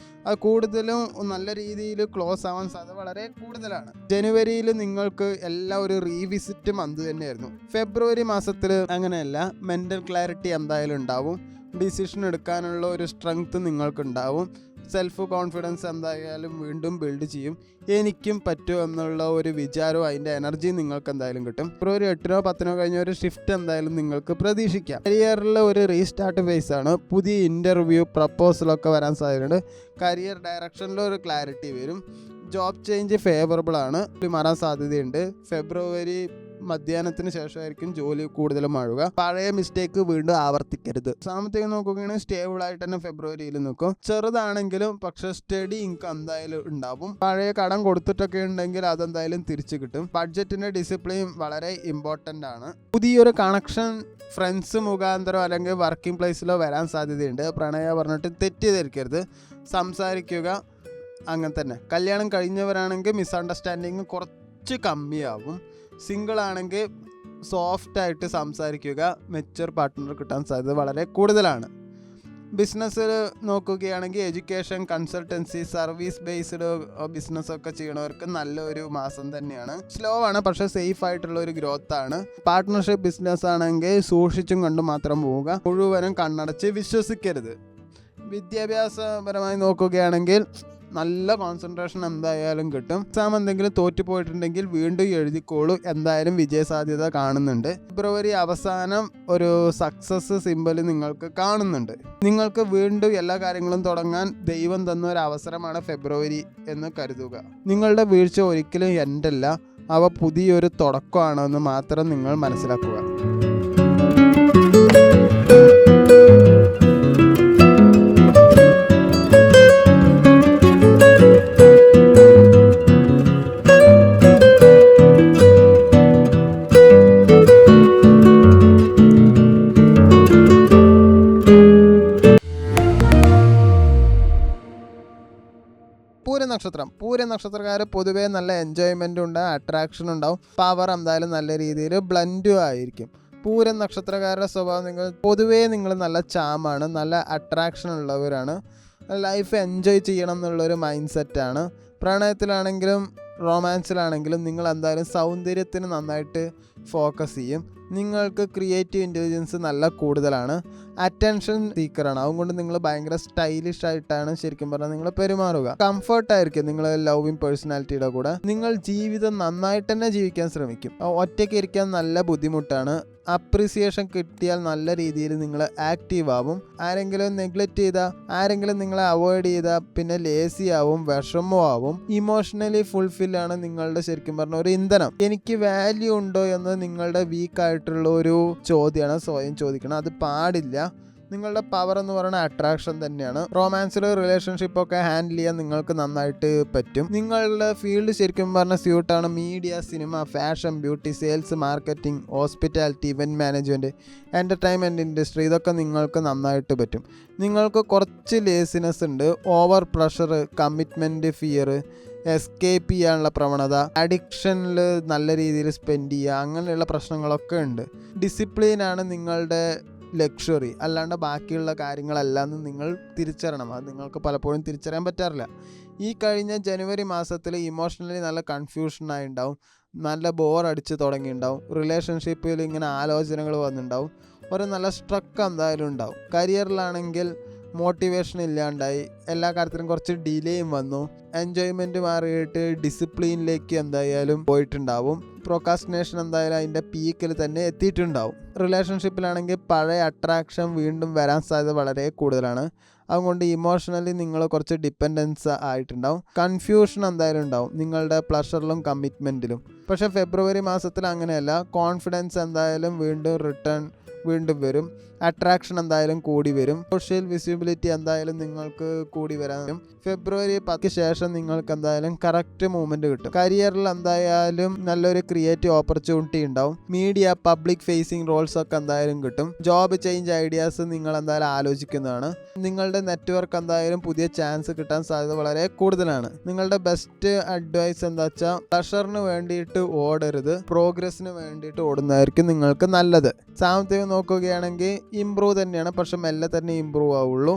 അത് കൂടുതലും നല്ല രീതിയിൽ ക്ലോസ് ആവാൻ സാധ്യത വളരെ കൂടുതലാണ്. ജനുവരിയിൽ നിങ്ങൾക്ക് എല്ലാം ഒരു റീവിസിറ്റ് മന്ത് തന്നെയായിരുന്നു. ഫെബ്രുവരി മാസത്തിൽ അങ്ങനെയല്ല. മെൻ്റൽ ക്ലാരിറ്റി എന്തായാലും ഉണ്ടാവും. ഡിസിഷൻ എടുക്കാനുള്ള ഒരു സ്ട്രെങ്ത് നിങ്ങൾക്കുണ്ടാവും. സെൽഫ് കോൺഫിഡൻസ് എന്തായാലും വീണ്ടും ബിൽഡ് ചെയ്യും. എനിക്കും പറ്റും എന്നുള്ള ഒരു വിചാരവും അതിൻ്റെ എനർജി നിങ്ങൾക്ക് എന്തായാലും കിട്ടും. ഫെബ്രുവരി 8-നോ 10-നോ കഴിഞ്ഞ ഒരു ഷിഫ്റ്റ് എന്തായാലും നിങ്ങൾക്ക് പ്രതീക്ഷിക്കാം. കരിയറിൽ ഒരു റീസ്റ്റാർട്ട് ഫേസ് ആണ്. പുതിയ ഇൻ്റർവ്യൂ പ്രപ്പോസലൊക്കെ വരാൻ സാധ്യതയുണ്ട്. കരിയർ ഡയറക്ഷനിൽ ഒരു ക്ലാരിറ്റി വരും. ജോബ് ചേഞ്ച് ഫേവറബിൾ ആണ്. മാറാൻ സാധ്യതയുണ്ട്. ഫെബ്രുവരി മധ്യാഹ്നത്തിന് ശേഷമായിരിക്കും ജോലി കൂടുതലും ആവുക. പഴയ മിസ്റ്റേക്ക് വീണ്ടും ആവർത്തിക്കരുത്. സാമ്പത്തികം നോക്കുകയാണെങ്കിൽ സ്റ്റേബിൾ ആയിട്ട് തന്നെ ഫെബ്രുവരിയിൽ നിൽക്കും. ചെറുതാണെങ്കിലും പക്ഷെ സ്റ്റഡി ഇൻകം എന്തായാലും ഉണ്ടാവും. പഴയ കടം കൊടുത്തിട്ടൊക്കെ ഉണ്ടെങ്കിൽ അതെന്തായാലും തിരിച്ചു കിട്ടും. ബഡ്ജറ്റിന്റെ ഡിസിപ്ലിൻ വളരെ ഇമ്പോർട്ടൻ്റ് ആണ്. പുതിയൊരു കണക്ഷൻ ഫ്രണ്ട്സ് മുഖാന്തരം അല്ലെങ്കിൽ വർക്കിംഗ് പ്ലേസിലോ വരാൻ സാധ്യതയുണ്ട്. പ്രണയം പറഞ്ഞിട്ട് തെറ്റിദ്ധരിക്കരുത്. സംസാരിക്കുക. അങ്ങനെ തന്നെ. കല്യാണം കഴിഞ്ഞവരാണെങ്കിൽ മിസ്അണ്ടർസ്റ്റാൻഡിങ് കുറച്ച് കമ്മിയാവും. സിംഗിൾ ആണെങ്കിൽ സോഫ്റ്റായിട്ട് സംസാരിക്കുക. മെച്യൂർ പാർട്ട്ണർ കിട്ടാൻ സാധ്യത വളരെ കൂടുതലാണ്. ബിസിനസ്സിൽ നോക്കുകയാണെങ്കിൽ എഡ്യൂക്കേഷൻ, കൺസൾട്ടൻസി, സർവീസ് ബേസ്ഡ് ബിസിനസ്സൊക്കെ ചെയ്യണവർക്ക് നല്ലൊരു മാസം തന്നെയാണ്. സ്ലോ ആണ് പക്ഷേ സേഫ് ആയിട്ടുള്ള ഒരു ഗ്രോത്ത് ആണ്. പാർട്ട്ണർഷിപ്പ് ബിസിനസ് ആണെങ്കിൽ സൂക്ഷിച്ചും കണ്ടും മാത്രം പോവുക. മുഴുവനും കണ്ണടച്ച് വിശ്വസിക്കരുത്. വിദ്യാഭ്യാസപരമായി നോക്കുകയാണെങ്കിൽ നല്ല കോൺസെൻട്രേഷൻ എന്തായാലും കിട്ടും. എക്സാം എന്തെങ്കിലും തോറ്റുപോയിട്ടുണ്ടെങ്കിൽ വീണ്ടും എഴുതിക്കോളൂ. എന്തായാലും വിജയസാധ്യത കാണുന്നുണ്ട്. ഫെബ്രുവരി അവസാനം ഒരു സക്സസ് സിമ്പൽ നിങ്ങൾക്ക് കാണുന്നുണ്ട്. നിങ്ങൾക്ക് വീണ്ടും എല്ലാ കാര്യങ്ങളും തുടങ്ങാൻ ദൈവം തന്ന ഒരു അവസരമാണ് ഫെബ്രുവരി എന്ന് കരുതുക. നിങ്ങളുടെ വീഴ്ച ഒരിക്കലും എൻഡല്ല, അവ പുതിയൊരു തുടക്കമാണെന്ന് മാത്രം നിങ്ങൾ മനസ്സിലാക്കുക. പൂര നക്ഷത്രക്കാർ പൊതുവേ നല്ല എൻജോയ്മെൻറ്റും ഉണ്ടാവും, അട്രാക്ഷൻ ഉണ്ടാവും. പവർ എന്തായാലും നല്ല രീതിയിൽ ബ്ലെൻഡും ആയിരിക്കും. പൂരം നക്ഷത്രക്കാരുടെ സ്വഭാവം പൊതുവേ നിങ്ങൾ നല്ല ചാമാണ്, നല്ല അട്രാക്ഷൻ ഉള്ളവരാണ്. ലൈഫ് എൻജോയ് ചെയ്യണം എന്നുള്ളൊരു മൈൻഡ് സെറ്റാണ്. പ്രണയത്തിലാണെങ്കിലും റൊമാൻസിലാണെങ്കിലും നിങ്ങൾ എന്തായാലും സൗന്ദര്യത്തിന് നന്നായിട്ട് ഫോക്കസ് ചെയ്യും. നിങ്ങൾക്ക് ക്രിയേറ്റീവ് ഇൻ്റലിജൻസ് നല്ല കൂടുതലാണ്. അറ്റൻഷൻ സീക്കറാണ്. അതുകൊണ്ട് നിങ്ങൾ ഭയങ്കര സ്റ്റൈലിഷ് ആയിട്ടാണ് ശരിക്കും പറഞ്ഞാൽ നിങ്ങൾ പെരുമാറുക. കംഫർട്ടായിരിക്കും നിങ്ങൾ ലവിങ് പേഴ്സണാലിറ്റിയുടെ കൂടെ. നിങ്ങൾ ജീവിതം നന്നായിട്ട് തന്നെ ജീവിക്കാൻ ശ്രമിക്കും. ഒറ്റയ്ക്ക് ഇരിക്കാൻ നല്ല ബുദ്ധിമുട്ടാണ്. അപ്രീസിയേഷൻ കിട്ടിയാൽ നല്ല രീതിയിൽ നിങ്ങൾ ആക്റ്റീവ് ആവും. ആരെങ്കിലും നെഗ്ലക്റ്റ് ചെയ്താൽ, ആരെങ്കിലും നിങ്ങളെ അവോയ്ഡ് ചെയ്താൽ പിന്നെ ലേസി ആവും, വിഷമമാവും. ഇമോഷണലി ഫുൾഫില്ലാണ് നിങ്ങളുടെ ശരിക്കും പറഞ്ഞ ഒരു ഇന്ധനം. എനിക്ക് വാല്യൂ ഉണ്ടോ എന്ന് നിങ്ങളുടെ വീക്കായിട്ടുള്ള ഒരു ചോദ്യമാണ് സ്വയം ചോദിക്കണം. അത് പാടില്ല. നിങ്ങളുടെ പവർ എന്ന് പറയുന്ന അട്രാക്ഷൻ തന്നെയാണ്. റൊമാൻസിലോ റിലേഷൻഷിപ്പൊക്കെ ഹാൻഡിൽ ചെയ്യാൻ നിങ്ങൾക്ക് നന്നായിട്ട് പറ്റും. നിങ്ങളുടെ ഫീൽഡ് ശരിക്കും പറഞ്ഞ സ്യൂട്ടാണ്. Media, cinema, fashion, beauty, sales, marketing, hospitality, event management, entertainment industry, ഇതൊക്കെ നിങ്ങൾക്ക് നന്നായിട്ട് പറ്റും. നിങ്ങൾക്ക് കുറച്ച് ലേസിനെസ് ഉണ്ട്. Over pressure, commitment fear, escape ചെയ്യാനുള്ള പ്രവണത, അഡിക്ഷനിൽ നല്ല രീതിയിൽ സ്പെൻഡ് ചെയ്യുക, അങ്ങനെയുള്ള പ്രശ്നങ്ങളൊക്കെ ഉണ്ട്. ഡിസിപ്ലിനാണ് നിങ്ങളുടെ ലക്ഷറി, അല്ലാണ്ട് ബാക്കിയുള്ള കാര്യങ്ങളെല്ലാം നിങ്ങൾ തിരിച്ചറിയണം. അത് നിങ്ങൾക്ക് പലപ്പോഴും തിരിച്ചറിയാൻ പറ്റാറില്ല. ഈ കഴിഞ്ഞ ജനുവരി മാസത്തിൽ ഇമോഷണലി നല്ല കൺഫ്യൂഷനായി ഉണ്ടാവും. നല്ല ബോറടിച്ച് തുടങ്ങിയിട്ടുണ്ടാവും. റിലേഷൻഷിപ്പിൽ ഇങ്ങനെ ആലോചനകൾ വന്നിട്ടുണ്ടാവും. ഒരു നല്ല സ്ട്രക്ക് എന്തായാലും ഉണ്ടാവും. കരിയറിലാണെങ്കിൽ മോട്ടിവേഷൻ ഇല്ലാണ്ടായി, എല്ലാ കാര്യത്തിലും കുറച്ച് ഡിലേയും വന്നു, എൻജോയ്മെൻറ്റ് മാറിയിട്ട് ഡിസിപ്ലിനിലേക്ക് എന്തായാലും പോയിട്ടുണ്ടാവും. പ്രൊക്കാസ്റ്റിനേഷൻ എന്തായാലും അതിൻ്റെ പീക്കിൽ തന്നെ എത്തിയിട്ടുണ്ടാവും. റിലേഷൻഷിപ്പിലാണെങ്കിൽ പഴയ അട്രാക്ഷൻ വീണ്ടും വരാൻ സാധ്യത വളരെ കൂടുതലാണ്. അതുകൊണ്ട് ഇമോഷണലി നിങ്ങൾ കുറച്ച് ഡിപ്പെൻഡൻസ് ആയിട്ടുണ്ടാവും. കൺഫ്യൂഷൻ എന്തായാലും ഉണ്ടാവും നിങ്ങളുടെ പ്ലഷറിലും കമ്മിറ്റ്മെൻറ്റിലും. പക്ഷേ ഫെബ്രുവരി മാസത്തിൽ അങ്ങനെയല്ല. കോൺഫിഡൻസ് എന്തായാലും വീണ്ടും വരും. അട്രാക്ഷൻ എന്തായാലും കൂടി വരും. സോഷ്യൽ വിസിബിലിറ്റി എന്തായാലും നിങ്ങൾക്ക് കൂടി വരാനും ഫെബ്രുവരി 10 ശേഷം നിങ്ങൾക്ക് എന്തായാലും കറക്റ്റ് മൂവ്മെൻറ്റ് കിട്ടും. കരിയറിൽ എന്തായാലും നല്ലൊരു ക്രിയേറ്റീവ് ഓപ്പർച്യൂണിറ്റി ഉണ്ടാവും. മീഡിയ, പബ്ലിക് ഫേസിങ് റോൾസ് ഒക്കെ എന്തായാലും കിട്ടും. ജോബ് ചേഞ്ച് ഐഡിയാസ് നിങ്ങൾ എന്തായാലും ആലോചിക്കുന്നതാണ്. നിങ്ങളുടെ നെറ്റ്വർക്ക് എന്തായാലും പുതിയ ചാൻസ് കിട്ടാൻ സാധ്യത വളരെ കൂടുതലാണ്. നിങ്ങളുടെ ബെസ്റ്റ് അഡ്വൈസ് എന്താ വെച്ചാൽ പ്ലഷറിന് വേണ്ടിയിട്ട് ഓടരുത്, പ്രോഗ്രസ്സിന് വേണ്ടിയിട്ട് ഓടുന്നതായിരിക്കും നിങ്ങൾക്ക് നല്ലത്. സാമ്പത്തികം നോക്കുകയാണെങ്കിൽ ഇമ്പ്രൂവ് തന്നെയാണ്, പക്ഷെ മെല്ലെ തന്നെ ഇമ്പ്രൂവ് ആവുള്ളൂ.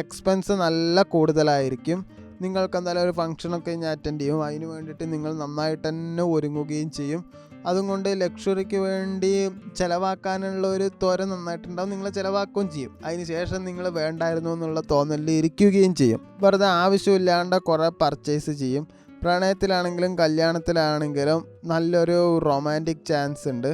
എക്സ്പെൻസ് നല്ല കൂടുതലായിരിക്കും. നിങ്ങൾക്ക് എന്തായാലും ഒരു ഫംഗ്ഷനൊക്കെ ഞാൻ അറ്റൻഡ് ചെയ്യും, അതിന് വേണ്ടിയിട്ട് നിങ്ങൾ നന്നായിട്ട് തന്നെ ഒരുങ്ങുകയും ചെയ്യും. അതുകൊണ്ട് ലക്ഷറിക്ക് വേണ്ടി ചിലവാക്കാനുള്ള ഒരു ത്വര നന്നായിട്ടുണ്ടാവും. നിങ്ങൾ ചിലവാക്കുകയും ചെയ്യും. അതിന് ശേഷം നിങ്ങൾ വേണ്ടായിരുന്നു എന്നുള്ള തോന്നലിൽ ഇരിക്കുകയും ചെയ്യും. വെറുതെ ആവശ്യമില്ലാണ്ട് കുറേ പർച്ചേസ് ചെയ്യും. പ്രണയത്തിലാണെങ്കിലും കല്യാണത്തിലാണെങ്കിലും നല്ലൊരു റൊമാൻറ്റിക് ചാൻസ് ഉണ്ട്.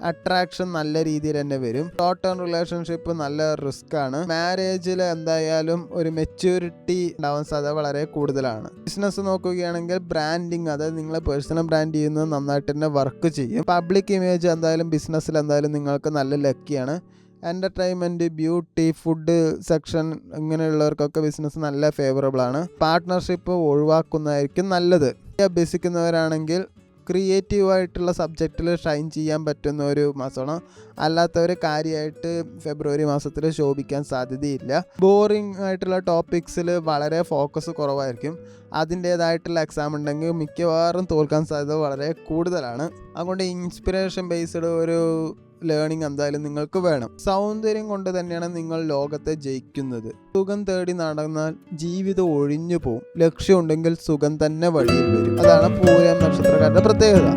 അട്രാക്ഷൻ നല്ല രീതിയിൽ തന്നെ വരും. ഷോർട്ട് ടേം റിലേഷൻഷിപ്പ് നല്ല റിസ്ക് ആണ്. മാരേജിൽ എന്തായാലും ഒരു മെച്യൂരിറ്റി ഉണ്ടാവാൻ സാധ്യത വളരെ കൂടുതലാണ്. ബിസിനസ് നോക്കുകയാണെങ്കിൽ ബ്രാൻഡിങ്, അതായത് നിങ്ങളെ പേഴ്സണൽ ബ്രാൻഡ് ചെയ്യുന്നത് നന്നായിട്ട് തന്നെ വർക്ക് ചെയ്യും. പബ്ലിക് ഇമേജ് എന്തായാലും ബിസിനസ്സിൽ എന്തായാലും നിങ്ങൾക്ക് നല്ല ലക്കിയാണ്. എൻ്റർടൈൻമെൻറ്റ്, ബ്യൂട്ടി, ഫുഡ് സെക്ഷൻ ഇങ്ങനെയുള്ളവർക്കൊക്കെ ബിസിനസ് നല്ല ഫേവറബിൾ ആണ്. പാർട്ട്ണർഷിപ്പ് ഒഴിവാക്കുന്നതായിരിക്കും നല്ലത്. അഭ്യസിക്കുന്നവരാണെങ്കിൽ ക്രിയേറ്റീവായിട്ടുള്ള സബ്ജക്റ്റിൽ ഷൈൻ ചെയ്യാൻ പറ്റുന്ന ഒരു മാസമാണ്. അല്ലാത്തവർ കാര്യമായിട്ട് ഫെബ്രുവരി മാസത്തിൽ ശോഭിക്കാൻ സാധ്യതയില്ല. ബോറിംഗ് ആയിട്ടുള്ള ടോപ്പിക്സിൽ വളരെ ഫോക്കസ് കുറവായിരിക്കും. അതിൻ്റേതായിട്ടുള്ള എക്സാം ഉണ്ടെങ്കിൽ മിക്കവാറും തോൽക്കാൻ സാധ്യത വളരെ കൂടുതലാണ്. അതുകൊണ്ട് ഇൻസ്പിറേഷൻ ബേസ്ഡ് ഒരു ലേണിംഗ് എന്തായാലും നിങ്ങൾക്ക് വേണം. സൗന്ദര്യം കൊണ്ട് തന്നെയാണ് നിങ്ങൾ ലോകത്തെ ജയിക്കുന്നത്. സുഖം തേടി നടന്നാൽ ജീവിതം ഒഴിഞ്ഞു പോവും. ലക്ഷ്യമുണ്ടെങ്കിൽ സുഖം തന്നെ വഴിയിൽ വരും. അതാണ് പൂരം നക്ഷത്രക്കാരുടെ പ്രത്യേകത.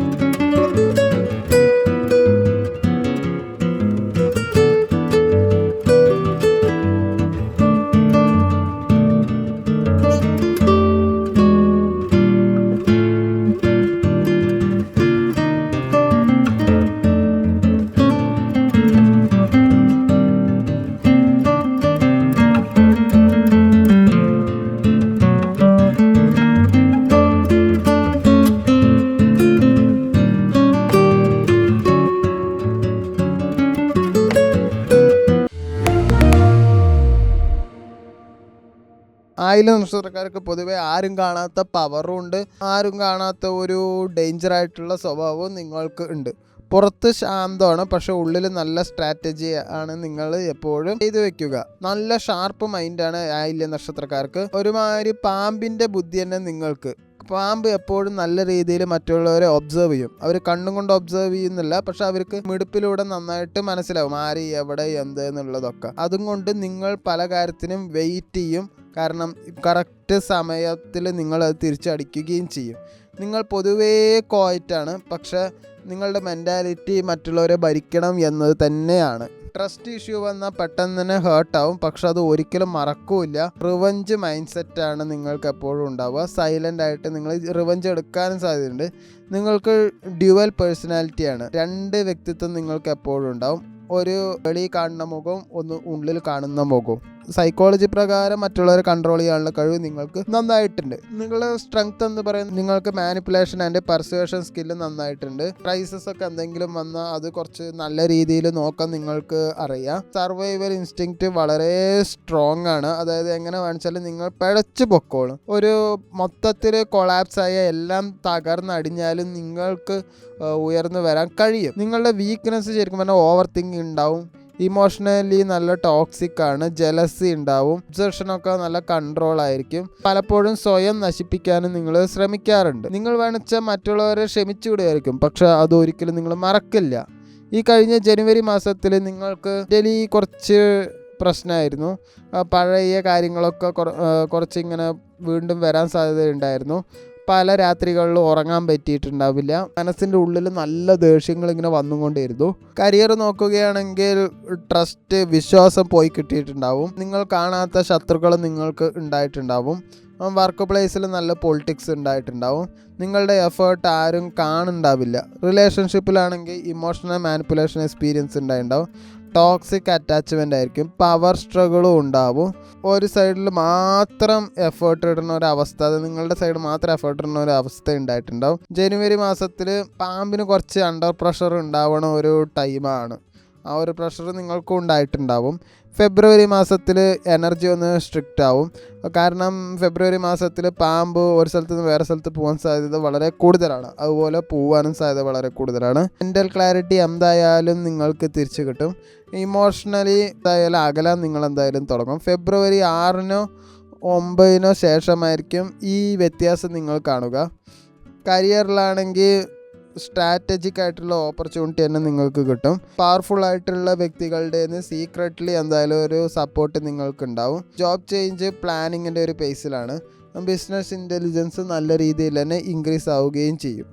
ആയില്യം നക്ഷത്രക്കാർക്ക് പൊതുവെ ആരും കാണാത്ത പവറും ഉണ്ട്, ആരും കാണാത്ത ഒരു ഡേഞ്ചറായിട്ടുള്ള സ്വഭാവവും നിങ്ങൾക്ക് ഉണ്ട്. പുറത്ത് ശാന്തമാണ്, പക്ഷെ ഉള്ളിൽ നല്ല സ്ട്രാറ്റജി ആണ് നിങ്ങൾ എപ്പോഴും ചെയ്തു വെക്കുക. നല്ല ഷാർപ്പ് മൈൻഡാണ് ആയില്യം നക്ഷത്രക്കാർക്ക്. ഒരുമാതിരി പാമ്പിൻ്റെ ബുദ്ധി തന്നെ നിങ്ങൾക്ക്. പാമ്പ് എപ്പോഴും നല്ല രീതിയിൽ മറ്റുള്ളവരെ ഒബ്സർവ് ചെയ്യും. അവർ കണ്ണും കൊണ്ട് ഒബ്സർവ് ചെയ്യുന്നില്ല, പക്ഷെ അവർക്ക് മിടുപ്പിലൂടെ നന്നായിട്ട് മനസ്സിലാവും ആര് എവിടെ എന്ത് എന്നുള്ളതൊക്കെ. അതുകൊണ്ട് നിങ്ങൾ പല കാര്യത്തിനും വെയിറ്റ് ചെയ്യും. കാരണം കറക്റ്റ് സമയത്തിൽ നിങ്ങളത് തിരിച്ചടിക്കുകയും ചെയ്യും. നിങ്ങൾ പൊതുവേ ക്വയറ്റാണ്, പക്ഷെ നിങ്ങളുടെ മെൻറ്റാലിറ്റി മറ്റുള്ളവരെ ഭരിക്കണം എന്നത് തന്നെയാണ്. ട്രസ്റ്റ് ഇഷ്യൂ വന്നാൽ പെട്ടെന്ന് തന്നെ ഹേർട്ടാവും, പക്ഷെ അത് ഒരിക്കലും മറക്കൂല. റിവഞ്ച് മൈൻഡ് സെറ്റാണ് നിങ്ങൾക്ക് എപ്പോഴും ഉണ്ടാവുക. സൈലൻ്റ് ആയിട്ട് നിങ്ങൾ റിവഞ്ച് എടുക്കാനും സാധ്യതയുണ്ട്. നിങ്ങൾക്ക് ഡ്യുവൽ പേഴ്സണാലിറ്റിയാണ്. 2 വ്യക്തിത്വം നിങ്ങൾക്ക് എപ്പോഴും ഉണ്ടാവും. ഒരു വെളിയിൽ കാണുന്ന മുഖവും ഒന്ന് ഉള്ളിൽ കാണുന്ന മുഖവും. സൈക്കോളജി പ്രകാരം മറ്റുള്ളവരെ കൺട്രോൾ ചെയ്യാനുള്ള കഴിവ് നിങ്ങൾക്ക് നന്നായിട്ടുണ്ട്. നിങ്ങളുടെ സ്ട്രെങ്ത് എന്ന് പറയുന്നത് നിങ്ങൾക്ക് മാനിപ്പുലേഷൻ ആൻഡ് പെർസുവേഷൻ സ്കില്ല് നന്നായിട്ടുണ്ട്. ക്രൈസിസ് ഒക്കെ എന്തെങ്കിലും വന്നാൽ അത് കുറച്ച് നല്ല രീതിയിൽ നോക്കാൻ നിങ്ങൾക്ക് അറിയാം. സർവൈവൽ ഇൻസ്റ്റിങ്ക്റ്റ് വളരെ സ്ട്രോങ് ആണ്. അതായത് എങ്ങനെ വേണിച്ചാലും നിങ്ങൾ പിഴച്ചു പൊക്കോളും. ഒരു മൊത്തത്തിൽ കൊളാപ്സ് ആയ എല്ലാം തകർന്നടിഞ്ഞാലും നിങ്ങൾക്ക് ഉയർന്നു വരാൻ കഴിയും. നിങ്ങളുടെ വീക്ക്നെസ് ശരിക്കും പറഞ്ഞാൽ ഓവർ തിങ്കിങ് ഉണ്ടാവും. ഇമോഷണലി നല്ല ടോക്സിക് ആണ്. ജലസി ഉണ്ടാവും. ഒബ്സഷനൊക്കെ നല്ല കൺട്രോൾ ആയിരിക്കും. പലപ്പോഴും സ്വയം നശിപ്പിക്കാനും നിങ്ങൾ ശ്രമിക്കാറുണ്ട്. നിങ്ങൾ വേണിച്ചാൽ മറ്റുള്ളവരെ ക്ഷമിച്ചു വിടുമായിരിക്കും, പക്ഷെ അതൊരിക്കലും നിങ്ങൾ മറക്കില്ല. ഈ കഴിഞ്ഞ ജനുവരി മാസത്തിൽ നിങ്ങൾക്ക് ഡെയിലി കുറച്ച് പ്രശ്നമായിരുന്നു. പഴയ കാര്യങ്ങളൊക്കെ കുറച്ചിങ്ങനെ വീണ്ടും വരാൻ സാധ്യതയുണ്ടായിരുന്നു. പല രാത്രികളിലും ഉറങ്ങാൻ പറ്റിയിട്ടുണ്ടാവില്ല. മനസ്സിൻ്റെ ഉള്ളിൽ നല്ല ദേഷ്യങ്ങൾ ഇങ്ങനെ വന്നുകൊണ്ടിരുന്നു. കരിയർ നോക്കുകയാണെങ്കിൽ ട്രസ്റ്റ്, വിശ്വാസം പോയി കിട്ടിയിട്ടുണ്ടാവും. നിങ്ങൾ കാണാത്ത ശത്രുക്കൾ നിങ്ങൾക്ക് ഉണ്ടായിട്ടുണ്ടാവും. വർക്ക് പ്ലേസിൽ നല്ല പൊളിറ്റിക്സ് ഉണ്ടായിട്ടുണ്ടാവും. നിങ്ങളുടെ എഫേർട്ട് ആരും കാണുന്നുണ്ടാവില്ല. റിലേഷൻഷിപ്പിലാണെങ്കിൽ ഇമോഷണൽ മാനിപ്പുലേഷൻ എക്സ്പീരിയൻസ് ഉണ്ടായിട്ടുണ്ടാവും. ടോക്സിക് അറ്റാച്ച്മെൻ്റ് ആയിരിക്കും. പവർ സ്ട്രഗിളും ഉണ്ടാവും. ഒരു സൈഡിൽ മാത്രം എഫേർട്ട് ഇടുന്ന ഒരവസ്ഥ, അത് നിങ്ങളുടെ സൈഡ് മാത്രം എഫേർട്ട് ഇടുന്ന ഒരു അവസ്ഥ ഉണ്ടായിട്ടുണ്ടാവും. ജനുവരി മാസത്തിൽ പാമ്പിന് കുറച്ച് അണ്ടർ പ്രഷർ ഉണ്ടാവണ ഒരു ടൈമാണ്. ആ ഒരു പ്രഷർ നിങ്ങൾക്കും ഉണ്ടായിട്ടുണ്ടാവും. ഫെബ്രുവരി മാസത്തിൽ എനർജി ഒന്ന് സ്ട്രിക്റ്റ് ആവും. കാരണം ഫെബ്രുവരി മാസത്തിൽ പാമ്പ് ഒരു സ്ഥലത്ത് നിന്ന് വേറെ സ്ഥലത്ത് പോകാൻ സാധ്യത വളരെ കൂടുതലാണ്. അതുപോലെ പോകാനും സാധ്യത വളരെ കൂടുതലാണ്. മെൻ്റൽ ക്ലാരിറ്റി എന്തായാലും നിങ്ങൾക്ക് തിരിച്ചു കിട്ടും. ഇമോഷണലി എന്തായാലും അകലാൻ നിങ്ങൾ എന്തായാലും തുടങ്ങും. ഫെബ്രുവരി 6-നോ 9-നോ ശേഷമായിരിക്കും ഈ വ്യത്യാസം നിങ്ങൾ കാണുക. കരിയറിലാണെങ്കിൽ സ്ട്രാറ്റജിക് ആയിട്ടുള്ള ഓപ്പർച്യൂണിറ്റി തന്നെ നിങ്ങൾക്ക് കിട്ടും. പവർഫുൾ ആയിട്ടുള്ള വ്യക്തികളുടെ സീക്രട്ട്ലി എന്തായാലും ഒരു സപ്പോർട്ട് നിങ്ങൾക്ക് ഉണ്ടാവും. ജോബ് ചേഞ്ച് പ്ലാനിങ്ങിൻ്റെ ഒരു പേസിലാണ്. ബിസിനസ് ഇൻ്റലിജൻസ് നല്ല രീതിയിൽ തന്നെ ഇൻക്രീസ് ആവുകയും ചെയ്യും.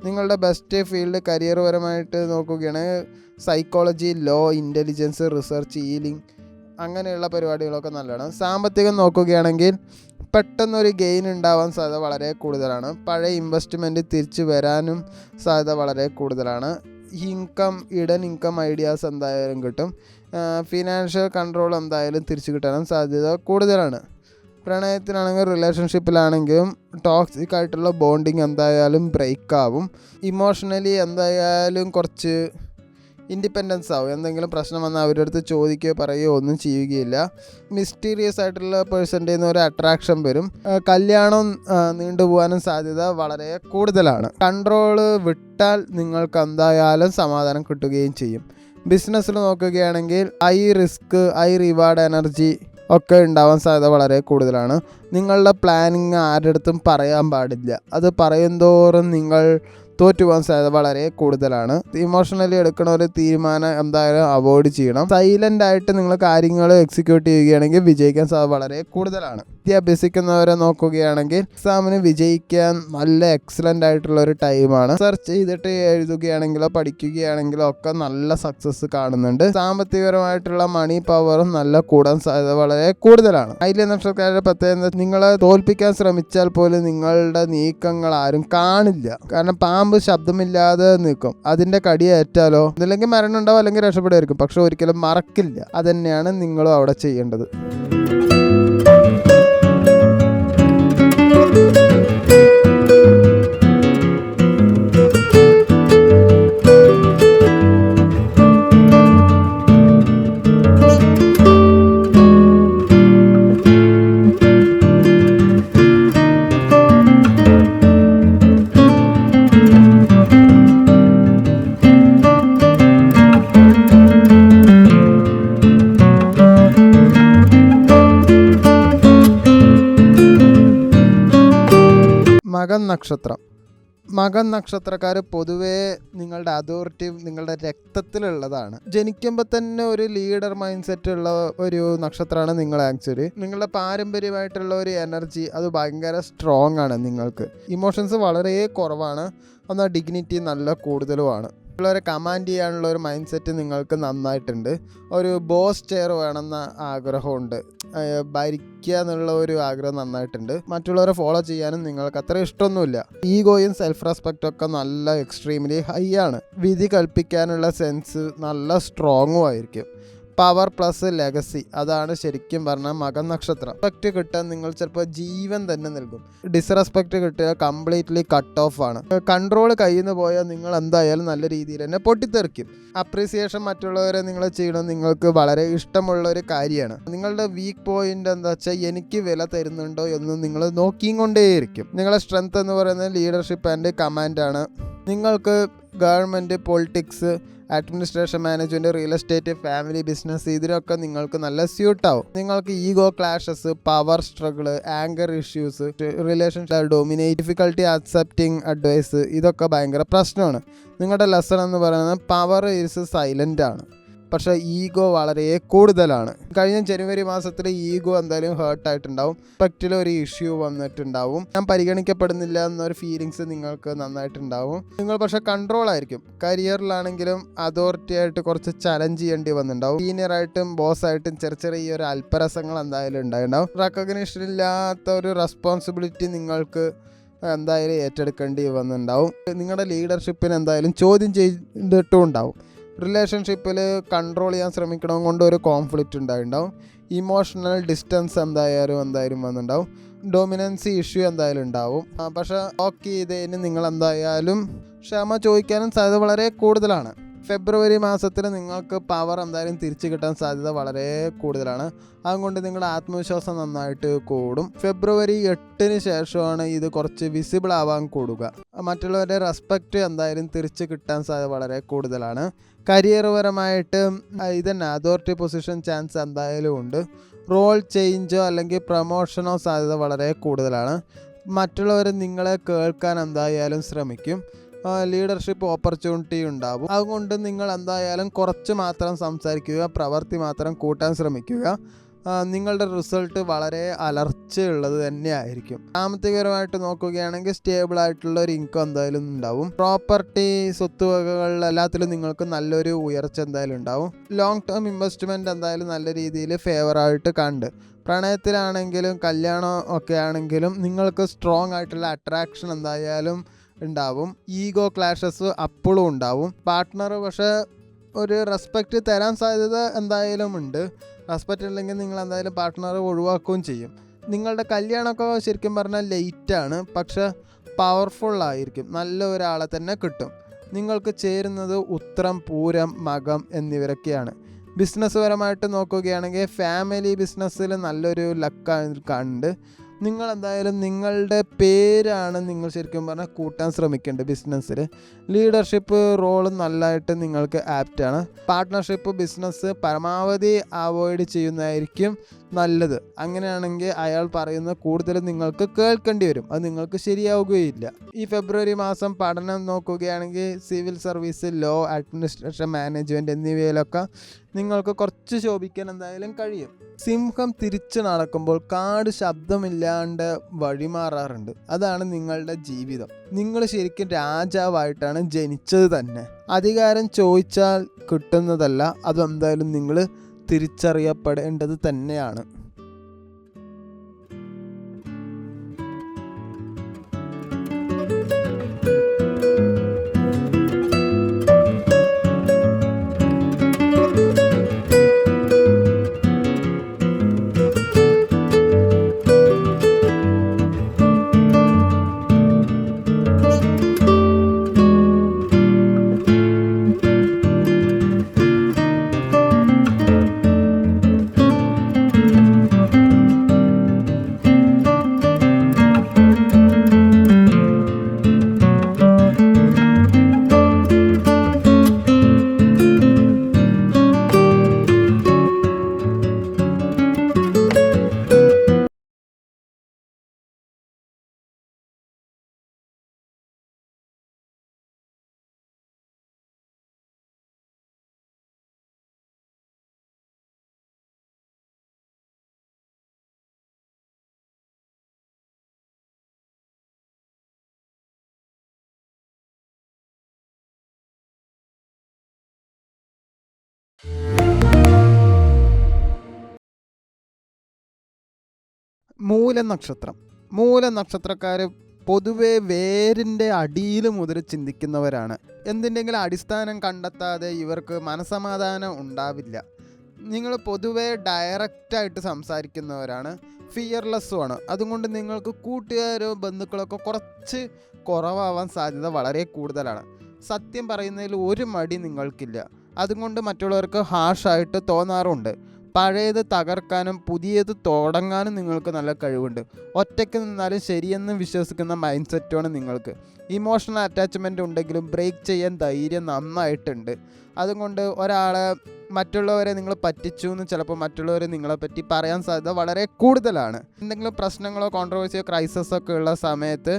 നിങ്ങളുടെ ബെസ്റ്റ് ഫീൽഡ് കരിയർ പരമായിട്ട് നോക്കുകയാണെങ്കിൽ psychology, law, intelligence, research, healing അങ്ങനെയുള്ള പരിപാടികളൊക്കെ നല്ലതാണ്. സാമ്പത്തികം നോക്കുകയാണെങ്കിൽ പെട്ടെന്നൊരു ഗെയിൻ ഉണ്ടാവാൻ സാധ്യത വളരെ കൂടുതലാണ്. പഴയ ഇൻവെസ്റ്റ്മെൻറ്റ് തിരിച്ചു വരാനും സാധ്യത വളരെ കൂടുതലാണ്. ഹിഡൻ ഇൻകം ഐഡിയാസ് എന്തായാലും കിട്ടും. ഫിനാൻഷ്യൽ കൺട്രോൾ എന്തായാലും തിരിച്ചു കിട്ടാനും സാധ്യത കൂടുതലാണ്. പ്രണയത്തിനാണെങ്കിൽ റിലേഷൻഷിപ്പിലാണെങ്കിലും ടോക്സിക് ആയിട്ടുള്ള ബോണ്ടിങ് എന്തായാലും ബ്രേക്ക് ആവും. ഇമോഷണലി എന്തായാലും കുറച്ച് ഇൻഡിപെൻഡൻസ് ആവും. എന്തെങ്കിലും പ്രശ്നം വന്നാൽ അവരുടെ അടുത്ത് ചോദിക്കുകയോ പറയുകയോ ഒന്നും ചെയ്യുകയില്ല. മിസ്റ്റീരിയസ് ആയിട്ടുള്ള പേഴ്സൻ്റെ ഒരു അട്രാക്ഷൻ വരും. കല്യാണം നീണ്ടുപോകാനും സാധ്യത വളരെ കൂടുതലാണ്. കൺട്രോള് വിട്ടാൽ നിങ്ങൾക്ക് എന്തായാലും സമാധാനം കിട്ടുകയും ചെയ്യും. ബിസിനസ്സിൽ നോക്കുകയാണെങ്കിൽ high risk, high reward energy ഒക്കെ ഉണ്ടാവാൻ സാധ്യത വളരെ കൂടുതലാണ്. നിങ്ങളുടെ പ്ലാനിങ് ആരുടെ അടുത്തും പറയാൻ പാടില്ല. അത് പറയുന്തോറും നിങ്ങൾ തോറ്റുപോകാൻ സാധ്യത വളരെ കൂടുതലാണ്. ഇമോഷണലി എടുക്കുന്ന ഒരു തീരുമാനം എന്തായാലും അവോയ്ഡ് ചെയ്യണം. സൈലൻ്റ് ആയിട്ട് നിങ്ങൾ കാര്യങ്ങൾ എക്സിക്യൂട്ട് ചെയ്യുകയാണെങ്കിൽ വിജയിക്കാൻ സാധ്യത വളരെ കൂടുതലാണ്. വിദ്യ അഭ്യസിക്കുന്നവരെ നോക്കുകയാണെങ്കിൽ എക്സാമിന് വിജയിക്കാൻ നല്ല എക്സലൻ്റ് ആയിട്ടുള്ള ഒരു ടൈമാണ്. സെർച്ച് ചെയ്തിട്ട് എഴുതുകയാണെങ്കിലോ പഠിക്കുകയാണെങ്കിലോ ഒക്കെ നല്ല സക്സസ് കാണുന്നുണ്ട്. സാമ്പത്തികപരമായിട്ടുള്ള മണി പവറും നല്ല കൂടാൻ സാധ്യത വളരെ കൂടുതലാണ്. അതിലെ നക്ഷത്രക്കാരുടെ പ്രത്യേകത, നിങ്ങളെ തോൽപ്പിക്കാൻ ശ്രമിച്ചാൽ പോലും നിങ്ങളുടെ നീക്കങ്ങൾ ആരും കാണില്ല. കാരണം പാമ്പ് ശബ്ദമില്ലാതെ നിൽക്കും. അതിൻ്റെ കടിയേറ്റാലോ അല്ലെങ്കിൽ മരണം ഉണ്ടാവും, അല്ലെങ്കിൽ രക്ഷപ്പെടുമായിരിക്കും. പക്ഷെ ഒരിക്കലും മറക്കില്ല. അതുതന്നെയാണ് നിങ്ങളും അവിടെ ചെയ്യേണ്ടത്. മകം നക്ഷത്രം. മകം നക്ഷത്രക്കാർ പൊതുവേ നിങ്ങളുടെ അതോറിറ്റി നിങ്ങളുടെ രക്തത്തിലുള്ളതാണ്. ജനിക്കുമ്പോൾ തന്നെ ഒരു ലീഡർ മൈൻഡ് സെറ്റ് ഉള്ള ഒരു നക്ഷത്രമാണ് നിങ്ങൾ. ആക്ച്വലി നിങ്ങളുടെ പാരമ്പര്യമായിട്ടുള്ള ഒരു എനർജി അത് ഭയങ്കര സ്ട്രോങ് ആണ്. നിങ്ങൾക്ക് ഇമോഷൻസ് വളരെ കുറവാണ്. എന്നാൽ ഡിഗ്നിറ്റി നല്ല കൂടുതലുമാണ്. ഉള്ളവരെ കമാൻഡ് ചെയ്യാനുള്ള ഒരു മൈൻഡ് സെറ്റ് നിങ്ങൾക്ക് നന്നായിട്ടുണ്ട്. ഒരു ബോസ് ചെയർ വേണമെന്ന ആഗ്രഹമുണ്ട്. ഭരിക്കുക എന്നുള്ള ഒരു ആഗ്രഹം നന്നായിട്ടുണ്ട്. മറ്റുള്ളവരെ ഫോളോ ചെയ്യാനും നിങ്ങൾക്ക് അത്ര ഇഷ്ടമൊന്നുമില്ല. ഈഗോയും സെൽഫ് റെസ്പെക്റ്റും ഒക്കെ നല്ല എക്സ്ട്രീംലി ഹൈ ആണ്. വിധി കൽപ്പിക്കാനുള്ള സെൻസ് നല്ല സ്ട്രോങ്ങും ആയിരിക്കും. പവർ പ്ലസ് ലെഗസി, അതാണ് ശരിക്കും പറഞ്ഞാൽ മകം നക്ഷത്രം. റെസ്പെക്റ്റ് കിട്ടാൻ നിങ്ങൾ ചിലപ്പോൾ ജീവൻ തന്നെ നൽകും. ഡിസ്റെസ്പെക്റ്റ് കിട്ടിയാൽ കംപ്ലീറ്റ്ലി കട്ട് ഓഫ് ആണ്. കൺട്രോൾ കയ്യിൽ നിന്ന് പോയാൽ നിങ്ങൾ എന്തായാലും നല്ല രീതിയിൽ തന്നെ പൊട്ടിത്തെറിക്കും. അപ്രീസിയേഷൻ മറ്റുള്ളവരെ നിങ്ങൾ ചെയ്യണം നിങ്ങൾക്ക് വളരെ ഇഷ്ടമുള്ള ഒരു കാര്യമാണ്. നിങ്ങളുടെ വീക്ക് പോയിന്റ് എന്താ വെച്ചാൽ എനിക്ക് വില തരുന്നുണ്ടോ എന്ന് നിങ്ങൾ നോക്കിയും കൊണ്ടേയിരിക്കും. നിങ്ങളുടെ സ്ട്രെങ്ത് എന്ന് പറയുന്നത് ലീഡർഷിപ്പ് ആൻഡ് കമാൻഡാണ്. നിങ്ങൾക്ക് government, politics, administration, management, real estate, family business ഇതിനൊക്കെ നിങ്ങൾക്ക് നല്ല സ്യൂട്ടാവും. നിങ്ങൾക്ക് ego clashes, power struggle, anger issues, relationship dominate, difficulty accepting advice ഇതൊക്കെ ഭയങ്കര പ്രശ്നമാണ്. നിങ്ങളുടെ ലെസൺ എന്ന് പറയുന്നത് പവർ ഈസ് സൈലൻ്റ് ആണ്. പക്ഷേ ഈഗോ വളരെ കൂടുതലാണ്. കഴിഞ്ഞ ജനുവരി മാസത്തിൽ ഈഗോ എന്തായാലും ഹേർട്ടായിട്ടുണ്ടാവും. റെസ്പെക്റ്റിൽ ഒരു ഇഷ്യൂ വന്നിട്ടുണ്ടാവും. ഞാൻ പരിഗണിക്കപ്പെടുന്നില്ല എന്നൊരു ഫീലിങ്സ് നിങ്ങൾക്ക് നന്നായിട്ടുണ്ടാവും. നിങ്ങൾ പക്ഷേ കൺട്രോൾ ആയിരിക്കും. കരിയറിലാണെങ്കിലും അതോറിറ്റി ആയിട്ട് കുറച്ച് ചലഞ്ച് ചെയ്യേണ്ടി വന്നിട്ടുണ്ടാവും. സീനിയറായിട്ടും ബോസായിട്ടും ചെറിയ ഒരു അല്പരസങ്ങൾ എന്തായാലും ഉണ്ടായിട്ടുണ്ടാവും. റെക്കഗ്നീഷൻ ഇല്ലാത്ത ഒരു റെസ്പോൺസിബിലിറ്റി നിങ്ങൾക്ക് എന്തായാലും ഏറ്റെടുക്കേണ്ടി വന്നിട്ടുണ്ടാവും. നിങ്ങളുടെ ലീഡർഷിപ്പിന് എന്തായാലും ചോദ്യം ചെയ്തിട്ടും ഉണ്ടാവും. റിലേഷൻഷിപ്പിൽ കൺട്രോൾ ചെയ്യാൻ ശ്രമിക്കണം കൊണ്ട് ഒരു കോൺഫ്ലിക്റ്റ് ഉണ്ടായിട്ടുണ്ടാവും. ഇമോഷണൽ ഡിസ്റ്റൻസ് എന്തായാലും വന്നിട്ടുണ്ടാവും. ഡൊമിനൻസി ഇഷ്യൂ എന്തായാലും ഉണ്ടാവും. പക്ഷേ ഓക്കെ ചെയ്തതിന് നിങ്ങൾ എന്തായാലും ക്ഷമ ചോദിക്കാനും സാധ്യത വളരെ കൂടുതലാണ്. ഫെബ്രുവരി മാസത്തിൽ നിങ്ങൾക്ക് പവർ എന്തായാലും തിരിച്ചു കിട്ടാൻ സാധ്യത വളരെ കൂടുതലാണ്. അതുകൊണ്ട് നിങ്ങളുടെ ആത്മവിശ്വാസം നന്നായിട്ട് കൂടും. ഫെബ്രുവരി 8 ശേഷമാണ് ഇത് കുറച്ച് വിസിബിൾ ആവാൻ കൂടുക. മറ്റുള്ളവരുടെ റെസ്പെക്റ്റ് എന്തായാലും തിരിച്ചു കിട്ടാൻ സാധ്യത വളരെ കൂടുതലാണ്. കരിയർ പരമായിട്ട് ഇതന്നെ അതോറിറ്റി പൊസിഷൻ ചാൻസ് എന്തായാലും ഉണ്ട്. റോൾ ചേഞ്ചോ അല്ലെങ്കിൽ പ്രമോഷനോ സാധ്യത വളരെ കൂടുതലാണ്. മറ്റുള്ളവർ നിങ്ങളെ കേൾക്കാൻ എന്തായാലും ശ്രമിക്കും. ലീഡർഷിപ്പ് ഓപ്പർച്യൂണിറ്റി ഉണ്ടാവും. അതുകൊണ്ട് നിങ്ങൾ എന്തായാലും കുറച്ച് മാത്രം സംസാരിക്കുക, പ്രവൃത്തി മാത്രം കൂട്ടാൻ ശ്രമിക്കുക. നിങ്ങളുടെ റിസൾട്ട് വളരെ അലർച്ചയുള്ളത് തന്നെയായിരിക്കും. സാമ്പത്തികപരമായിട്ട് നോക്കുകയാണെങ്കിൽ സ്റ്റേബിൾ ആയിട്ടുള്ള ഒരു ഇൻകം എന്തായാലും ഉണ്ടാവും. പ്രോപ്പർട്ടി സ്വത്തുവകകൾ എല്ലാത്തിലും നിങ്ങൾക്ക് നല്ലൊരു ഉയർച്ച എന്തായാലും ഉണ്ടാവും. ലോങ് ടേം ഇൻവെസ്റ്റ്മെൻറ്റ് എന്തായാലും നല്ല രീതിയിൽ ഫേവറായിട്ട് കണ്ട്. പ്രണയത്തിലാണെങ്കിലും കല്യാണം ഒക്കെ ആണെങ്കിലും നിങ്ങൾക്ക് സ്ട്രോങ് ആയിട്ടുള്ള അട്രാക്ഷൻ എന്തായാലും ഉണ്ടാവും. ഈഗോ ക്ലാഷസ് അപ്പോഴും ഉണ്ടാവും. പാർട്ട്ണർ പക്ഷേ ഒരു റെസ്പെക്റ്റ് തരാൻ സാധ്യത എന്തായാലും ഉണ്ട്. റെസ്പെക്റ്റ് ഇല്ലെങ്കിൽ നിങ്ങൾ എന്തായാലും പാർട്ട്ണർ ഒഴിവാക്കുകയും ചെയ്യും. നിങ്ങളുടെ കല്യാണമൊക്കെ ശരിക്കും പറഞ്ഞാൽ ലേറ്റാണ്, പക്ഷേ പവർഫുള്ളായിരിക്കും. നല്ല ഒരാളെ തന്നെ കിട്ടും. നിങ്ങൾക്ക് ചേരുന്നത് ഉത്രം, പൂരം, മകം എന്നിവരൊക്കെയാണ്. ബിസിനസ് പരമായിട്ട് നോക്കുകയാണെങ്കിൽ ഫാമിലി ബിസിനസ്സിൽ നല്ലൊരു ലക്കാണ് കാണുന്നുണ്ട്. നിങ്ങൾ എന്തായാലും നിങ്ങളുടെ പേരാണ് നിങ്ങൾ ശരിക്കും പറഞ്ഞാൽ കൂട്ടാൻ ശ്രമിക്കേണ്ടത് ബിസിനസ്സിൽ. ലീഡർഷിപ്പ് റോള് നല്ലതായിട്ട് നിങ്ങൾക്ക് ആപ്റ്റാണ്. പാർട്ട്ണർഷിപ്പ് ബിസിനസ് പരമാവധി അവോയ്ഡ് ചെയ്യുന്നതായിരിക്കും നല്ലത്. അങ്ങനെയാണെങ്കിൽ അയാൾ പറയുന്ന കൂടുതൽ നിങ്ങൾക്ക് കേൾക്കേണ്ടി വരും. അത് നിങ്ങൾക്ക് ശരിയാവുകയില്ല. ഈ ഫെബ്രുവരി മാസം പഠനം നോക്കുകയാണെങ്കിൽ civil service, law, administration, management എന്നിവയിലൊക്കെ നിങ്ങൾക്ക് കുറച്ച് ശോഭിക്കാൻ എന്തായാലും കഴിയും. സിംഹം തിരിച്ചു നടക്കുമ്പോൾ കാട് ശബ്ദമില്ലാണ്ട് വഴിമാറാറുണ്ട്. അതാണ് നിങ്ങളുടെ ജീവിതം. നിങ്ങൾ ശരിക്കും രാജാവായിട്ടാണ് ജനിച്ചത് തന്നെ. അധികാരം ചോദിച്ചാൽ കിട്ടുന്നതല്ല. അതെന്തായാലും നിങ്ങൾ തിരിച്ചറിയപ്പെടേണ്ടത് തന്നെയാണ്. മൂലനക്ഷത്രക്കാർ പൊതുവെ വേരിൻ്റെ അടിയിൽ മുതൽ ചിന്തിക്കുന്നവരാണ്. എന്തിൻ്റെങ്കിലും അടിസ്ഥാനം കണ്ടെത്താതെ ഇവർക്ക് മനസമാധാനം ഉണ്ടാവില്ല. നിങ്ങൾ പൊതുവെ ഡയറക്റ്റായിട്ട് സംസാരിക്കുന്നവരാണ്. ഫിയർലെസ്സുമാണ്. അതുകൊണ്ട് നിങ്ങൾക്ക് കൂട്ടുകാരോ ബന്ധുക്കളൊക്കെ കുറച്ച് കുറവാവാൻ സാധ്യത വളരെ കൂടുതലാണ്. സത്യം പറയുന്നതിൽ ഒരു മടി നിങ്ങൾക്കില്ല. അതുകൊണ്ട് മറ്റുള്ളവർക്ക് ഹാഷായിട്ട് തോന്നാറുണ്ട്. പഴയത് തകർക്കാനും പുതിയത് തുടങ്ങാനും നിങ്ങൾക്ക് നല്ല കഴിവുണ്ട്. ഒറ്റയ്ക്ക് നിന്നാലും ശരിയെന്ന് വിശ്വസിക്കുന്ന മൈൻഡ് സെറ്റാണ് നിങ്ങൾക്ക്. ഇമോഷണൽ അറ്റാച്ച്മെൻ്റ് ഉണ്ടെങ്കിലും ബ്രേക്ക് ചെയ്യാൻ ധൈര്യം നന്നായിട്ടുണ്ട്. അതുകൊണ്ട് മറ്റുള്ളവരെ നിങ്ങൾ പറ്റിച്ചു എന്ന് ചിലപ്പോൾ മറ്റുള്ളവർ നിങ്ങളെപ്പറ്റി പറയാൻ സാധ്യത വളരെ കൂടുതലാണ്. എന്തെങ്കിലും പ്രശ്നങ്ങളോ കോൺട്രവേഴ്സിയോ ക്രൈസിസോ ഒക്കെ ഉള്ള സമയത്ത്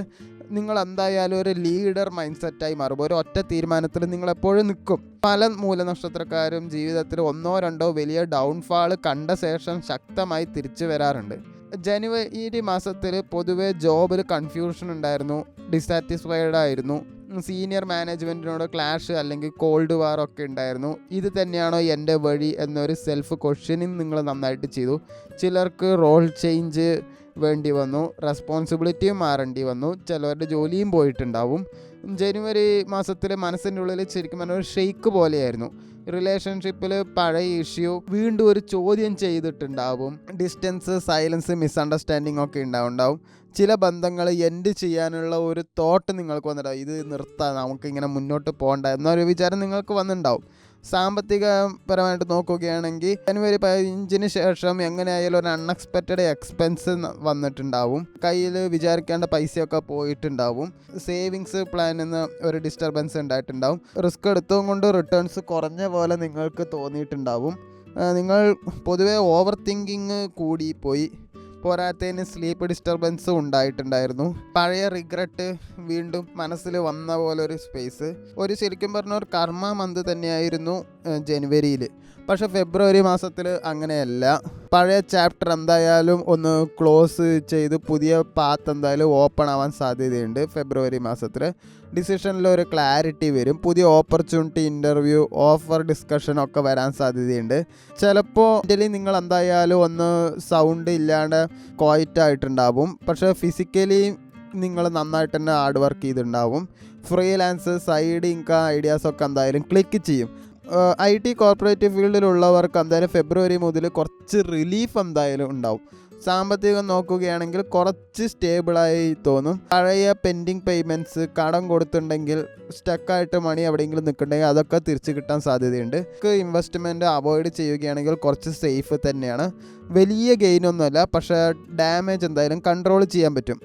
നിങ്ങൾ എന്തായാലും ഒരു ലീഡർ മൈൻഡ് സെറ്റായി മാറും. ഒരു ഒറ്റ തീരുമാനത്തിൽ നിങ്ങളെപ്പോഴും നിൽക്കും. പല മൂലനക്ഷത്രക്കാരും ജീവിതത്തിൽ 1-2 വലിയ ഡൗൺഫാൾ കണ്ട ശേഷം ശക്തമായി തിരിച്ചു വരാറുണ്ട്. ജനുവരി മാസത്തിൽ പൊതുവെ ജോബിൽ കൺഫ്യൂഷൻ ഉണ്ടായിരുന്നു, ഡിസാറ്റിസ്ഫൈഡ് ആയിരുന്നു, സീനിയർ മാനേജ്മെൻറ്റിനോട് ക്ലാഷ് അല്ലെങ്കിൽ കോൾഡ് വാർ ഒക്കെ ഉണ്ടായിരുന്നു. ഇത് തന്നെയാണോ എൻ്റെ വഴി എന്നൊരു സെൽഫ് ക്വസ്റ്റ്യനിങ് നിങ്ങൾ നന്നായിട്ട് ചെയ്തു. ചിലർക്ക് റോൾ ചേഞ്ച് വേണ്ടി വന്നു, റെസ്പോൺസിബിലിറ്റിയും മാറേണ്ടി വന്നു, ചിലവരുടെ ജോലിയും പോയിട്ടുണ്ടാവും. ജനുവരി മാസത്തിൽ മനസ്സിൻ്റെ ഉള്ളിൽ ശരിക്കും പറഞ്ഞാൽ ഒരു ഷെയ്ക്ക് പോലെയായിരുന്നു. റിലേഷൻഷിപ്പിൽ പഴയ ഇഷ്യൂ വീണ്ടും ഒരു ചോദ്യം ചെയ്തിട്ടുണ്ടാവും. ഡിസ്റ്റൻസ്, സൈലൻസ്, മിസ്അണ്ടർസ്റ്റാൻഡിങ് ഒക്കെ ഉണ്ടാവും. ചില ബന്ധങ്ങൾ എൻഡ് ചെയ്യാനുള്ള ഒരു തോട്ട് നിങ്ങൾക്ക് വന്നിട്ടുണ്ടാവും. ഇത് നിർത്താം, നമുക്കിങ്ങനെ മുന്നോട്ട് പോകണ്ട എന്നൊരു വിചാരം നിങ്ങൾക്ക് വന്നിട്ടുണ്ടാവും. സാമ്പത്തികപരമായിട്ട് നോക്കുകയാണെങ്കിൽ ജനുവരി 15 ശേഷം എങ്ങനെയായാലും ഒരു അൺഎക്സ്പെക്റ്റഡ് എക്സ്പെൻസ് വന്നിട്ടുണ്ടാവും. കയ്യിൽ വിചാരിക്കേണ്ട പൈസയൊക്കെ പോയിട്ടുണ്ടാവും. സേവിങ്സ് പ്ലാനിൽ നിന്ന് ഒരു ഡിസ്റ്റർബൻസ് ഉണ്ടായിട്ടുണ്ടാവും. റിസ്ക് എടുത്തതും കൊണ്ട് റിട്ടേൺസ് കുറഞ്ഞ പോലെ നിങ്ങൾക്ക് തോന്നിയിട്ടുണ്ടാവും. നിങ്ങൾ പൊതുവേ ഓവർ തിങ്കിങ് കൂടിപ്പോയി. പോരാത്തതിന് സ്ലീപ്പ് ഡിസ്റ്റർബൻസും ഉണ്ടായിട്ടുണ്ടായിരുന്നു. പഴയ റിഗ്രറ്റ് വീണ്ടും മനസ്സിൽ വന്ന പോലെ ഒരു സ്പേസ്. ശരിക്കും പറഞ്ഞ ഒരു കർമ്മ മന്ത് തന്നെയായിരുന്നു ജനുവരിയിൽ. പക്ഷേ ഫെബ്രുവരി മാസത്തിൽ അങ്ങനെയല്ല. പഴയ ചാപ്റ്റർ എന്തായാലും ഒന്ന് ക്ലോസ് ചെയ്ത് പുതിയ പാത്ത് എന്തായാലും ഓപ്പൺ ആവാൻ സാധ്യതയുണ്ട്. ഫെബ്രുവരി മാസത്തിൽ ഡിസിഷനിൽ ഒരു ക്ലാരിറ്റി വരും. പുതിയ ഓപ്പർച്യൂണിറ്റി, ഇൻ്റർവ്യൂ, ഓഫർ, ഡിസ്കഷൻ ഒക്കെ വരാൻ സാധ്യതയുണ്ട്. ചിലപ്പോൾ മെൻ്റലി നിങ്ങൾ എന്തായാലും ഒന്ന് സൗണ്ട് ഇല്ലാണ്ട് ക്വയറ്റായിട്ടുണ്ടാവും. പക്ഷേ ഫിസിക്കലി നിങ്ങൾ നന്നായിട്ട് തന്നെ ഹാർഡ് വർക്ക് ചെയ്തിട്ടുണ്ടാവും. ഫ്രീലാൻസ്, സൈഡ് ഇൻകം ഐഡിയാസൊക്കെ എന്തായാലും ക്ലിക്ക് ചെയ്യും. IT കോർപ്പറേറ്റ് ഫീൽഡിലുള്ളവർക്ക് എന്തായാലും ഫെബ്രുവരി മുതൽ കുറച്ച് റിലീഫ് എന്തായാലും ഉണ്ടാവും. സാമ്പത്തികം നോക്കുകയാണെങ്കിൽ കുറച്ച് സ്റ്റേബിളായി തോന്നും. പഴയ പെൻഡിങ് പേയ്മെൻറ്റ്സ്, കടം കൊടുത്തിട്ടുണ്ടെങ്കിൽ സ്റ്റക്കായിട്ട് മണി എവിടെയെങ്കിലും നിൽക്കുന്നുണ്ടെങ്കിൽ അതൊക്കെ തിരിച്ചു കിട്ടാൻ സാധ്യതയുണ്ട്. ഇൻവെസ്റ്റ്മെൻറ്റ് അവോയ്ഡ് ചെയ്യുകയാണെങ്കിൽ കുറച്ച് സേഫ് തന്നെയാണ്. വലിയ ഗെയിനൊന്നുമല്ല, പക്ഷേ ഡാമേജ് എന്തായാലും കൺട്രോൾ ചെയ്യാൻ പറ്റും.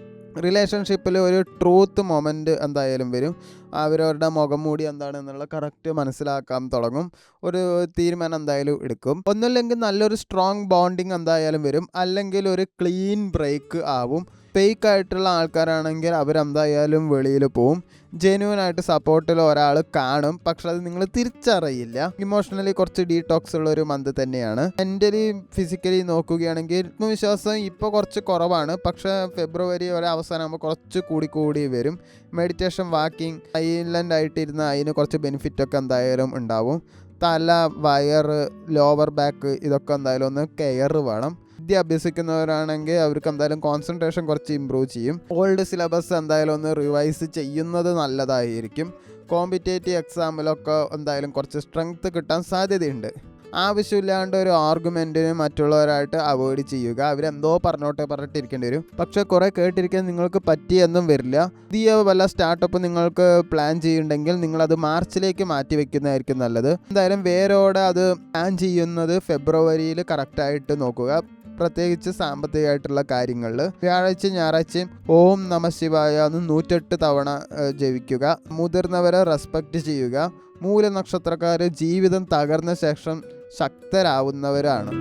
റിലേഷൻഷിപ്പിൽ ഒരു ട്രൂത്ത് മൊമെൻറ്റ് എന്തായാലും വരും. അവരവരുടെ മുഖം മൂടി എന്താണെന്നുള്ള കറക്റ്റ് മനസ്സിലാക്കാൻ തുടങ്ങും. ഒരു തീരുമാനം എന്തായാലും എടുക്കും. ഒന്നുമില്ലെങ്കിൽ നല്ലൊരു സ്ട്രോങ് ബോണ്ടിങ് എന്തായാലും വരും. അല്ലെങ്കിൽ ഒരു ക്ലീൻ ബ്രേക്ക് ആവും. ഫേക്ക് ആയിട്ടുള്ള ആൾക്കാരാണെങ്കിൽ അവരെന്തായാലും വെളിയിൽ പോവും. ജെന്യുവനായിട്ട് സപ്പോർട്ടിൽ ഒരാൾ കാണും, പക്ഷെ അത് നിങ്ങൾ തിരിച്ചറിയില്ല. ഇമോഷണലി കുറച്ച് ഡീടോക്സ് ഉള്ള ഒരു മന്ത് തന്നെയാണ്. മെൻ്റലി ഫിസിക്കലി നോക്കുകയാണെങ്കിൽ ആത്മവിശ്വാസം ഇപ്പോൾ കുറച്ച് കുറവാണ്. പക്ഷേ ഫെബ്രുവരി വരെ അവസാനമാകുമ്പോൾ കുറച്ച് കൂടി വരും. മെഡിറ്റേഷൻ, വാക്കിംഗ്, സൈലൻ്റ് ആയിട്ടിരുന്ന അതിന് കുറച്ച് ബെനിഫിറ്റൊക്കെ എന്തായാലും ഉണ്ടാവും. തല, വയറ്, ലോവർ ബാക്ക് ഇതൊക്കെ എന്തായാലും ഒന്ന് കെയർ വേണം. വിദ്യ അഭ്യസിക്കുന്നവരാണെങ്കിൽ അവർക്ക് എന്തായാലും കോൺസെൻട്രേഷൻ കുറച്ച് ഇമ്പ്രൂവ് ചെയ്യും. ഓൾഡ് സിലബസ് എന്തായാലും ഒന്ന് റിവൈസ് ചെയ്യുന്നത് നല്ലതായിരിക്കും. കോമ്പറ്റേറ്റീവ് എക്സാമിലൊക്കെ എന്തായാലും കുറച്ച് സ്ട്രെങ്ത് കിട്ടാൻ സാധ്യതയുണ്ട്. ആവശ്യമില്ലാണ്ട് ഒരു ആർഗ്യുമെൻറ്റിന് മറ്റുള്ളവരായിട്ട് അവോയ്ഡ് ചെയ്യുക. അവരെന്തോ പറഞ്ഞിട്ടിരിക്കേണ്ടി വരും. പക്ഷേ കുറേ കേട്ടിരിക്കാൻ നിങ്ങൾക്ക് പറ്റിയെന്നും വരില്ല. പുതിയ വല്ല സ്റ്റാർട്ടപ്പ് നിങ്ങൾക്ക് പ്ലാൻ ചെയ്യുന്നുണ്ടെങ്കിൽ നിങ്ങളത് മാർച്ചിലേക്ക് മാറ്റി വെക്കുന്നതായിരിക്കും നല്ലത്. എന്തായാലും വേരോടെ അത് പ്ലാൻ ചെയ്യുന്നത് ഫെബ്രുവരിയിൽ കറക്റ്റായിട്ട് നോക്കുക. പ്രത്യേകിച്ച് സാമ്പത്തികമായിട്ടുള്ള കാര്യങ്ങളിൽ വ്യാഴാഴ്ച ഞായറാഴ്ചയും ഓം നമ ശിവായ 108 തവണ ജപിക്കുക. മുതിർന്നവരെ റെസ്പെക്റ്റ് ചെയ്യുക. മൂലനക്ഷത്രക്കാർ ജീവിതം തകർന്ന ശേഷം ശക്തരാവുന്നവരാണ്.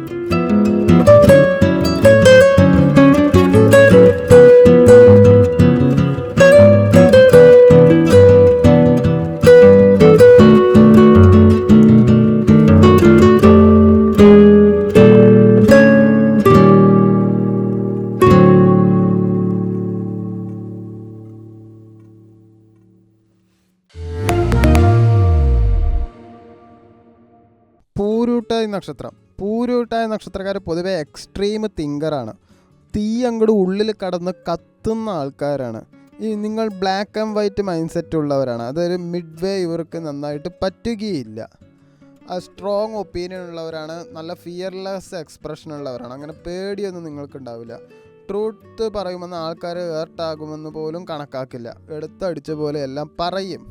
പൂരൂട്ടായ നക്ഷത്രക്കാർ പൊതുവെ എക്സ്ട്രീം തിങ്കറാണ്. തീ അങ്ങോട്ട് ഉള്ളിൽ കടന്ന് കത്തുന്ന ആൾക്കാരാണ്. നിങ്ങൾ black and white mind set ഉള്ളവരാണ്. അതൊരു മിഡ് വേ ഇവർക്ക് നന്നായിട്ട് പറ്റുകയില്ല. സ്ട്രോങ് ഒപ്പീനിയൻ ഉള്ളവരാണ്. നല്ല ഫിയർലെസ് എക്സ്പ്രഷൻ ഉള്ളവരാണ്. അങ്ങനെ പേടിയൊന്നും നിങ്ങൾക്കുണ്ടാവില്ല. ട്രൂത്ത് പറയുമെന്ന് ആൾക്കാർ ഹേർട്ടാകുമെന്ന് പോലും കണക്കാക്കില്ല. എടുത്തടിച്ച പോലെ എല്ലാം പറയും.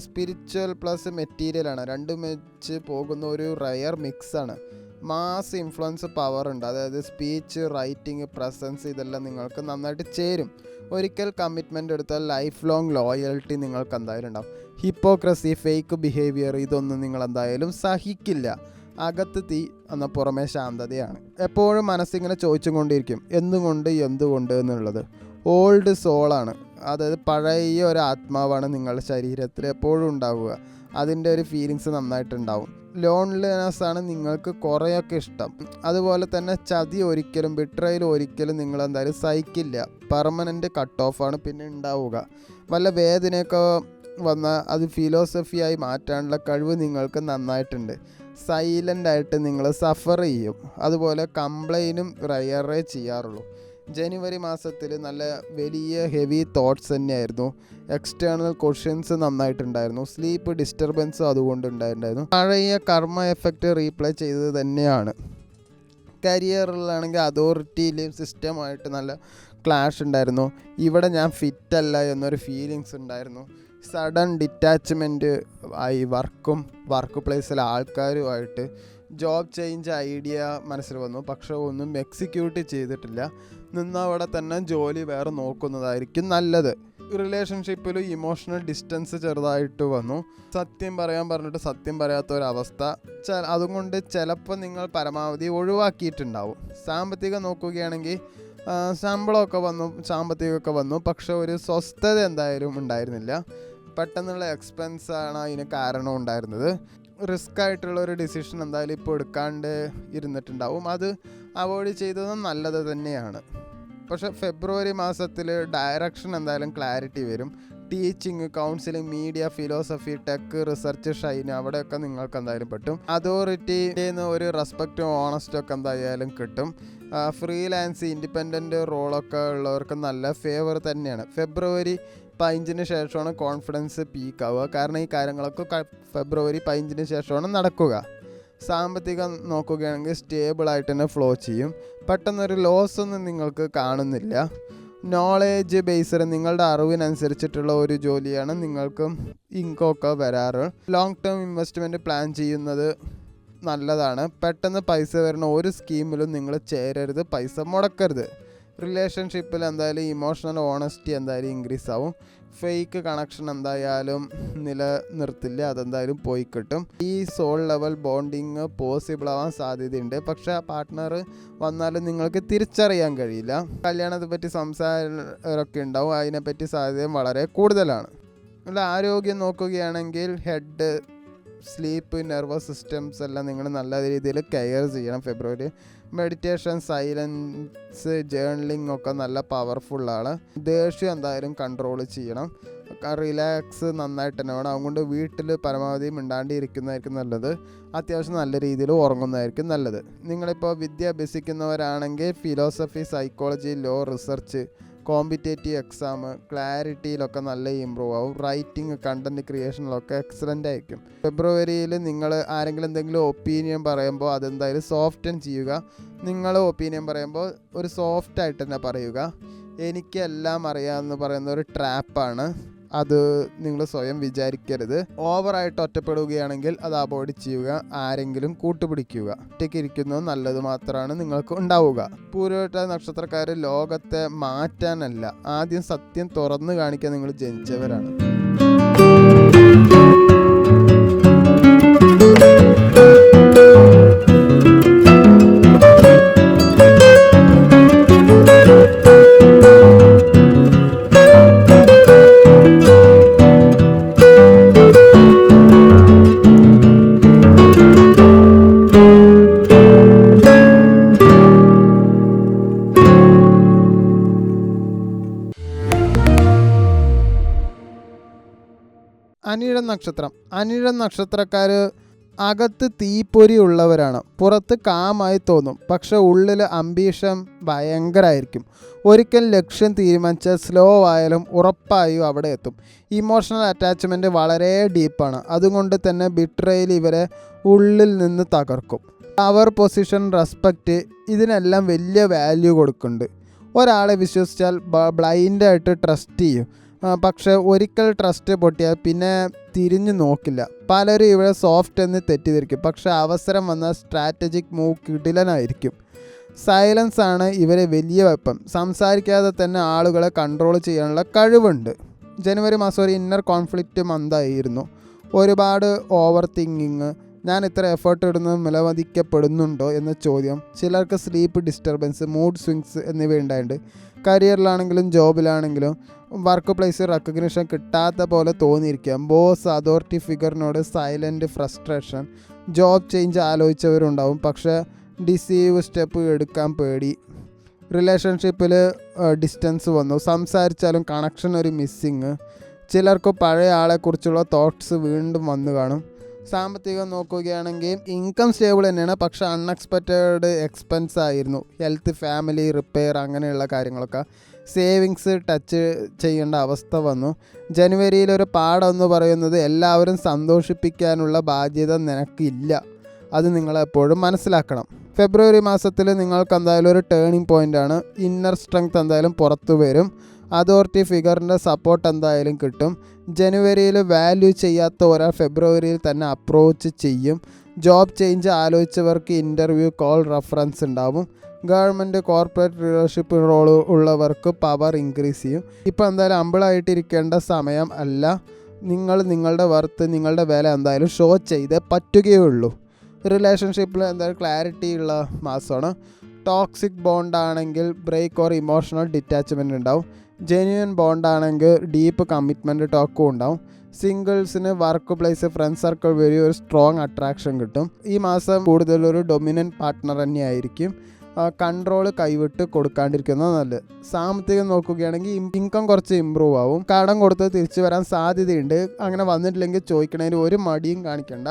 സ്പിരിച്വൽ പ്ലസ് മെറ്റീരിയലാണ്. രണ്ടും വെച്ച് പോകുന്ന ഒരു റയർ മിക്സാണ്. മാസ് ഇൻഫ്ലുവൻസ് പവർ ഉണ്ട്. അതായത് സ്പീച്ച്, റൈറ്റിംഗ്, പ്രസൻസ് ഇതെല്ലാം നിങ്ങൾക്ക് നന്നായിട്ട് ചേരും. ഒരിക്കൽ കമ്മിറ്റ്മെൻ്റ് എടുത്താൽ ലൈഫ് ലോങ് ലോയൽറ്റി നിങ്ങൾക്ക് എന്തായാലും ഉണ്ടാവും. ഹിപ്പോക്രസി, ഫേക്ക് ബിഹേവിയർ ഇതൊന്നും നിങ്ങൾ എന്തായാലും സഹിക്കില്ല. അകത്ത് തീ എന്ന പുറമേ ശാന്തതയാണ്. എപ്പോഴും മനസ്സിങ്ങനെ ചോദിച്ചും കൊണ്ടിരിക്കും എന്തുകൊണ്ട് എന്നുള്ളത്. ഓൾഡ് സോളാണ്. അതായത് പഴയ ഒരു ആത്മാവാണ് നിങ്ങളുടെ ശരീരത്തിൽ എപ്പോഴും ഉണ്ടാവുക. അതിൻ്റെ ഒരു ഫീലിങ്സ് നന്നായിട്ടുണ്ടാവും. ലോൺലിനെസ് ആണ് നിങ്ങൾക്ക് കുറേയൊക്കെ ഇഷ്ടം. അതുപോലെ തന്നെ ചതി ഒരിക്കലും, ബിട്രയൽ ഒരിക്കലും നിങ്ങൾ എന്തായാലും സഹിക്കില്ല. പെർമനൻറ്റ് കട്ട് ഓഫാണ് പിന്നെ ഉണ്ടാവുക. വല്ല വേദനയൊക്കെ വന്നാൽ അത് ഫിലോസഫിയായി മാറ്റാനുള്ള കഴിവ് നിങ്ങൾക്ക് നന്നായിട്ടുണ്ട്. സൈലൻ്റായിട്ട് നിങ്ങൾ സഫർ ചെയ്യും. അതുപോലെ കംപ്ലൈൻറ്റും റയറേ ചെയ്യാറുള്ളൂ. ജനുവരി മാസത്തിൽ നല്ല വലിയ ഹെവി തോട്ട്സ് തന്നെയായിരുന്നു. എക്സ്റ്റേണൽ ക്വസ്റ്റ്യൻസ് നന്നായിട്ടുണ്ടായിരുന്നു. സ്ലീപ്പ് ഡിസ്റ്റർബൻസും അതുകൊണ്ട് ഉണ്ടായിട്ടുണ്ടായിരുന്നു. പഴയ കർമ്മ എഫക്റ്റ് റീപ്ലേ ചെയ്തത് തന്നെയാണ്. കരിയറിലാണെങ്കിൽ അതോറിറ്റിയിലെയും സിസ്റ്റമായിട്ട് നല്ല ക്ലാഷ് ഉണ്ടായിരുന്നു. ഇവിടെ ഞാൻ ഫിറ്റല്ല എന്നൊരു ഫീലിങ്സ് ഉണ്ടായിരുന്നു. സഡൻ ഡിറ്റാച്ച്മെൻറ്റ് ആയി വർക്ക് പ്ലേസിലെ ആൾക്കാരുമായിട്ട്. ജോബ് ചേഞ്ച് ഐഡിയ മനസ്സിൽ വന്നു, പക്ഷേ ഒന്നും എക്സിക്യൂട്ട് ചെയ്തിട്ടില്ല. നിന്നവിടെ തന്നെ ജോലി വേറെ നോക്കുന്നതായിരിക്കും നല്ലത്. റിലേഷൻഷിപ്പിൽ ഇമോഷണൽ ഡിസ്റ്റൻസ് ചെറുതായിട്ട് വന്നു. സത്യം പറയാൻ പറഞ്ഞിട്ട് സത്യം പറയാത്ത ഒരവസ്ഥ. അതുകൊണ്ട് ചിലപ്പോൾ നിങ്ങൾ പരമാവധി ഒഴിവാക്കിയിട്ടുണ്ടാവും. സാമ്പത്തികം നോക്കുകയാണെങ്കിൽ സാമ്പത്തികമൊക്കെ വന്നു, പക്ഷെ ഒരു സ്വസ്ഥത എന്തായാലും ഉണ്ടായിരുന്നില്ല. പെട്ടെന്നുള്ള എക്സ്പെൻസാണ് അതിന് കാരണം ഉണ്ടായിരുന്നത്. റിസ്ക് ആയിട്ടുള്ള ഒരു ഡിസിഷൻ എന്തായാലും ഇപ്പോൾ എടുക്കാണ്ട് ഇരുന്നിട്ടുണ്ടാവും. അത് അവോയ്ഡ് ചെയ്തതും നല്ലത് തന്നെയാണ്. പക്ഷേ ഫെബ്രുവരി മാസത്തിൽ ഡയറക്ഷൻ എന്തായാലും ക്ലാരിറ്റി വരും. Teaching, counselling, media, philosophy, tech, research, Shine, അവിടെയൊക്കെ നിങ്ങൾക്ക് എന്തായാലും പറ്റും. അതോറിറ്റിയിൽ നിന്ന് ഒരു റെസ്പെക്റ്റും ഓണസ്റ്റൊക്കെ എന്തായാലും കിട്ടും. ഫ്രീലാൻസ്, ഇൻഡിപെൻഡൻറ്റ് റോളൊക്കെ ഉള്ളവർക്ക് നല്ല ഫേവർ തന്നെയാണ്. ഫെബ്രുവരി 15 ശേഷമാണ് കോൺഫിഡൻസ് പീക്ക് ആവുക. കാരണം ഈ കാര്യങ്ങളൊക്കെ ഫെബ്രുവരി 15 ശേഷമാണ് നടക്കുക. സാമ്പത്തികം നോക്കുകയാണെങ്കിൽ സ്റ്റേബിളായിട്ട് തന്നെ ഫ്ലോ ചെയ്യും. പെട്ടെന്നൊരു ലോസ് ഒന്നും നിങ്ങൾക്ക് കാണുന്നില്ല. നോളേജ് ബേസ്ഡ് നിങ്ങളുടെ അറിവിനനുസരിച്ചിട്ടുള്ള ഒരു ജോലിയാണ് നിങ്ങൾക്കും ഇൻകമൊക്കെ വരാറ്. ലോങ് ടേം ഇൻവെസ്റ്റ്മെൻറ്റ് പ്ലാൻ ചെയ്യുന്നത് നല്ലതാണ്. പെട്ടെന്ന് പൈസ വരുന്ന ഒരു സ്കീമിലും നിങ്ങൾ ചേരരുത്, പൈസ മുടക്കരുത്. റിലേഷൻഷിപ്പിൽ എന്തായാലും ഇമോഷണൽ ഓണസ്റ്റി എന്തായാലും ഇൻക്രീസ് ആവും. ഫേക്ക് കണക്ഷൻ എന്തായാലും നിലനിർത്തില്ല, അതെന്തായാലും പോയി കിട്ടും. ഈ സോൾ ലെവൽ ബോണ്ടിങ് പോസിബിൾ ആവാൻ സാധ്യതയുണ്ട്. പക്ഷേ ആ പാർട്ട്ണർ വന്നാലും നിങ്ങൾക്ക് തിരിച്ചറിയാൻ കഴിയില്ല. കല്യാണത്തെ പറ്റി സംസാരമൊക്കെ ഉണ്ടാവും, അതിനെപ്പറ്റി സാധ്യതയും വളരെ കൂടുതലാണ്. അല്ല, ആരോഗ്യം നോക്കുകയാണെങ്കിൽ ഹെഡ്, സ്ലീപ്പ്, നെർവസ് സിസ്റ്റംസ് എല്ലാം നിങ്ങൾ നല്ല രീതിയിൽ കെയർ ചെയ്യണം. ഫെബ്രുവരി മെഡിറ്റേഷൻ, സൈലൻസ്, ജേർണലിംഗ് ഒക്കെ നല്ല പവർഫുള്ളാണ്. ദേഷ്യം എന്തായാലും കൺട്രോൾ ചെയ്യണം. റിലാക്സ് നന്നായിട്ട് തന്നെ വേണം. അതുകൊണ്ട് വീട്ടിൽ പരമാവധി മിണ്ടാണ്ടിരിക്കുന്നതായിരിക്കും നല്ലത്. അത്യാവശ്യം നല്ല രീതിയിൽ ഉറങ്ങുന്നതായിരിക്കും നല്ലത്. നിങ്ങളിപ്പോൾ വിദ്യ അഭ്യസിക്കുന്നവരാണെങ്കിൽ philosophy, psychology, law, research, competitive exam, ക്ലാരിറ്റിയിലൊക്കെ നല്ല ഇമ്പ്രൂവ് ആവും. റൈറ്റിംഗ്, കണ്ടൻറ് ക്രിയേഷനിലൊക്കെ എക്സലൻ്റ് ആയിരിക്കും. ഫെബ്രുവരിയിൽ നിങ്ങൾ ആരെങ്കിലും എന്തെങ്കിലും ഒപ്പീനിയൻ പറയുമ്പോൾ അതെന്തായാലും സോഫ്റ്റൻ ചെയ്യുക. നിങ്ങൾ ഒപ്പീനിയൻ പറയുമ്പോൾ ഒരു സോഫ്റ്റായിട്ട് തന്നെ പറയുക. എനിക്കെല്ലാം അറിയാമെന്ന് പറയുന്ന ഒരു ട്രാപ്പാണ്. അത് നിങ്ങൾ സ്വയം വിചാരിക്കരുത്. ഓവറായിട്ട് ഒറ്റപ്പെടുകയാണെങ്കിൽ അത് അവോയ്ഡ് ചെയ്യുക. ആരെങ്കിലും കൂട്ടുപിടിക്കുക. ഒറ്റയ്ക്ക് ഇരിക്കുന്നത് നല്ലത് മാത്രമാണ് നിങ്ങൾക്ക് ഉണ്ടാവുക. പൂരോരുട്ട നക്ഷത്രക്കാർ ലോകത്തെ മാറ്റാനല്ല, ആദ്യം സത്യം തുറന്നു കാണിക്കാൻ നിങ്ങൾ ജനിച്ചവരാണ്. അനിഴം നക്ഷത്രം. അനിഴം നക്ഷത്രക്കാർ അകത്ത് തീപ്പൊരി ഉള്ളവരാണ്. പുറത്ത് കാമായി തോന്നും, പക്ഷെ ഉള്ളിൽ അംബീഷൻ ഭയങ്കരമായിരിക്കും. ഒരിക്കൽ ലക്ഷ്യം തീരുമാനിച്ചാൽ സ്ലോ ആയാലും ഉറപ്പായും അവിടെ എത്തും. ഇമോഷണൽ അറ്റാച്ച്മെൻറ്റ് വളരെ ഡീപ്പാണ്. അതുകൊണ്ട് തന്നെ ബിട്രയൽ ഇവരെ ഉള്ളിൽ നിന്ന് തകർക്കും. പവർ, പൊസിഷൻ, റെസ്പെക്റ്റ്, ഇതിനെല്ലാം വലിയ വാല്യൂ കൊടുക്കുന്നുണ്ട്. ഒരാളെ വിശ്വസിച്ചാൽ ബ്ലൈൻഡായിട്ട് ട്രസ്റ്റ് ചെയ്യും. പക്ഷേ ഒരിക്കൽ ട്രസ്റ്റ് പൊട്ടിയാൽ പിന്നെ തിരിഞ്ഞു നോക്കില്ല. പലരും ഇവിടെ സോഫ്റ്റ് എന്ന് തെറ്റിദ്ധരിക്കും, പക്ഷേ അവസരം വന്നാൽ സ്ട്രാറ്റജിക് മൂവ് കിടിലനായിരിക്കും. സൈലൻസ് ആണ് ഇവരെ വലിയ വെപ്പൺ. സംസാരിക്കാതെ തന്നെ ആളുകളെ കൺട്രോൾ ചെയ്യാനുള്ള കഴിവുണ്ട്. ജനുവരി മാസം ഒരു ഇന്നർ കോൺഫ്ലിക്റ്റ് മന്തായിരുന്നു. ഒരുപാട് ഓവർ തിങ്കിങ്, ഞാൻ ഇത്ര എഫേർട്ട് ഇടുന്നത് വിലമതിക്കപ്പെടുന്നുണ്ടോ എന്ന ചോദ്യം, ചിലർക്ക് സ്ലീപ്പ് ഡിസ്റ്റർബൻസ്, മൂഡ് സ്വിങ്സ് എന്നിവ ഉണ്ടായിട്ടുണ്ട്. കരിയറിലാണെങ്കിലും ജോബിലാണെങ്കിലും വർക്ക് പ്ലേസ് റെക്കഗ്നിഷൻ കിട്ടാത്ത പോലെ തോന്നിയിരിക്കാം. ബോസ് അതോറിറ്റി ഫിഗറിനോട് സൈലൻറ്റ് ഫ്രസ്ട്രേഷൻ. ജോബ് ചേഞ്ച് ആലോചിച്ചവരുണ്ടാവും, പക്ഷേ ഡിസീവ് സ്റ്റെപ്പ് എടുക്കാൻ പേടി. റിലേഷൻഷിപ്പിൽ ഡിസ്റ്റൻസ് വന്നു, സംസാരിച്ചാലും കണക്ഷൻ ഒരു മിസ്സിങ്. ചിലർക്ക് പഴയ ആളെക്കുറിച്ചുള്ള തോട്ട്സ് വീണ്ടും വന്നു കാണും. സാമ്പത്തികം നോക്കുകയാണെങ്കിൽ ഇൻകം സ്റ്റേബിൾ തന്നെയാണ്, പക്ഷേ അൺഎക്സ്പെക്റ്റഡ് എക്സ്പെൻസ് ആയിരുന്നു. ഹെൽത്ത്, ഫാമിലി, റിപ്പയർ അങ്ങനെയുള്ള കാര്യങ്ങളൊക്കെ. സേവിങ്സ് ടച്ച് ചെയ്യേണ്ട അവസ്ഥ വന്നു. ജനുവരിയിലൊരു പാഠമെന്ന് പറയുന്നത് എല്ലാവരും സന്തോഷിപ്പിക്കാനുള്ള ബാധ്യത നിനക്കില്ല. അത് നിങ്ങളെപ്പോഴും മനസ്സിലാക്കണം. ഫെബ്രുവരി മാസത്തിൽ നിങ്ങൾക്ക് എന്തായാലും ഒരു ടേണിംഗ് പോയിൻ്റാണ്. ഇന്നർ സ്ട്രെങ്ത് എന്തായാലും പുറത്തു വരും. അതോറിറ്റി ഫിഗറിൻ്റെ സപ്പോർട്ട് എന്തായാലും കിട്ടും. ജനുവരിയിൽ വാല്യൂ ചെയ്യാത്ത ഒരാൾ ഫെബ്രുവരിയിൽ തന്നെ അപ്രോച്ച് ചെയ്യും. ജോബ് ചേഞ്ച് ആലോചിച്ചവർക്ക് ഇൻ്റർവ്യൂ, കോൾ, റെഫറൻസ് ഉണ്ടാവും. ഗവൺമെൻറ്, കോർപ്പറേറ്റ് ലീഡർഷിപ്പ് റോൾ ഉള്ളവർക്ക് പവർ ഇൻക്രീസ് ചെയ്യും. ഇപ്പോൾ എന്തായാലും അമ്പിളായിട്ടിരിക്കേണ്ട സമയം അല്ല. നിങ്ങളുടെ വർത്ത്, നിങ്ങളുടെ വില എന്തായാലും ഷോ ചെയ്തേ പറ്റുകയുള്ളൂ. റിലേഷൻഷിപ്പിൽ എന്തായാലും ക്ലാരിറ്റി ഉള്ള മാസമാണ്. ടോക്സിക് ബോണ്ടാണെങ്കിൽ ബ്രേക്ക് ഓർ ഇമോഷണൽ ഡിറ്റാച്ച്മെൻറ്റ് ഉണ്ടാവും. ജെന്യുവൻ ബോണ്ടാണെങ്കിൽ ഡീപ്പ് കമ്മിറ്റ്മെൻറ്റ് ടോക്കും ഉണ്ടാവും. സിംഗിൾസിന് വർക്ക് പ്ലേസ്, ഫ്രണ്ട് സർക്കിൾ വഴി ഒരു സ്ട്രോങ് അട്രാക്ഷൻ കിട്ടും. ഈ മാസം കൂടുതലൊരു ഡൊമിനൻ്റ് പാർട്ട്ണർ തന്നെയായിരിക്കും. കൺട്രോൾ കൈവിട്ട് കൊടുക്കാണ്ടിരിക്കുന്നത് നല്ലത്. സാമ്പത്തികം നോക്കുകയാണെങ്കിൽ ഇൻകം കുറച്ച് ഇമ്പ്രൂവ് ആവും. കടം കൊടുത്ത് തിരിച്ചു വരാൻ സാധ്യതയുണ്ട്. അങ്ങനെ വന്നിട്ടില്ലെങ്കിൽ ചോദിക്കണതിന് ഒരു മടിയും കാണിക്കണ്ട.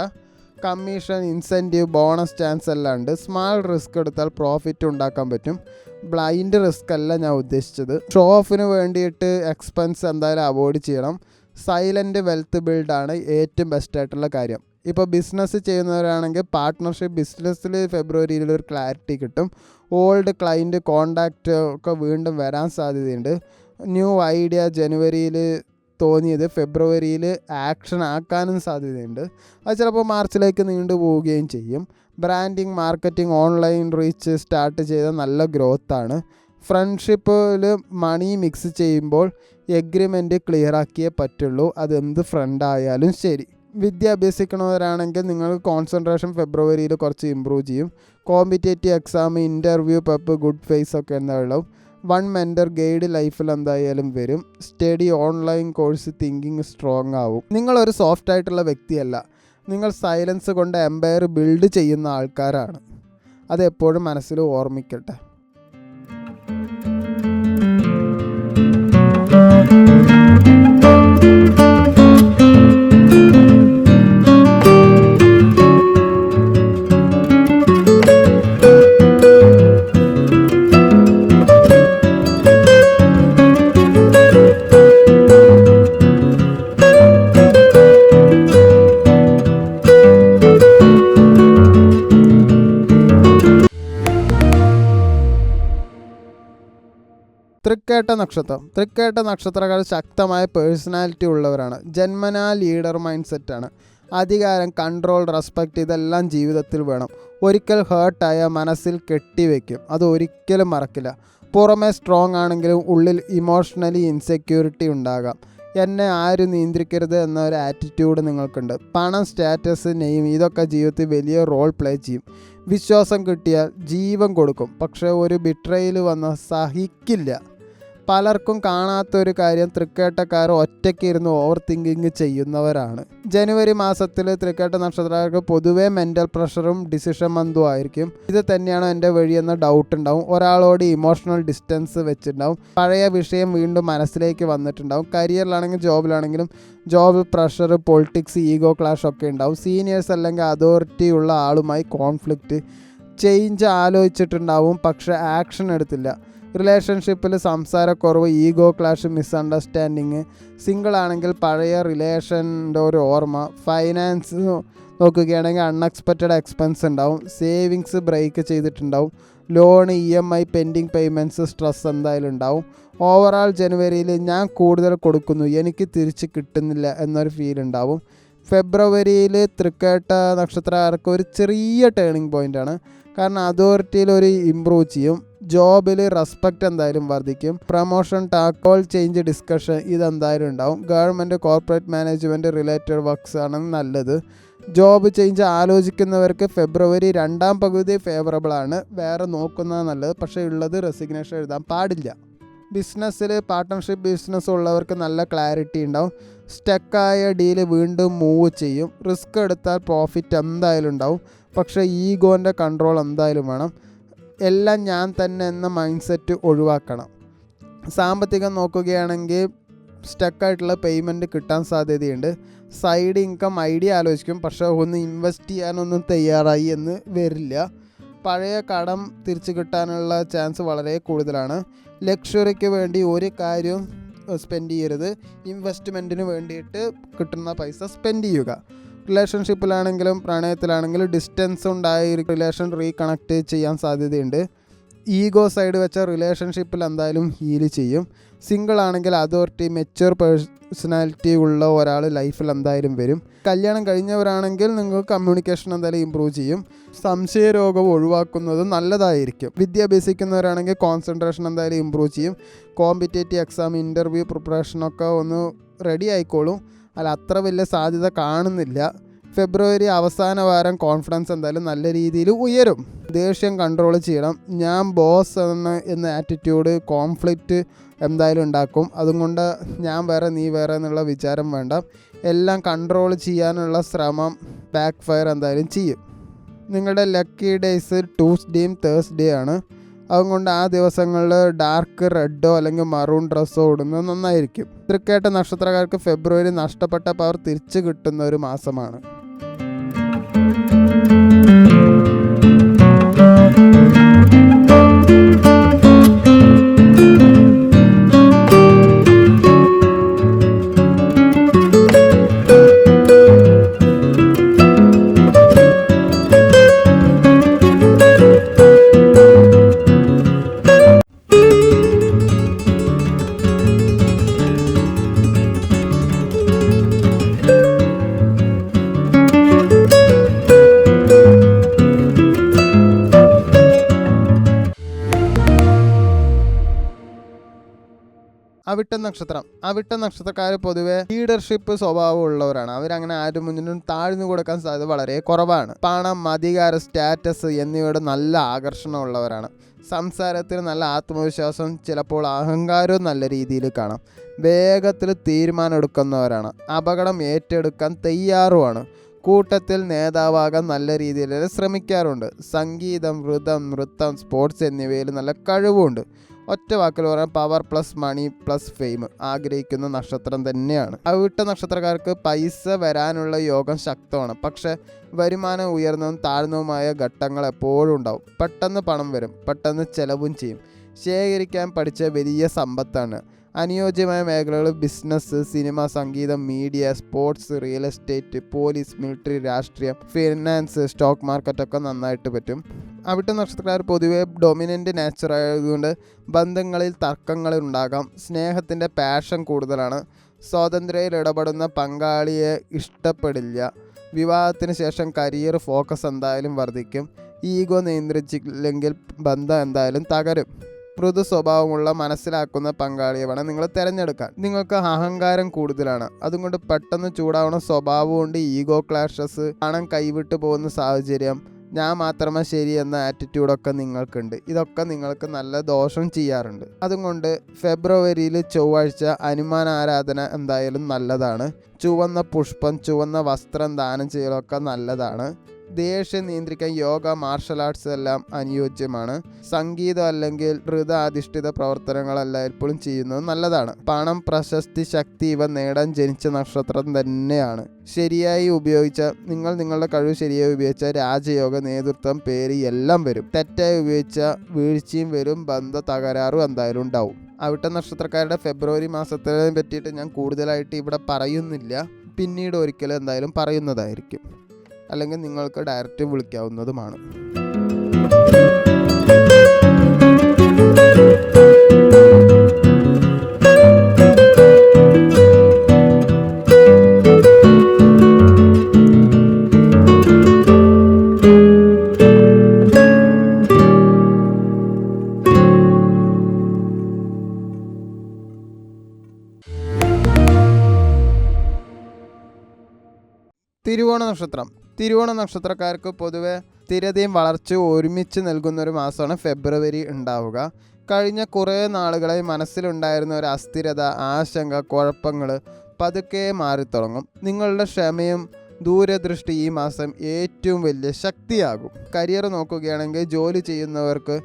കമ്മീഷൻ, ഇൻസെൻറ്റീവ്, ബോണസ് ചാൻസ് എല്ലാം ഉണ്ട്. സ്മാൾ റിസ്ക് എടുത്താൽ പ്രോഫിറ്റ് ഉണ്ടാക്കാൻ പറ്റും. ബ്ലൈൻഡ് റിസ്ക് അല്ല ഞാൻ ഉദ്ദേശിച്ചത്. ഷോ ഓഫിന് വേണ്ടിയിട്ട് എക്സ്പെൻസ് എന്തായാലും അവോയ്ഡ് ചെയ്യണം. സൈലൻറ്റ് വെൽത്ത് ബിൽഡാണ് ഏറ്റവും ബെസ്റ്റായിട്ടുള്ള കാര്യം. ഇപ്പോൾ ബിസിനസ് ചെയ്യുന്നവരാണെങ്കിൽ പാർട്ട്ണർഷിപ്പ് ബിസിനസ്സിൽ ഫെബ്രുവരിയിൽ ഒരു ക്ലാരിറ്റി കിട്ടും. ഓൾഡ് ക്ലൈൻറ്റ് കോണ്ടാക്റ്റ് ഒക്കെ വീണ്ടും വരാൻ സാധ്യതയുണ്ട്. ന്യൂ ഐഡിയ ജനുവരിയിൽ തോന്നിയത് ഫെബ്രുവരിയിൽ ആക്ഷൻ ആക്കാനും സാധ്യതയുണ്ട്. അത് ചിലപ്പോൾ മാർച്ചിലേക്ക് നീണ്ടു പോവുകയും ചെയ്യും. Branding, marketing, online reach start ചെയ്ത നല്ല ഗ്രോത്താണ്. ഫ്രണ്ട്ഷിപ്പിൽ മണി മിക്സ് ചെയ്യുമ്പോൾ എഗ്രിമെൻറ്റ് ക്ലിയർ ആക്കിയേ പറ്റുള്ളൂ, അതെന്ത് ഫ്രണ്ടായാലും ശരി. വിദ്യ അഭ്യസിക്കണവരാണെങ്കിൽ നിങ്ങൾക്ക് കോൺസെൻട്രേഷൻ ഫെബ്രുവരിയിൽ കുറച്ച് ഇമ്പ്രൂവ് ചെയ്യും. കോമ്പറ്റേറ്റീവ് എക്സാം, ഇൻ്റർവ്യൂ, പെപ്പ്, ഗുഡ് ഫേസ് ഒക്കെ എന്തായാലും. വൺ മെൻറ്റർ ഗൈഡ് ലൈഫിൽ എന്തായാലും വരും. Study, online course, thinking strong ആവും. നിങ്ങളൊരു സോഫ്റ്റ് ആയിട്ടുള്ള വ്യക്തിയല്ല, നിങ്ങൾ സൈലൻസ് കൊണ്ട് എംപയർ ബിൽഡ് ചെയ്യുന്ന ആൾക്കാരാണ്. അതെപ്പോഴും മനസ്സിൽ ഓർമ്മിക്കട്ടെ. തൃക്കേട്ട നക്ഷത്രക്കാർ ശക്തമായ പേഴ്സണാലിറ്റി ഉള്ളവരാണ്. ജന്മനാ ലീഡർ മൈൻഡ് സെറ്റാണ്. അധികാരം, കൺട്രോൾ, റെസ്പെക്റ്റ് ഇതെല്ലാം ജീവിതത്തിൽ വേണം. ഒരിക്കൽ ഹേർട്ടായ മനസ്സിൽ കെട്ടിവെക്കും, അത് ഒരിക്കലും മറക്കില്ല. പുറമേ സ്ട്രോങ് ആണെങ്കിലും ഉള്ളിൽ ഇമോഷണലി ഇൻസെക്യൂരിറ്റി ഉണ്ടാകാം. എന്നെ ആരും നിയന്ത്രിക്കരുത് എന്നൊരു ആറ്റിറ്റ്യൂഡ് നിങ്ങൾക്കുണ്ട്. പണം, സ്റ്റാറ്റസ്, നെയിം ഇതൊക്കെ ജീവിതത്തിൽ വലിയ റോൾ പ്ലേ ചെയ്യും. വിശ്വാസം കിട്ടിയാൽ ജീവൻ കൊടുക്കും, പക്ഷേ ഒരു ബിട്രയിൽ വന്നാൽ സഹിക്കില്ല. പലർക്കും കാണാത്തൊരു കാര്യം, തൃക്കേട്ടക്കാർ ഒറ്റയ്ക്ക് ഇരുന്ന് ഓവർ തിങ്കിങ് ചെയ്യുന്നവരാണ്. ജനുവരി മാസത്തിൽ തൃക്കേട്ട നക്ഷത്രക്കാർക്ക് പൊതുവേ മെൻ്റൽ പ്രഷറും ഡിസിഷൻ മന്തും ആയിരിക്കും. ഇത് തന്നെയാണോ എൻ്റെ വഴിയെന്ന ഡൗട്ട് ഉണ്ടാവും. ഒരാളോട് ഇമോഷണൽ ഡിസ്റ്റൻസ് വെച്ചിട്ടുണ്ടാവും. പഴയ വിഷയം വീണ്ടും മനസ്സിലേക്ക് വന്നിട്ടുണ്ടാവും. കരിയറിലാണെങ്കിലും ജോബിലാണെങ്കിലും job pressure, politics, ego clash ഒക്കെ ഉണ്ടാവും. സീനിയേഴ്സ് അല്ലെങ്കിൽ അതോറിറ്റി ഉള്ള ആളുമായി കോൺഫ്ലിക്റ്റ്. ചേഞ്ച് ആലോചിച്ചിട്ടുണ്ടാവും, പക്ഷേ ആക്ഷൻ എടുത്തില്ല. റിലേഷൻഷിപ്പിൽ സംസാരക്കുറവ്, ഈഗോ ക്ലാഷ്, മിസ്അണ്ടർസ്റ്റാൻഡിങ്. സിംഗിൾ ആണെങ്കിൽ പഴയ റിലേഷൻ്റെ ഒരു ഓർമ്മ. ഫൈനാൻസ് നോക്കുകയാണെങ്കിൽ അൺഎക്സ്പെക്റ്റഡ് എക്സ്പെൻസ് ഉണ്ടാവും. സേവിങ്സ് ബ്രേക്ക് ചെയ്തിട്ടുണ്ടാവും. Loan, EMI, pending payments, stress എന്തായാലും ഉണ്ടാവും. ഓവറാൾ ജനുവരിയിൽ ഞാൻ കൂടുതൽ കൊടുക്കുന്നു, എനിക്ക് തിരിച്ച് കിട്ടുന്നില്ല എന്നൊരു ഫീൽ ഉണ്ടാവും. ഫെബ്രുവരിയിൽ തൃക്കേട്ട നക്ഷത്രക്കാർക്ക് ഒരു ചെറിയ ടേണിംഗ് പോയിൻ്റാണ്. കാരണം അതോറിറ്റിയിൽ ഒരു ഇമ്പ്രൂവ് ചെയ്യും. ജോബിൽ റെസ്പെക്റ്റ് എന്തായാലും വർദ്ധിക്കും. പ്രൊമോഷൻ, ടാക്കോൾ ചേഞ്ച്, ഡിസ്കഷൻ ഇതെന്തായാലും ഉണ്ടാവും. Government, corporate management related works ആണ് നല്ലത്. ജോബ് ചേഞ്ച് ആലോചിക്കുന്നവർക്ക് ഫെബ്രുവരി 2ാം പകുതി ഫേവറബിൾ ആണ്. വേറെ നോക്കുന്നത് നല്ലത്, പക്ഷേ ഉള്ളത് റെസിഗ്നേഷൻ എഴുതാൻ പാടില്ല. ബിസിനസ്സിൽ പാർട്ട്ണർഷിപ്പ് ബിസിനസ് ഉള്ളവർക്ക് നല്ല ക്ലാരിറ്റി ഉണ്ടാവും. സ്റ്റക്കായ ഡീല് വീണ്ടും മൂവ് ചെയ്യും. റിസ്ക് എടുത്താൽ പ്രോഫിറ്റ് എന്തായാലും ഉണ്ടാവും. പക്ഷേ ഈഗോൻ്റെ കൺട്രോൾ എന്തായാലും വേണം. എല്ലാം ഞാൻ തന്നെ എന്ന മൈൻഡ് സെറ്റ് ഒഴിവാക്കണം. സാമ്പത്തികം നോക്കുകയാണെങ്കിൽ സ്റ്റക്കായിട്ടുള്ള പേയ്മെൻറ്റ് കിട്ടാൻ സാധ്യതയുണ്ട്. സൈഡ് ഇൻകം ഐഡിയ ആലോചിക്കും, പക്ഷേ ഒന്ന് ഇൻവെസ്റ്റ് ചെയ്യാനൊന്നും തയ്യാറായി എന്ന് വരില്ല. പഴയ കടം തിരിച്ചു കിട്ടാനുള്ള ചാൻസ് വളരെ കൂടുതലാണ്. ലക്ഷറിക്ക് വേണ്ടി ഒരു കാര്യവും സ്പെൻഡ് ചെയ്യരുത്. ഇൻവെസ്റ്റ്മെൻറ്റിന് വേണ്ടിയിട്ട് കിട്ടുന്ന പൈസ സ്പെൻഡ് ചെയ്യുക. റിലേഷൻഷിപ്പിലാണെങ്കിലും പ്രണയത്തിലാണെങ്കിലും ഡിസ്റ്റൻസ് ഉണ്ടായി റിലേഷൻ റീകണക്ട് ചെയ്യാൻ സാധ്യതയുണ്ട്. ഈഗോ സൈഡ് വെച്ച റിലേഷൻഷിപ്പിൽ എന്തായാലും ഹീൽ ചെയ്യും. സിംഗിൾ ആണെങ്കിൽ അതോറിറ്റി മെച്യൂർ പേഴ്സണാലിറ്റി ഉള്ള ഒരാൾ ലൈഫിൽ എന്തായാലും വരും. കല്യാണം കഴിഞ്ഞവരാണെങ്കിൽ നിങ്ങൾക്ക് കമ്മ്യൂണിക്കേഷൻ എന്തായാലും ഇമ്പ്രൂവ് ചെയ്യും. സംശയരോഗം ഒഴിവാക്കുന്നത് നല്ലതായിരിക്കും. വിദ്യ അഭ്യസിക്കുന്നവരാണെങ്കിൽ കോൺസെൻട്രേഷൻ എന്തായാലും ഇമ്പ്രൂവ് ചെയ്യും. കോമ്പറ്റേറ്റീവ് എക്സാം ഇൻ്റർവ്യൂ പ്രിപ്പറേഷനൊക്കെ ഒന്ന് റെഡി ആയിക്കോളും. അത്ര വലിയ സാധ്യത കാണുന്നില്ല. ഫെബ്രുവരി അവസാന വാരം കോൺഫിഡൻസ് എന്തായാലും നല്ല രീതിയിൽ ഉയരും. ദേഷ്യം കൺട്രോൾ ചെയ്യണം. ഞാൻ ബോസ് എന്ന ആറ്റിറ്റ്യൂഡ് കോൺഫ്ലിക്റ്റ് എന്തായാലും ഉണ്ടാക്കും. അതുകൊണ്ട് ഞാൻ വേറെ നീ വേറെ എന്നുള്ള വിചാരം വേണ്ട. എല്ലാം കൺട്രോൾ ചെയ്യാനുള്ള ശ്രമം ബാക്ക് ഫയർ എന്തായാലും ചെയ്യും. നിങ്ങളുടെ ലക്കി ഡേയ്സ് ട്യൂസ്ഡേയും തേഴ്സ്ഡേ ആണ്. അതുകൊണ്ട് ആ ദിവസങ്ങളിൽ ഡാർക്ക് റെഡോ അല്ലെങ്കിൽ മറൂൺ ഡ്രസ്സോ ഇടുന്നത് നന്നായിരിക്കും. തൃക്കേട്ട നക്ഷത്രക്കാർക്ക് ഫെബ്രുവരി നഷ്ടപ്പെട്ട പവർ തിരിച്ചു കിട്ടുന്ന ഒരു മാസമാണ്. അവിട്ട നക്ഷത്രക്കാർ പൊതുവെ ലീഡർഷിപ്പ് സ്വഭാവമുള്ളവരാണ്. അവരങ്ങനെ ആരും മുന്നിലും താഴ്ന്നു കൊടുക്കാൻ സാധ്യത വളരെ കുറവാണ്. പണം, അധികാരം, സ്റ്റാറ്റസ് എന്നിവയുടെ നല്ല ആകർഷണമുള്ളവരാണ്. സംസാരത്തിൽ നല്ല ആത്മവിശ്വാസം, ചിലപ്പോൾ അഹങ്കാരവും നല്ല രീതിയിൽ കാണാം. വേഗത്തിൽ തീരുമാനം എടുക്കുന്നവരാണ്. അപകടം ഏറ്റെടുക്കാൻ തയ്യാറുമാണ്. കൂട്ടത്തിൽ നേതാവാകാൻ നല്ല രീതിയിൽ ശ്രമിക്കാറുണ്ട്. സംഗീതം, നൃത്തം, സ്പോർട്സ് എന്നിവയിൽ നല്ല കഴിവുണ്ട്. ഒറ്റ വാക്കിൽ പറയാൻ പവർ പ്ലസ് മണി പ്ലസ് ഫെയിം ആഗ്രഹിക്കുന്ന നക്ഷത്രം തന്നെയാണ്. അവിട്ട നക്ഷത്രക്കാർക്ക് പൈസ വരാനുള്ള യോഗം ശക്തമാണ്. പക്ഷേ വരുമാനം ഉയർന്നതും താഴ്ന്നതുമായ ഘട്ടങ്ങൾ എപ്പോഴും ഉണ്ടാവും. പെട്ടെന്ന് പണം വരും, പെട്ടെന്ന് ചെലവും ചെയ്യും. ശേഖരിക്കാൻ പഠിച്ച വലിയ സമ്പത്താണ്. അനുയോജ്യമായ മേഖലകൾ ബിസിനസ്, സിനിമ, സംഗീതം, media, sports, real estate, police, military, രാഷ്ട്രീയം, ഫിനാൻസ്, സ്റ്റോക്ക് മാർക്കറ്റൊക്കെ നന്നായിട്ട് പറ്റും. അവിട്ട നക്ഷത്രക്കാർ പൊതുവെ ഡൊമിനൻ്റ് നേച്ചർ ആയതുകൊണ്ട് ബന്ധങ്ങളിൽ തർക്കങ്ങൾ ഉണ്ടാകാം. സ്നേഹത്തിൻ്റെ പാഷൻ കൂടുതലാണ്. സ്വാതന്ത്ര്യയിൽ ഇടപെടുന്ന പങ്കാളിയെ ഇഷ്ടപ്പെടില്ല. വിവാഹത്തിന് ശേഷം കരിയർ ഫോക്കസ് എന്തായാലും വർദ്ധിക്കും. ഈഗോ നിയന്ത്രിച്ചില്ലെങ്കിൽ ബന്ധം എന്തായാലും തകരും. മൃദു സ്വഭാവമുള്ള മനസ്സിലാക്കുന്ന പങ്കാളിയെ വേണം നിങ്ങൾ തിരഞ്ഞെടുക്കാൻ. നിങ്ങൾക്ക് അഹങ്കാരം കൂടുതലാണ്. അതുകൊണ്ട് പെട്ടെന്ന് ചൂടാവുന്ന സ്വഭാവമുണ്ട്. ഈഗോ ക്ലാഷസ്, പണം കൈവിട്ടു പോകുന്ന സാഹചര്യം, ഞാൻ മാത്രമേ ശരി എന്ന ആറ്റിറ്റ്യൂഡൊക്കെ നിങ്ങൾക്കുണ്ട്. ഇതൊക്കെ നിങ്ങൾക്ക് നല്ല ദോഷം ചെയ്യാറുണ്ട്. അതുകൊണ്ട് ഫെബ്രുവരിയിൽ ചൊവ്വാഴ്ച ഹനുമാൻ ആരാധന എന്തായാലും നല്ലതാണ്. ചുവന്ന പുഷ്പം, ചുവന്ന വസ്ത്രം ദാനം ചെയ്യലൊക്കെ നല്ലതാണ്. ദേഷ്യം നിയന്ത്രിക്കാൻ യോഗ, മാർഷൽ ആർട്സ് എല്ലാം അനുയോജ്യമാണ്. സംഗീതം അല്ലെങ്കിൽ ഹൃദയാധിഷ്ഠിത പ്രവർത്തനങ്ങളെല്ലാം എപ്പോഴും ചെയ്യുന്നത് നല്ലതാണ്. പണം, പ്രശസ്തി, ശക്തി ഇവ നേടാൻ ജനിച്ച നക്ഷത്രം തന്നെയാണ്. ശരിയായി ഉപയോഗിച്ച നിങ്ങളുടെ കഴിവ് ശരിയായി ഉപയോഗിച്ച രാജയോഗ, നേതൃത്വം, പേര് എല്ലാം വരും. തെറ്റായി ഉപയോഗിച്ച വീഴ്ചയും വരും. ബന്ധ തകരാറും എന്തായാലും ഉണ്ടാവും. അവിട്ട നക്ഷത്രക്കാരുടെ ഫെബ്രുവരി മാസത്തെ പറ്റിയിട്ട് ഞാൻ കൂടുതലായിട്ട് ഇവിടെ പറയുന്നില്ല. പിന്നീട് ഒരിക്കലും എന്തായാലും പറയുന്നതായിരിക്കും. അല്ലെങ്കിൽ നിങ്ങൾക്ക് ഡയറക്റ്റ് വിളിക്കാവുന്നതുമാണ്. തിരുവോണ നക്ഷത്രക്കാർക്ക് പൊതുവെ സ്ഥിരതയും വളർച്ചയും ഒരുമിച്ച് നൽകുന്ന ഒരു മാസമാണ് ഫെബ്രുവരി ഉണ്ടാവുക. കഴിഞ്ഞ കുറേ നാളുകളായി മനസ്സിലുണ്ടായിരുന്ന ഒരു അസ്ഥിരത, ആശങ്ക, കുഴപ്പങ്ങൾ പതുക്കെ മാറിത്തുടങ്ങും. നിങ്ങളുടെ ക്ഷമയും ദൂരദൃഷ്ടി ഈ മാസം ഏറ്റവും വലിയ ശക്തിയാകും. കരിയർ നോക്കുകയാണെങ്കിൽ ജോലി ചെയ്യുന്നവർക്ക്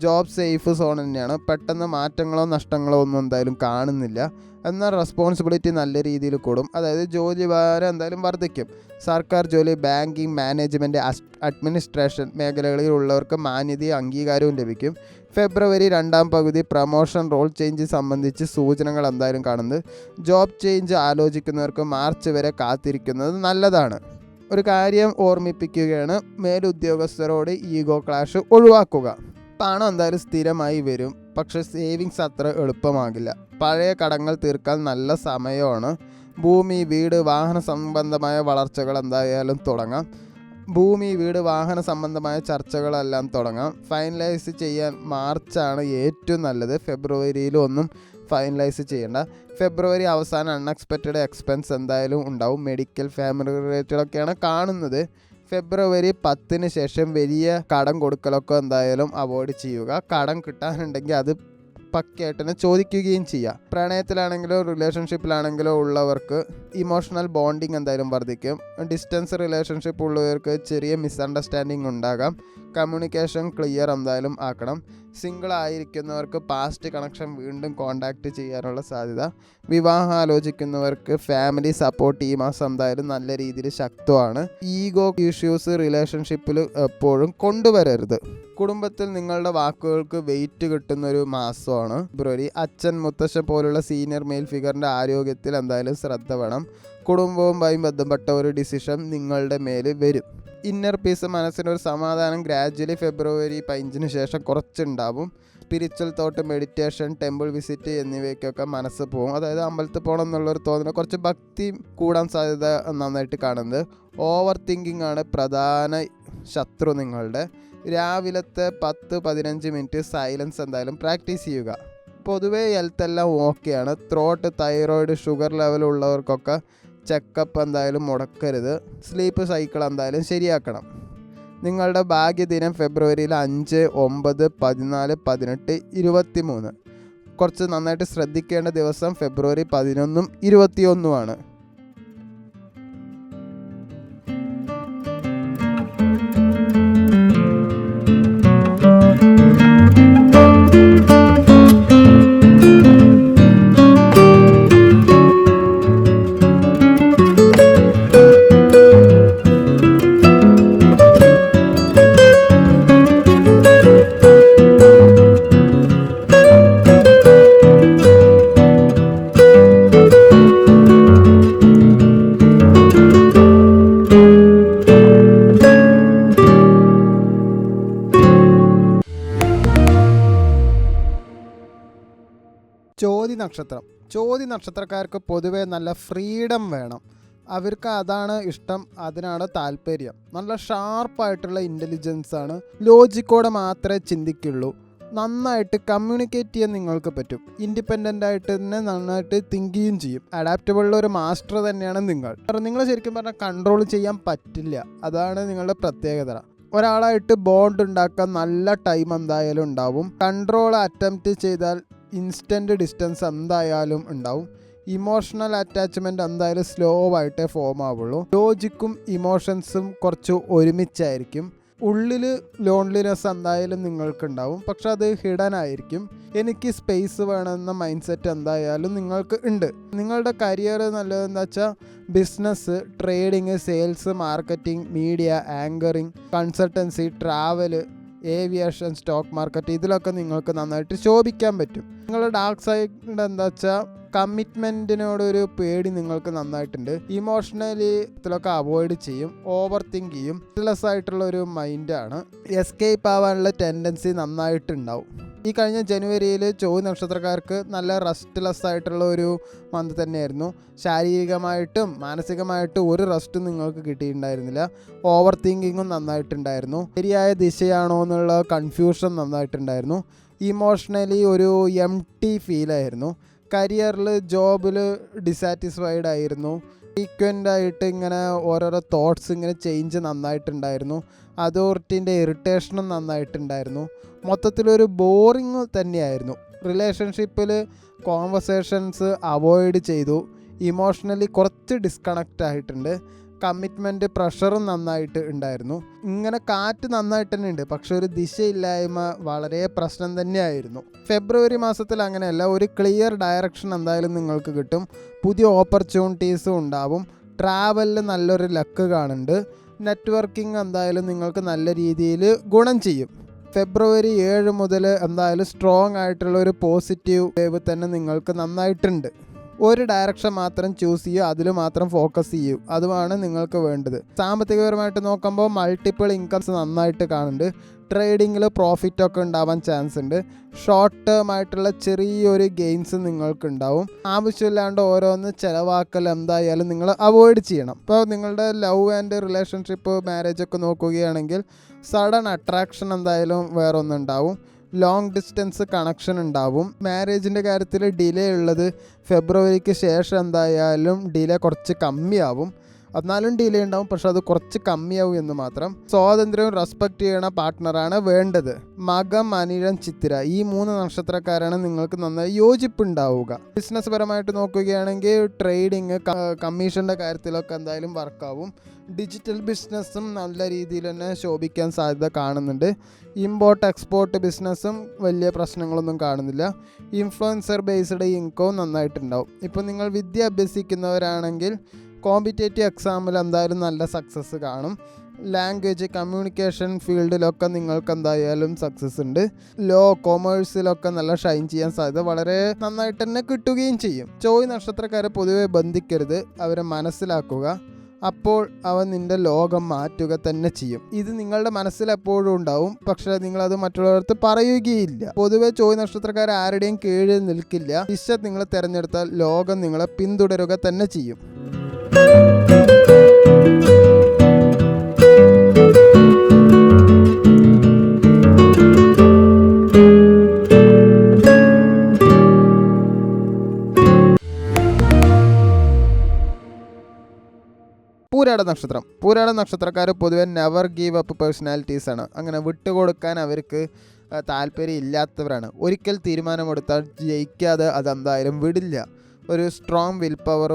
ജോബ് സേഫ് സോൺ തന്നെയാണ്. പെട്ടെന്ന് മാറ്റങ്ങളോ നഷ്ടങ്ങളോ ഒന്നും എന്തായാലും കാണുന്നില്ല. എന്നാൽ റെസ്പോൺസിബിലിറ്റി നല്ല രീതിയിൽ കൂടും. അതായത് ജോലി ഭാരം എന്തായാലും വർദ്ധിക്കും. സർക്കാർ ജോലി, ബാങ്കിങ്, മാനേജ്മെൻറ്റ്, അഡ്മിനിസ്ട്രേഷൻ മേഖലകളിലുള്ളവർക്ക് മാന്യതയും അംഗീകാരവും ലഭിക്കും. ഫെബ്രുവരി രണ്ടാം പകുതി പ്രമോഷൻ, റോൾ ചേഞ്ച് സംബന്ധിച്ച് സൂചനകൾ എന്തായാലും കാണുന്നത്. ജോബ് ചേഞ്ച് ആലോചിക്കുന്നവർക്ക് മാർച്ച് വരെ കാത്തിരിക്കുന്നത് നല്ലതാണ്. ഒരു കാര്യം ഓർമ്മിപ്പിക്കുകയാണ്, മേലുദ്യോഗസ്ഥരോട് ഈഗോ ക്ലാഷ് ഒഴിവാക്കുക. പണം എന്തായാലും സ്ഥിരമായി വരും, പക്ഷേ സേവിങ്സ് അത്ര എളുപ്പമാകില്ല. പഴയ കടങ്ങൾ തീർക്കാൻ നല്ല സമയമാണ്. ഭൂമി, വീട്, വാഹന സംബന്ധമായ വളർച്ചകൾ എന്തായാലും തുടങ്ങാം. ചർച്ചകളെല്ലാം തുടങ്ങാം. ഫൈനലൈസ് ചെയ്യാൻ മാർച്ചാണ് ഏറ്റവും നല്ലത്. ഫെബ്രുവരിയിൽ ഒന്നും ഫൈനലൈസ് ചെയ്യേണ്ട. ഫെബ്രുവരി അവസാനം അൺഎക്സ്പെക്റ്റഡ് എക്സ്പെൻസ് എന്തായാലും ഉണ്ടാവും. മെഡിക്കൽ, ഫാമിലി റിലേറ്റഡൊക്കെയാണ് കാണുന്നത്. ഫെബ്രുവരി 10 ശേഷം വലിയ കടം കൊടുക്കലൊക്കെ എന്തായാലും അവോയ്ഡ് ചെയ്യുക. കടം കിട്ടാനുണ്ടെങ്കിൽ അത് പക്കയായിട്ട് തന്നെ ചോദിക്കുകയും ചെയ്യുക. പ്രണയത്തിലാണെങ്കിലോ റിലേഷൻഷിപ്പിലാണെങ്കിലോ ഉള്ളവർക്ക് ഇമോഷണൽ ബോണ്ടിങ് എന്തായാലും വർദ്ധിക്കും. ഡിസ്റ്റൻസ് റിലേഷൻഷിപ്പ് ഉള്ളവർക്ക് ചെറിയ മിസ്അണ്ടർസ്റ്റാൻഡിങ് ഉണ്ടാകാം. കമ്മ്യൂണിക്കേഷൻ ക്ലിയർ എന്തായാലും ആക്കണം. സിംഗിൾ ആയിരിക്കുന്നവർക്ക് പാസ്റ്റ് കണക്ഷൻ വീണ്ടും കോണ്ടാക്റ്റ് ചെയ്യാനുള്ള സാധ്യത. വിവാഹം ആലോചിക്കുന്നവർക്ക് ഫാമിലി സപ്പോർട്ട് ഈ മാസം എന്തായാലും നല്ല രീതിയിൽ ശക്തമാണ്. ഈഗോ ഇഷ്യൂസ് റിലേഷൻഷിപ്പിൽ എപ്പോഴും കൊണ്ടുവരരുത്. കുടുംബത്തിൽ നിങ്ങളുടെ വാക്കുകൾക്ക് വെയിറ്റ് കിട്ടുന്ന ഒരു മാസമാണ് ഫെബ്രുവരി. അച്ഛൻ, മുത്തശ്ശൻ പോലുള്ള സീനിയർ മെയിൽ ഫിഗറിൻ്റെ ആരോഗ്യത്തിൽ എന്തായാലും ശ്രദ്ധ വേണം. കുടുംബവുമായി ബന്ധപ്പെട്ട ഒരു ഡിസിഷൻ നിങ്ങളുടെ മേൽ വരും. ഇന്നർ പീസ്, മനസ്സിനൊരു സമാധാനം ഗ്രാജ്വലി ഫെബ്രുവരി 15 ശേഷം കുറച്ചുണ്ടാവും. Spiritual thought, meditation, temple visit എന്നിവയ്ക്കൊക്കെ മനസ്സ് പോകും. അതായത് അമ്പലത്തിൽ പോകണം എന്നുള്ളൊരു തോന്നൽ, കുറച്ച് ഭക്തി കൂടാൻ സാധ്യത നന്നായിട്ട് കാണുന്നത്. ഓവർ തിങ്കിങ് ആണ് പ്രധാന ശത്രു നിങ്ങളുടെ. രാവിലത്തെ 10-15 മിനിറ്റ് സൈലൻസ് എന്തായാലും പ്രാക്ടീസ് ചെയ്യുക. പൊതുവേ ഹെൽത്ത് എല്ലാം ഓക്കെയാണ്. ത്രോട്ട്, തൈറോയിഡ്, ഷുഗർ ലെവൽ ഉള്ളവർക്കൊക്കെ ചെക്കപ്പ് എന്തായാലും മുടക്കരുത്. സ്ലീപ്പ് സൈക്കിൾ എന്തായാലും ശരിയാക്കണം. നിങ്ങളുടെ ഭാഗ്യദിനം ഫെബ്രുവരിയിൽ 5, 9, 14, 18, 23. കുറച്ച് നന്നായിട്ട് ശ്രദ്ധിക്കേണ്ട ദിവസം ഫെബ്രുവരി 11, 21. ചോതി നക്ഷത്രക്കാർക്ക് പൊതുവെ നല്ല ഫ്രീഡം വേണം. അവർക്ക് അതാണ് ഇഷ്ടം, അതിനാണ് താല്പര്യം. നല്ല ഷാർപ്പായിട്ടുള്ള ഇൻ്റലിജൻസാണ്. ലോജിക്കോടെ മാത്രമേ ചിന്തിക്കുള്ളൂ. നന്നായിട്ട് കമ്മ്യൂണിക്കേറ്റ് ചെയ്യാൻ നിങ്ങൾക്ക് പറ്റും. ഇൻഡിപെൻഡൻ്റ് ആയിട്ട് തന്നെ നന്നായിട്ട് തിങ്ക് ചെയ്യുകയും ചെയ്യും. അഡാപ്റ്റബിളുള്ള ഒരു മാസ്റ്റർ തന്നെയാണ് നിങ്ങൾ ശരിക്കും പറഞ്ഞാൽ കൺട്രോൾ ചെയ്യാൻ പറ്റില്ല. അതാണ് നിങ്ങളുടെ പ്രത്യേകത. ഒരാളായിട്ട് ബോണ്ട് ഉണ്ടാക്കാൻ നല്ല ടൈം എന്തായാലും ഉണ്ടാവും. കൺട്രോൾ അറ്റംപ്റ്റ് ചെയ്താൽ ഇൻസ്റ്റൻറ്റ് ഡിസ്റ്റൻസ് എന്തായാലും ഉണ്ടാവും. ഇമോഷണൽ അറ്റാച്ച്മെൻറ്റ് എന്തായാലും സ്ലോ ആയിട്ടേ ഫോം ആവുള്ളൂ. ലോജിക്കും ഇമോഷൻസും കുറച്ച് ഒരുമിച്ചായിരിക്കും. ഉള്ളിൽ ലോൺലിനെസ് എന്തായാലും നിങ്ങൾക്കുണ്ടാവും, പക്ഷെ അത് ഹിഡൻ ആയിരിക്കും. എനിക്ക് സ്പേസ് വേണമെന്ന മൈൻഡ് സെറ്റ് എന്തായാലും നിങ്ങൾക്ക് ഉണ്ട്. നിങ്ങളുടെ കരിയർ നല്ലതെന്ന് വെച്ചാൽ business, trading, sales, marketing, media, anchoring, consultancy, travel, aviation, stock market, ഇതിലൊക്കെ നിങ്ങൾക്ക് നന്നായിട്ട് ശോഭിക്കാൻ പറ്റും. നിങ്ങളുടെ ഡാർക്ക് സൈഡ് എന്താ വെച്ചാൽ കമ്മിറ്റ്മെൻറ്റിനോടൊരു പേടി നിങ്ങൾക്ക് നന്നായിട്ടുണ്ട്. ഇമോഷണലി ഇതിലൊക്കെ അവോയ്ഡ് ചെയ്യും. ഓവർ തിങ്ക് ചെയ്യും. ലെസ് ആയിട്ടുള്ള ഒരു മൈൻഡാണ്. എസ്കേപ്പ് ആവാനുള്ള ടെൻഡൻസി നന്നായിട്ടുണ്ടാവും. ഈ കഴിഞ്ഞ ജനുവരിയിൽ ചോതി നക്ഷത്രക്കാർക്ക് നല്ല റെസ്റ്റ്ലെസ് ആയിട്ടുള്ള ഒരു മന്ത് തന്നെയായിരുന്നു. ശാരീരികമായിട്ടും മാനസികമായിട്ടും ഒരു റെസ്റ്റും നിങ്ങൾക്ക് കിട്ടിയിട്ടുണ്ടായിരുന്നില്ല. ഓവർ തിങ്കിങ്ങും നന്നായിട്ടുണ്ടായിരുന്നു. ശരിയായ ദിശയാണോ എന്നുള്ള കൺഫ്യൂഷൻ നന്നായിട്ടുണ്ടായിരുന്നു. ഇമോഷണലി ഒരു എംപ്റ്റി ഫീലായിരുന്നു. കരിയറിൽ, ജോബിൽ ഡിസാറ്റിസ്ഫൈഡ് ആയിരുന്നു. ഫ്രീക്വൻ്റ് ആയിട്ട് ഇങ്ങനെ ഓരോരോ തോട്ട്സ് ഇങ്ങനെ ചേഞ്ച് നന്നായിട്ടുണ്ടായിരുന്നു. അതോറിറ്റീൻ്റെ ഇറിറ്റേഷനും നന്നായിട്ടുണ്ടായിരുന്നു. മൊത്തത്തിലൊരു ബോറിങ് തന്നെയായിരുന്നു. റിലേഷൻഷിപ്പിൽ കോൺവെർസേഷൻസ് അവോയ്ഡ് ചെയ്തു. ഇമോഷണലി കുറച്ച് ഡിസ്കണക്റ്റ് ആയിട്ടുണ്ട്. കമ്മിറ്റ്മെൻറ്റ് പ്രഷറും നന്നായിട്ട് ഉണ്ടായിരുന്നു. ഇങ്ങനെ കാറ്റ് നന്നായിട്ട് തന്നെ ഉണ്ട്, പക്ഷെ ഒരു ദിശയില്ലായ്മ വളരെ പ്രശ്നം തന്നെയായിരുന്നു. ഫെബ്രുവരി മാസത്തിൽ അങ്ങനെയല്ല, ഒരു ക്ലിയർ ഡയറക്ഷൻ എന്തായാലും നിങ്ങൾക്ക് കിട്ടും. പുതിയ ഓപ്പർച്യൂണിറ്റീസും ഉണ്ടാവും. ട്രാവലിൽ നല്ലൊരു ലക്ക് കാണുന്നുണ്ട്. നെറ്റ്വർക്കിംഗ് എന്തായാലും നിങ്ങൾക്ക് നല്ല രീതിയിൽ ഗുണം ചെയ്യും. ഫെബ്രുവരി 7 മുതൽ എന്തായാലും സ്ട്രോങ് ആയിട്ടുള്ള ഒരു പോസിറ്റീവ് വേവ് തന്നെ നിങ്ങൾക്ക് നന്നായിട്ടുണ്ട്. ഒരു ഡയറക്ഷൻ മാത്രം ചൂസ് ചെയ്യൂ, അതിൽ മാത്രം ഫോക്കസ് ചെയ്യൂ, അതുമാണ് നിങ്ങൾക്ക് വേണ്ടത്. സാമ്പത്തികപരമായിട്ട് നോക്കുമ്പോൾ മൾട്ടിപ്പിൾ ഇൻകംസ് നന്നായിട്ട് കാണുന്നുണ്ട്. ട്രേഡിങ്ങിൽ പ്രോഫിറ്റൊക്കെ ഉണ്ടാവാൻ ചാൻസ് ഉണ്ട്. ഷോർട്ട് ടേം ആയിട്ടുള്ള ചെറിയൊരു ഗെയിൻസ് നിങ്ങൾക്കുണ്ടാവും. ആവശ്യമില്ലാണ്ട് ഓരോന്ന് ചിലവാക്കൽ എന്തായാലും നിങ്ങൾ അവോയ്ഡ് ചെയ്യണം. ഇപ്പോൾ നിങ്ങളുടെ ലവ് ആൻഡ് റിലേഷൻഷിപ്പ് മാരേജൊക്കെ നോക്കുകയാണെങ്കിൽ സഡൻ അട്രാക്ഷൻ എന്തായാലും വേറെ ഒന്നുണ്ടാവും. ലോങ് ഡിസ്റ്റൻസ് കണക്ഷൻ ഉണ്ടാവും. മാരേജിൻ്റെ കാര്യത്തിൽ ഡിലേ ഉള്ളത് ഫെബ്രുവരിക്ക് ശേഷം എന്തായാലും ഡിലേ കുറച്ച് കമ്മിയാവും. എന്നാലും ഡിലേ ഉണ്ടാവും, പക്ഷെ അത് കുറച്ച് കമ്മിയാവും എന്ന് മാത്രം. സ്വാതന്ത്ര്യവും റെസ്പെക്റ്റ് ചെയ്യണ പാർട്ട്ണറാണ് വേണ്ടത്. മകം, അനിഴം, ചിത്തിര ഈ 3 നക്ഷത്രക്കാരാണ് നിങ്ങൾക്ക് നന്നായി യോജിപ്പുണ്ടാവുക. ബിസിനസ് പരമായിട്ട് നോക്കുകയാണെങ്കിൽ ട്രേഡിങ്, കമ്മീഷൻ്റെ കാര്യത്തിലൊക്കെ എന്തായാലും വർക്കാവും. ഡിജിറ്റൽ ബിസിനസ്സും നല്ല രീതിയിൽ തന്നെ ശോഭിക്കാൻ സാധ്യത കാണുന്നുണ്ട്. ഇമ്പോർട്ട് എക്സ്പോർട്ട് ബിസിനസ്സും വലിയ പ്രശ്നങ്ങളൊന്നും കാണുന്നില്ല. ഇൻഫ്ലുവൻസർ ബേസ്ഡ് ഇൻകവും നന്നായിട്ടുണ്ടാവും. ഇപ്പോൾ നിങ്ങൾ വിദ്യ അഭ്യസിക്കുന്നവരാണെങ്കിൽ കോമ്പറ്റേറ്റീവ് എക്സാമിൽ എന്തായാലും നല്ല സക്സസ് കാണും. ലാംഗ്വേജ്, കമ്മ്യൂണിക്കേഷൻ ഫീൽഡിലൊക്കെ നിങ്ങൾക്ക് എന്തായാലും സക്സസ് ഉണ്ട്. ലോ, കൊമേഴ്സിലൊക്കെ നല്ല ഷൈൻ ചെയ്യാൻ സാധ്യത വളരെ നന്നായിട്ട് തന്നെ കിട്ടുകയും ചെയ്യും. ചോയ് നക്ഷത്രക്കാരെ പൊതുവെ ബന്ധിക്കരുത്, അവരെ മനസ്സിലാക്കുക. അപ്പോൾ അവൻ നിൻ്റെ ലോകം മാറ്റുക തന്നെ ചെയ്യും. ഇത് നിങ്ങളുടെ മനസ്സിൽ എപ്പോഴും ഉണ്ടാവും, പക്ഷേ നിങ്ങളത് മറ്റുള്ളവർക്ക് പറയുകയില്ല. പൊതുവെ ചോയ് നക്ഷത്രക്കാർ ആരുടെയും കീഴിൽ നിൽക്കില്ല. ദിശ നിങ്ങൾ തിരഞ്ഞെടുത്താൽ ലോകം നിങ്ങളെ പിന്തുടരുക തന്നെ ചെയ്യും. പൂരാട നക്ഷത്രക്കാർ പൊതുവെ നെവർ ഗീവ് അപ്പ് പേഴ്സണാലിറ്റീസാണ്. അങ്ങനെ വിട്ടുകൊടുക്കാൻ അവർക്ക് താല്പര്യം ഇല്ലാത്തവരാണ്. ഒരിക്കൽ തീരുമാനമെടുത്താൽ ജയിക്കാതെ അതെന്തായാലും വിടില്ല. ഒരു സ്ട്രോങ് വിൽ പവർ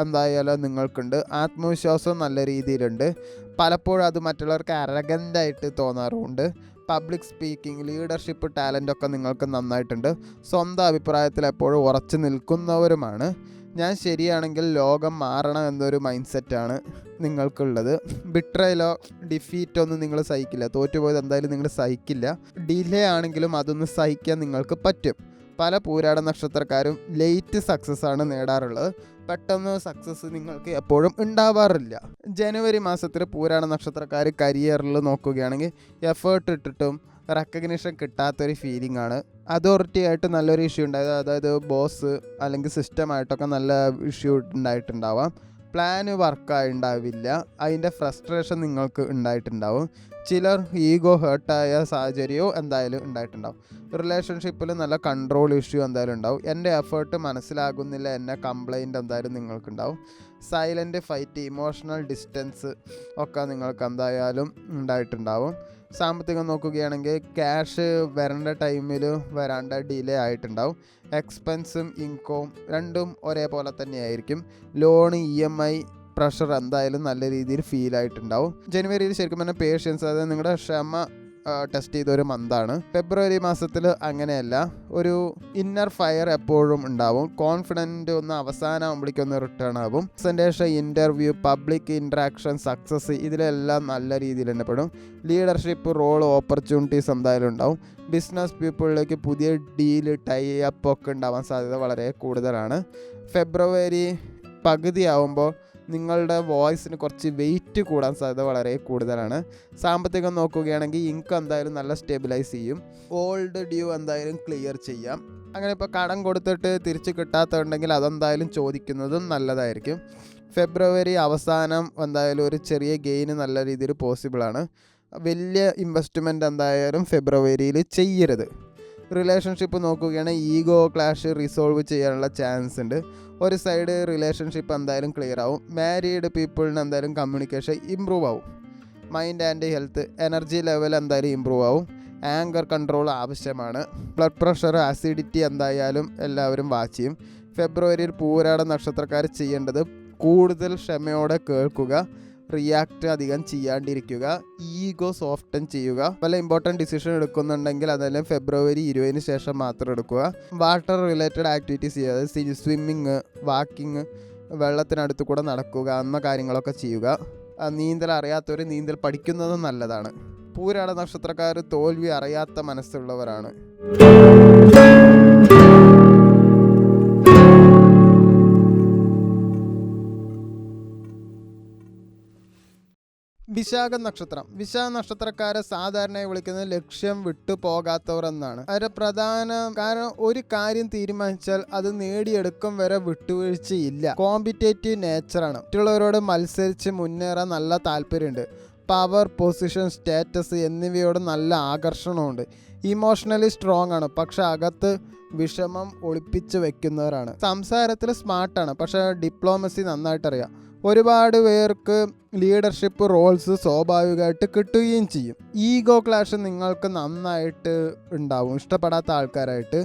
എന്തായാലും നിങ്ങൾക്കുണ്ട്. ആത്മവിശ്വാസവും നല്ല രീതിയിലുണ്ട്. പലപ്പോഴും അത് മറ്റുള്ളവർക്ക് അരഗൻ്റായിട്ട് തോന്നാറുമുണ്ട്. പബ്ലിക് സ്പീക്കിംഗ്, ലീഡർഷിപ്പ് ടാലൻ്റൊക്കെ നിങ്ങൾക്ക് നന്നായിട്ടുണ്ട്. സ്വന്തം അഭിപ്രായത്തിൽ എപ്പോഴും ഉറച്ചു നിൽക്കുന്നവരുമാണ്. ഞാൻ ശരിയാണെങ്കിൽ ലോകം മാറണം എന്നൊരു മൈൻഡ് സെറ്റാണ് നിങ്ങൾക്കുള്ളത്. ബിട്രയലോ ഡിഫീറ്റോ ഒന്നും നിങ്ങൾ സഹിക്കില്ല. തോറ്റുപോയത് എന്തായാലും നിങ്ങൾ സഹിക്കില്ല. ഡിലേ ആണെങ്കിലും അതൊന്ന് സഹിക്കാൻ നിങ്ങൾക്ക് പറ്റും. പല പൂരാട നക്ഷത്രക്കാരും ലേറ്റ് സക്സസ് ആണ് നേടാറുള്ളത്. പെട്ടെന്ന് സക്സസ് നിങ്ങൾക്ക് എപ്പോഴും ഉണ്ടാവാറില്ല. ജനുവരി മാസത്തിൽ പൂരാട നക്ഷത്രക്കാർ കരിയറിൽ നോക്കുകയാണെങ്കിൽ എഫേർട്ട് ഇട്ടിട്ടും റെക്കഗ്നിഷൻ കിട്ടാത്തൊരു ഫീലിംഗ് ആണ്. അതോറിറ്റി ആയിട്ട് നല്ലൊരു ഇഷ്യൂ ഉണ്ടായത്, അതായത് ബോസ് അല്ലെങ്കിൽ സിസ്റ്റമായിട്ടൊക്കെ നല്ല ഇഷ്യൂ ഉണ്ടായിട്ടുണ്ടാവാം. പ്ലാന് വർക്കായി ഉണ്ടാവില്ല. അതിൻ്റെ ഫ്രസ്ട്രേഷൻ നിങ്ങൾക്ക് ഉണ്ടായിട്ടുണ്ടാവും. ചിലർ ഈഗോ ഹേർട്ടായ സാഹചര്യവും എന്തായാലും ഉണ്ടായിട്ടുണ്ടാവും. റിലേഷൻഷിപ്പിൽ നല്ല കൺട്രോൾ ഇഷ്യൂ എന്തായാലും ഉണ്ടാവും. എൻ്റെ എഫേർട്ട് മനസ്സിലാകുന്നില്ല എന്ന കംപ്ലൈൻറ്റ് എന്തായാലും നിങ്ങൾക്കുണ്ടാവും. സൈലൻറ്റ് ഫൈറ്റ്, ഇമോഷണൽ ഡിസ്റ്റൻസ് ഒക്കെ നിങ്ങൾക്ക് എന്തായാലും ഉണ്ടായിട്ടുണ്ടാവും. സാമ്പത്തികം നോക്കുകയാണെങ്കിൽ ക്യാഷ് വരേണ്ട ടൈമിൽ വരാണ്ട ഡിലേ ആയിട്ടുണ്ടാവും. എക്സ്പെൻസും ഇൻകവും രണ്ടും ഒരേപോലെ തന്നെയായിരിക്കും. ലോൺ, EMI പ്രഷർ എന്തായാലും നല്ല രീതിയിൽ ഫീൽ ആയിട്ടുണ്ടാവും. ജനുവരിയിൽ ശരിക്കും പറഞ്ഞാൽ പേഷ്യൻസ്, അതായത് നിങ്ങളുടെ ക്ഷമ ടെസ്റ്റ് ചെയ്തൊരു മന്താണ്. ഫെബ്രുവരി മാസത്തിൽ അങ്ങനെയല്ല, ഒരു ഇന്നർ ഫയർ എപ്പോഴും ഉണ്ടാവും. കോൺഫിഡൻറ്റ് ഒന്ന് അവസാനമാകുമ്പോഴേക്കൊന്ന് റിട്ടേൺ ആവും. Presentation, interview, public interaction, success ഇതിലെല്ലാം നല്ല രീതിയിൽ തന്നെ പെടും. ലീഡർഷിപ്പ് റോൾ, ഓപ്പർച്യൂണിറ്റീസ് എന്തായാലും ഉണ്ടാവും. ബിസിനസ് പീപ്പിളിലേക്ക് പുതിയ ഡീല്, ടൈ അപ്പ് ഒക്കെ ഉണ്ടാവാൻ സാധ്യത വളരെ കൂടുതലാണ്. ഫെബ്രുവരി പകുതിയാവുമ്പോൾ നിങ്ങളുടെ വോയിസിന് കുറച്ച് വെയിറ്റ് കൂടാൻ സാധ്യത വളരെ കൂടുതലാണ്. സാമ്പത്തികം നോക്കുകയാണെങ്കിൽ ഇൻകം എന്തായാലും നല്ല സ്റ്റെബിലൈസ് ചെയ്യും. ഓൾഡ് ഡ്യൂ എന്തായാലും ക്ലിയർ ചെയ്യാം. അങ്ങനെ ഇപ്പോൾ കടം കൊടുത്തിട്ട് തിരിച്ച് കിട്ടാത്തതുണ്ടെങ്കിൽ അതെന്തായാലും ചോദിക്കുന്നതും നല്ലതായിരിക്കും. ഫെബ്രുവരി അവസാനം എന്തായാലും ഒരു ചെറിയ ഗെയിന് നല്ല രീതിയിൽ പോസിബിളാണ്. വലിയ ഇൻവെസ്റ്റ്മെൻറ്റ് എന്തായാലും ഫെബ്രുവരിയിൽ ചെയ്യരുത്. റിലേഷൻഷിപ്പ് നോക്കുകയാണെങ്കിൽ ഈഗോ ക്ലാഷ് റിസോൾവ് ചെയ്യാനുള്ള ചാൻസ് ഉണ്ട്. ഒരു സൈഡ് റിലേഷൻഷിപ്പ് എന്തായാലും ക്ലിയർ ആവും. മാരീഡ് പീപ്പിളിന് എന്തായാലും കമ്മ്യൂണിക്കേഷൻ ഇമ്പ്രൂവ് ആവും. Mind and health, energy level എന്തായാലും ഇമ്പ്രൂവ് ആവും. ആങ്കർ കൺട്രോൾ ആവശ്യമാണ്. ബ്ലഡ് പ്രഷർ, ആസിഡിറ്റി എന്തായാലും എല്ലാവരും വാച്ച് ചെയ്യും. ഫെബ്രുവരിയിൽ പൂരാട നക്ഷത്രക്കാർ ചെയ്യേണ്ടത് കൂടുതൽ ക്ഷമയോടെ കേൾക്കുക, റിയാക്റ്റ് അധികം ചെയ്യാണ്ടിരിക്കുക, ഈഗോ സോഫ്റ്റൻ ചെയ്യുക. വല്ല ഇമ്പോർട്ടൻറ്റ് ഡിസിഷൻ എടുക്കുന്നുണ്ടെങ്കിൽ അതെല്ലാം ഫെബ്രുവരി 20 ശേഷം മാത്രം എടുക്കുക. വാട്ടർ റിലേറ്റഡ് ആക്ടിവിറ്റീസ് ചെയ്യുക, സ്വിമ്മിങ്, വാക്കിങ്, വെള്ളത്തിനടുത്ത് കൂടെ നടക്കുക എന്ന കാര്യങ്ങളൊക്കെ ചെയ്യുക. നീന്തൽ അറിയാത്തവർ നീന്തൽ പഠിക്കുന്നതും നല്ലതാണ്. പൂരാട നക്ഷത്രക്കാർ തോൽവി അറിയാത്ത മനസ്സുള്ളവരാണ്. വിശാഖ നക്ഷത്രം. വിശാഖ നക്ഷത്രക്കാരെ സാധാരണയായി വിളിക്കുന്നത് ലക്ഷ്യം വിട്ടു പോകാത്തവർ എന്നാണ്. അതിന്റെ പ്രധാന കാരണം ഒരു കാര്യം തീരുമാനിച്ചാൽ അത് നേടിയെടുക്കും വരെ വിട്ടുവീഴ്ചയില്ല. കോമ്പറ്റേറ്റീവ് നേച്ചറാണ്. മറ്റുള്ളവരോട് മത്സരിച്ച് മുന്നേറാൻ നല്ല താല്പര്യമുണ്ട്. പവർ, പൊസിഷൻ, സ്റ്റാറ്റസ് എന്നിവയോട് നല്ല ആകർഷണമുണ്ട്. ഇമോഷണലി സ്ട്രോങ് ആണ്, പക്ഷെ അകത്ത് വിഷമം ഒളിപ്പിച്ച് വെക്കുന്നവരാണ്. സംസാരത്തിൽ സ്മാർട്ടാണ്, പക്ഷെ ഡിപ്ലോമസി നന്നായിട്ടറിയാം. ഒരുപാട് പേർക്ക് ലീഡർഷിപ്പ് റോൾസ് സ്വാഭാവികമായിട്ട് കിട്ടുകയും ചെയ്യും. ഈഗോ ക്ലാഷ് നിങ്ങൾക്ക് നന്നായിട്ട് ഉണ്ടാവും. ഇഷ്ടപ്പെടാത്ത ആൾക്കാരായിട്ട്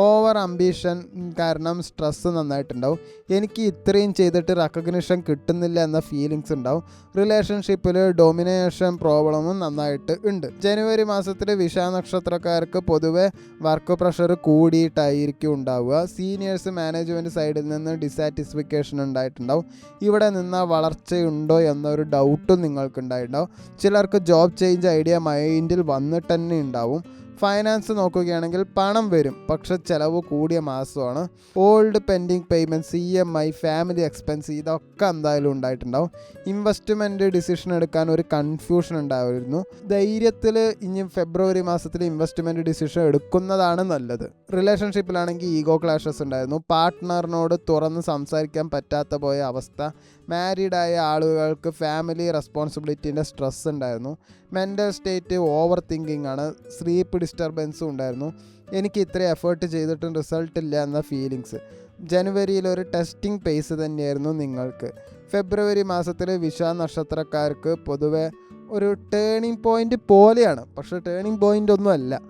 ഓവർ അംബീഷൻ കാരണം സ്ട്രെസ്സ് നന്നായിട്ടുണ്ടാവും. എനിക്ക് ഇത്രയും ചെയ്തിട്ട് റെക്കഗ്നിഷൻ കിട്ടുന്നില്ല എന്ന ഫീലിങ്സ് ഉണ്ടാവും. റിലേഷൻഷിപ്പിൽ ഡൊമിനേഷൻ പ്രോബ്ലമും നന്നായിട്ട് ഉണ്ട്. ജനുവരി മാസത്തിൽ വിശാഖ നക്ഷത്രക്കാർക്ക് പൊതുവെ വർക്ക് പ്രഷർ കൂടിയിട്ടായിരിക്കും ഉണ്ടാവുക. സീനിയേഴ്സ്, മാനേജ്മെൻറ്റ് സൈഡിൽ നിന്ന് ഡിസാറ്റിസ്ഫിക്കേഷൻ ഉണ്ടായിട്ടുണ്ടാവും. ഇവിടെ നിന്ന് വളർച്ചയുണ്ടോ എന്നൊരു ഡൗട്ടും നിങ്ങൾക്ക് ഉണ്ടായിട്ടുണ്ടാവും. ചിലർക്ക് ജോബ് ചേഞ്ച് ഐഡിയ മൈൻഡിൽ വന്നിട്ട് തന്നെ ഉണ്ടാവും. ഫൈനാൻസ് നോക്കുകയാണെങ്കിൽ പണം വരും, പക്ഷെ ചിലവ് കൂടിയ മാസമാണ്. Old pending payments, EMI, family expense ഇതൊക്കെ എന്തായാലും ഉണ്ടായിട്ടുണ്ടാവും. ഇൻവെസ്റ്റ്മെൻറ്റ് ഡിസിഷൻ എടുക്കാൻ ഒരു കൺഫ്യൂഷൻ ഉണ്ടായിരുന്നു. ധൈര്യത്തിൽ ഇനി ഫെബ്രുവരി മാസത്തിൽ ഇൻവെസ്റ്റ്മെൻറ്റ് ഡിസിഷൻ എടുക്കുന്നതാണ് നല്ലത്. റിലേഷൻഷിപ്പിലാണെങ്കിൽ ഈഗോ ക്ലാഷസ് ഉണ്ടായിരുന്നു. പാർട്ട്ണറിനോട് തുറന്ന് സംസാരിക്കാൻ പറ്റാത്ത പോയ അവസ്ഥ. മാരീഡായ ആളുകൾക്ക് ഫാമിലി റെസ്പോൺസിബിലിറ്റീൻ്റെ സ്ട്രെസ് ഉണ്ടായിരുന്നു. മെൻ്റൽ സ്റ്റേറ്റ് ഓവർ തിങ്കിങ് ആണ്. സ്ലീപ്പ് ഡിസ്റ്റർബൻസും ഉണ്ടായിരുന്നു. എനിക്ക് ഇത്ര എഫേർട്ട് ചെയ്തിട്ടും റിസൾട്ട് ഇല്ല എന്ന ഫീലിങ്സ്. ജനുവരിയിൽ ഒരു ടെസ്റ്റിംഗ് പേസ് തന്നെയായിരുന്നു നിങ്ങൾക്ക്. ഫെബ്രുവരി മാസത്തിൽ വിശാഖ നക്ഷത്രക്കാർക്ക് പൊതുവെ ഒരു ടേണിംഗ് പോയിൻ്റ് പോലെയാണ്, പക്ഷേ ടേണിംഗ് പോയിൻ്റ് ഒന്നും അല്ല.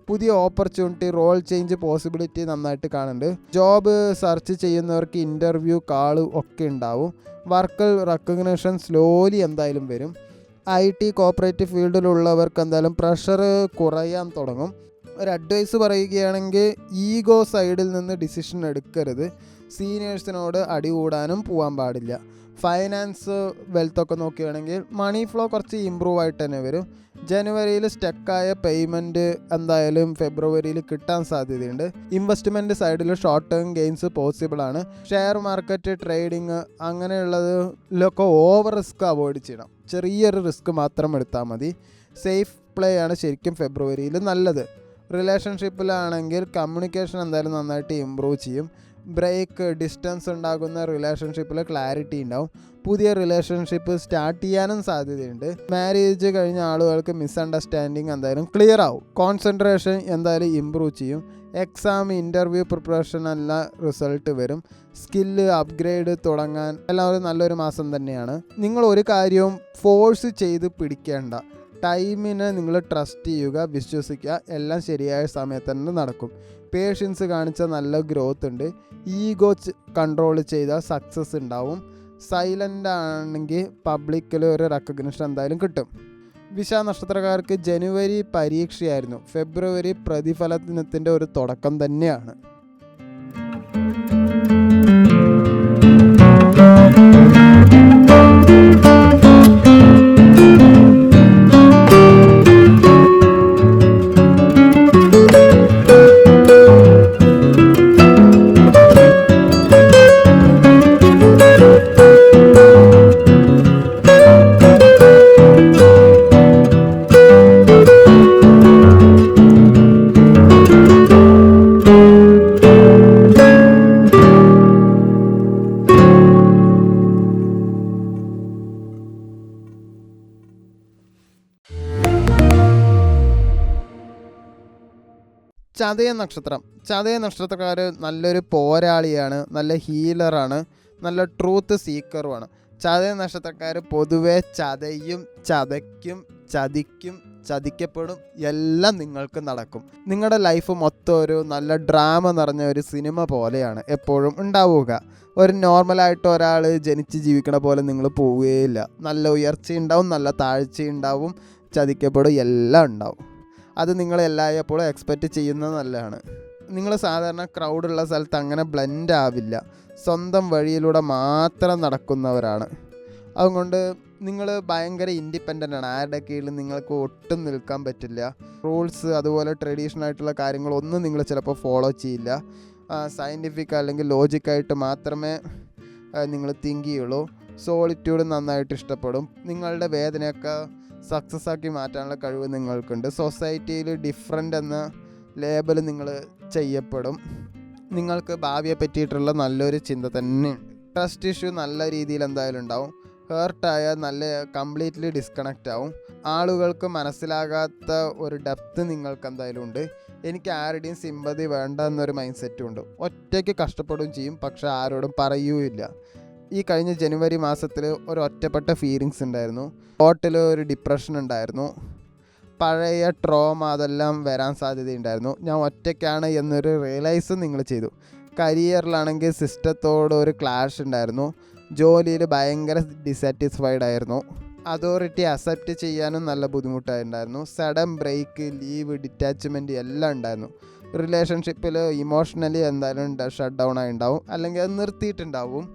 പുതിയ ഓപ്പർച്യൂണിറ്റി, റോൾ ചേഞ്ച് പോസിബിലിറ്റി നന്നായിട്ട് കാണുന്നുണ്ട്. ജോബ് സെർച്ച് ചെയ്യുന്നവർക്ക് ഇൻ്റർവ്യൂ, കാള് ഒക്കെ ഉണ്ടാവും. വർക്ക് റെക്കഗ്നേഷൻ സ്ലോലി എന്തായാലും വരും. IT, കോപ്പറേറ്റീവ് ഫീൽഡിലുള്ളവർക്ക് എന്തായാലും പ്രഷർ കുറയാൻ തുടങ്ങും. ഒരു അഡ്വൈസ് പറയുകയാണെങ്കിൽ ഈഗോ സൈഡിൽ നിന്ന് ഡിസിഷൻ എടുക്കരുത്. സീനിയേഴ്സിനോട് അടികൂടാനും പോകാൻ പാടില്ല. ഫൈനാൻസ്, വെൽത്തൊക്കെ നോക്കുകയാണെങ്കിൽ മണി ഫ്ലോ കുറച്ച് ഇമ്പ്രൂവ് ആയിട്ട് തന്നെ വരും. ജനുവരിയിൽ സ്റ്റക്കായ പേയ്മെൻറ്റ് എന്തായാലും ഫെബ്രുവരിയിൽ കിട്ടാൻ സാധ്യതയുണ്ട്. ഇൻവെസ്റ്റ്മെൻറ്റ് സൈഡിൽ ഷോർട്ട് ടേം ഗെയിൻസ് പോസിബിളാണ്. ഷെയർ മാർക്കറ്റ്, ട്രേഡിങ് അങ്ങനെയുള്ളതിലൊക്കെ ഓവർ റിസ്ക് അവോയ്ഡ് ചെയ്യണം. ചെറിയൊരു റിസ്ക് മാത്രം എടുത്താൽ മതി. സേഫ് പ്ലേ ആണ് ശരിക്കും ഫെബ്രുവരിയിൽ നല്ലത്. റിലേഷൻഷിപ്പിലാണെങ്കിൽ കമ്മ്യൂണിക്കേഷൻ എന്തായാലും നന്നായിട്ട് ഇമ്പ്രൂവ് ചെയ്യും. ബ്രേക്ക്, ഡിസ്റ്റൻസ് ഉണ്ടാകുന്ന റിലേഷൻഷിപ്പിൽ ക്ലാരിറ്റി ഉണ്ടാവും. പുതിയ റിലേഷൻഷിപ്പ് സ്റ്റാർട്ട് ചെയ്യാനും സാധ്യതയുണ്ട്. മാരേജ് കഴിഞ്ഞ ആളുകൾക്ക് മിസ്അണ്ടർസ്റ്റാൻഡിങ് എന്തായാലും ക്ലിയർ ആവും. കോൺസെൻട്രേഷൻ എന്തായാലും ഇമ്പ്രൂവ് ചെയ്യും. എക്സാം, ഇൻ്റർവ്യൂ പ്രിപ്പറേഷൻ എല്ലാം റിസൾട്ട് വരും. സ്കില്ല് അപ്ഗ്രേഡ് തുടങ്ങാൻ എല്ലാവരും നല്ലൊരു മാസം തന്നെയാണ്. നിങ്ങൾ ഒരു കാര്യവും ഫോഴ്സ് ചെയ്ത് പിടിക്കേണ്ട. ടൈമിനെ നിങ്ങൾ ട്രസ്റ്റ് ചെയ്യുക, വിശ്വസിക്കുക. എല്ലാം ശരിയായ സമയത്ത് തന്നെ നടക്കും. പേഷ്യൻസ് കാണിച്ച നല്ല ഗ്രോത്ത് ഉണ്ട്. ഈഗോ കൺട്രോൾ ചെയ്താൽ സക്സസ് ഉണ്ടാവും. സൈലൻ്റ് ആണെങ്കിൽ പബ്ലിക്കിൽ ഒരു റെക്കഗ്നിഷൻ എന്തായാലും കിട്ടും. വിശാഖ നക്ഷത്രക്കാർക്ക് ജനുവരി പരീക്ഷയായിരുന്നു. ഫെബ്രുവരി പ്രതിഫലനത്തിൻ്റെ ഒരു തുടക്കം തന്നെയാണ്. ചതയ നക്ഷത്രക്കാർ നല്ലൊരു പോരാളിയാണ്, നല്ല ഹീലറാണ്, നല്ല ട്രൂത്ത് സീക്കറുമാണ്. ചതയ നക്ഷത്രക്കാർ പൊതുവെ ചതയും, ചതയ്ക്കും, ചതിക്കും, ചതിക്കപ്പെടും, എല്ലാം നിങ്ങൾക്ക് നടക്കും. നിങ്ങളുടെ ലൈഫ് മൊത്തം ഒരു നല്ല ഡ്രാമ നിറഞ്ഞ ഒരു സിനിമ പോലെയാണ് എപ്പോഴും ഉണ്ടാവുക. ഒരു നോർമലായിട്ട് ഒരാൾ ജനിച്ച് ജീവിക്കണ പോലെ നിങ്ങൾ പോവുകയില്ല. നല്ല ഉയർച്ചയുണ്ടാവും, നല്ല താഴ്ചയുണ്ടാവും, ചതിക്കപ്പെടും, എല്ലാം ഉണ്ടാവും. അത് നിങ്ങൾ എല്ലായ്പ്പോഴും എക്സ്പെക്റ്റ് ചെയ്യുന്നത് നല്ലതാണ്. നിങ്ങൾ സാധാരണ ക്രൗഡുള്ള സ്ഥലത്ത് അങ്ങനെ ബ്ലെൻഡ് ആവില്ല, സ്വന്തം വഴിയിലൂടെ മാത്രം നടക്കുന്നവരാണ്. അതുകൊണ്ട് നിങ്ങൾ ഭയങ്കര ഇൻഡിപെൻഡൻ്റ് ആണ്. ആരുടെ കീഴിൽ നിങ്ങൾക്ക് ഒട്ടും നിൽക്കാൻ പറ്റില്ല. റൂൾസ് അതുപോലെ ട്രഡീഷണൽ ആയിട്ടുള്ള കാര്യങ്ങളൊന്നും നിങ്ങൾ ചിലപ്പോൾ ഫോളോ ചെയ്യില്ല. സയൻറ്റിഫിക് അല്ലെങ്കിൽ ലോജിക്കായിട്ട് മാത്രമേ നിങ്ങൾ തിങ്ക് ചെയ്യുള്ളൂ. സോളിറ്റ്യൂഡ് നന്നായിട്ട് ഇഷ്ടപ്പെടും. നിങ്ങളുടെ വേദനയൊക്കെ സക്സസ് ആക്കി മാറ്റാനുള്ള കഴിവ് നിങ്ങൾക്കുണ്ട്. സൊസൈറ്റിയിൽ ഡിഫറെൻ്റ് എന്ന ലേബൽ നിങ്ങൾ ചെയ്യപ്പെടും. നിങ്ങൾക്ക് ഭാവിയെ പറ്റിയിട്ടുള്ള നല്ലൊരു ചിന്ത തന്നെയുണ്ട്. ട്രസ്റ്റ് ഇഷ്യൂ നല്ല രീതിയിൽ എന്തായാലും ഉണ്ടാവും. ഹേർട്ടായാൽ നല്ല കംപ്ലീറ്റ്ലി ഡിസ്കണക്റ്റ് ആവും. ആളുകൾക്ക് മനസ്സിലാകാത്ത ഒരു ഡെപ്ത് നിങ്ങൾക്ക് എന്തായാലും ഉണ്ട്. എനിക്ക് ആരുടെയും സിമ്പതി വേണ്ട എന്നൊരു മൈൻഡ് സെറ്റും ഉണ്ട്. ഒറ്റയ്ക്ക് കഷ്ടപ്പെടുകയും ചെയ്യും, പക്ഷെ ആരോടും പറയുകയില്ല. ഈ കഴിഞ്ഞ ജനുവരി മാസത്തിൽ ഒരു ഒറ്റപ്പെട്ട ഫീലിങ്സ് ഉണ്ടായിരുന്നു. ടോട്ടൽ ഒരു ഡിപ്രഷൻ ഉണ്ടായിരുന്നു. പഴയ ട്രോമ അതെല്ലാം വരാൻ സാധ്യതയുണ്ടായിരുന്നു. ഞാൻ ഒറ്റയ്ക്കാണ് എന്നൊരു റിയലൈസ് നിങ്ങൾ ചെയ്തു. കരിയറിലാണെങ്കിൽ സിസ്റ്റത്തോട് ഒരു ക്ലാഷ് ഉണ്ടായിരുന്നു. ജോലിയിൽ ഭയങ്കര ഡിസാറ്റിസ്ഫൈഡ് ആയിരുന്നു. അതോറിറ്റി അക്സെപ്റ്റ് ചെയ്യാനും നല്ല ബുദ്ധിമുട്ടായിട്ടുണ്ടായിരുന്നു. സഡൻ ബ്രേക്ക്, ലീവ്, ഡിറ്റാച്ച്മെൻറ്റ് എല്ലാം ഉണ്ടായിരുന്നു. റിലേഷൻഷിപ്പിൽ ഇമോഷണലി എന്തായാലും ഷട്ട് ഡൗൺ ആയി ഉണ്ടാവും, അല്ലെങ്കിൽ അത് നിർത്തിയിട്ടുണ്ടാവും.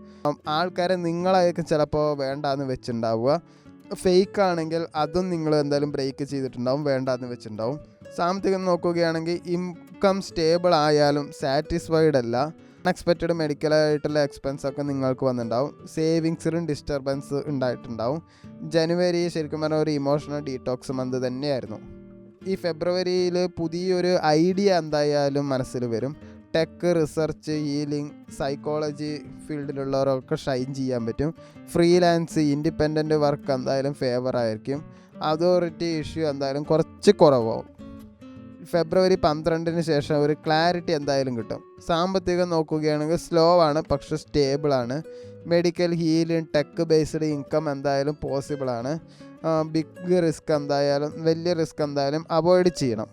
ആൾക്കാരെ നിങ്ങളായിരിക്കും ചിലപ്പോൾ വേണ്ടാന്ന് വെച്ചിട്ടുണ്ടാവുക. ഫേക്ക് ആണെങ്കിൽ അതും നിങ്ങൾ എന്തായാലും ബ്രേക്ക് ചെയ്തിട്ടുണ്ടാവും, വേണ്ടാന്ന് വെച്ചിട്ടുണ്ടാവും. സാമ്പത്തികം നോക്കുകയാണെങ്കിൽ ഇൻകം സ്റ്റേബിൾ ആയാലും സാറ്റിസ്ഫൈഡ് അല്ല. അൺഎക്സ്പെക്റ്റഡ് മെഡിക്കലായിട്ടുള്ള എക്സ്പെൻസൊക്കെ നിങ്ങൾക്ക് വന്നിട്ടുണ്ടാവും. സേവിങ്സിലും ഡിസ്റ്റർബൻസ് ഉണ്ടായിട്ടുണ്ടാവും. ജനുവരി ശരിക്കും പറഞ്ഞാൽ ഒരു ഇമോഷണൽ ഡീടോക്സ് മന്ത് തന്നെയായിരുന്നു. ഈ ഫെബ്രുവരിയിൽ പുതിയൊരു ഐഡിയ എന്തായാലും മനസ്സിൽ വരും. ടെക്, റിസർച്ച്, ഹീലിംഗ്, സൈക്കോളജി ഫീൽഡിലുള്ളവരൊക്കെ ഷൈൻ ചെയ്യാൻ പറ്റും. ഫ്രീലാൻസ്, ഇൻഡിപെൻഡൻറ്റ് വർക്ക് എന്തായാലും ഫേവർ ആയിരിക്കും. അതോറിറ്റി ഇഷ്യൂ എന്തായാലും കുറച്ച് കുറവാകും. ഫെബ്രുവരി 12 ശേഷം ഒരു ക്ലാരിറ്റി എന്തായാലും കിട്ടും. സാമ്പത്തികം നോക്കുകയാണെങ്കിൽ സ്ലോ ആണ്, പക്ഷെ സ്റ്റേബിളാണ്. Medical, healing, tech based income എന്തായാലും പോസിബിളാണ്. ബിഗ് റിസ്ക് എന്തായാലും, വലിയ റിസ്ക് എന്തായാലും അവോയ്ഡ് ചെയ്യണം.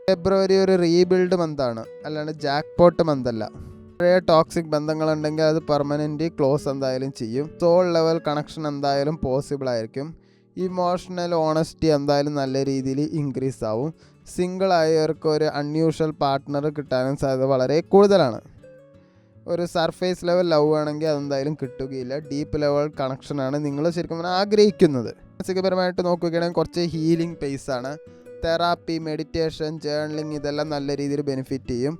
ഫെബ്രുവരി ഒരു റീബിൽഡ് മന്താണ്, അല്ലാണ്ട് ജാക്ക് പോട്ട് മന്തല്ല. പഴയ ടോക്സിക് ബന്ധങ്ങളുണ്ടെങ്കിൽ അത് പെർമനൻ്റ് ക്ലോസ് എന്തായാലും ചെയ്യും. സോൾ ലെവൽ കണക്ഷൻ എന്തായാലും പോസിബിൾ ആയിരിക്കും. ഇമോഷണൽ ഓണസ്റ്റി എന്തായാലും നല്ല രീതിയിൽ ഇൻക്രീസ് ആവും. സിംഗിൾ ആയവർക്ക് ഒരു അൺയൂഷ്വൽ പാർട്ട്ണർ കിട്ടാനും സാധ്യത വളരെ കൂടുതലാണ്. ഒരു സർഫേസ് ലെവൽ ലവ് ആണെങ്കിൽ അതെന്തായാലും കിട്ടുകയില്ല. ഡീപ്പ് ലെവൽ കണക്ഷനാണ് നിങ്ങൾ ശരിക്കും പറഞ്ഞാൽ ആഗ്രഹിക്കുന്നത്. മാനസികപരമായിട്ട് നോക്കുകയാണെങ്കിൽ കുറച്ച് ഹീലിംഗ് പേസാണ്. തെറാപ്പി, മെഡിറ്റേഷൻ, ജേർണലിംഗ് ഇതെല്ലാം നല്ല രീതിയിൽ ബെനിഫിറ്റ് ചെയ്യും.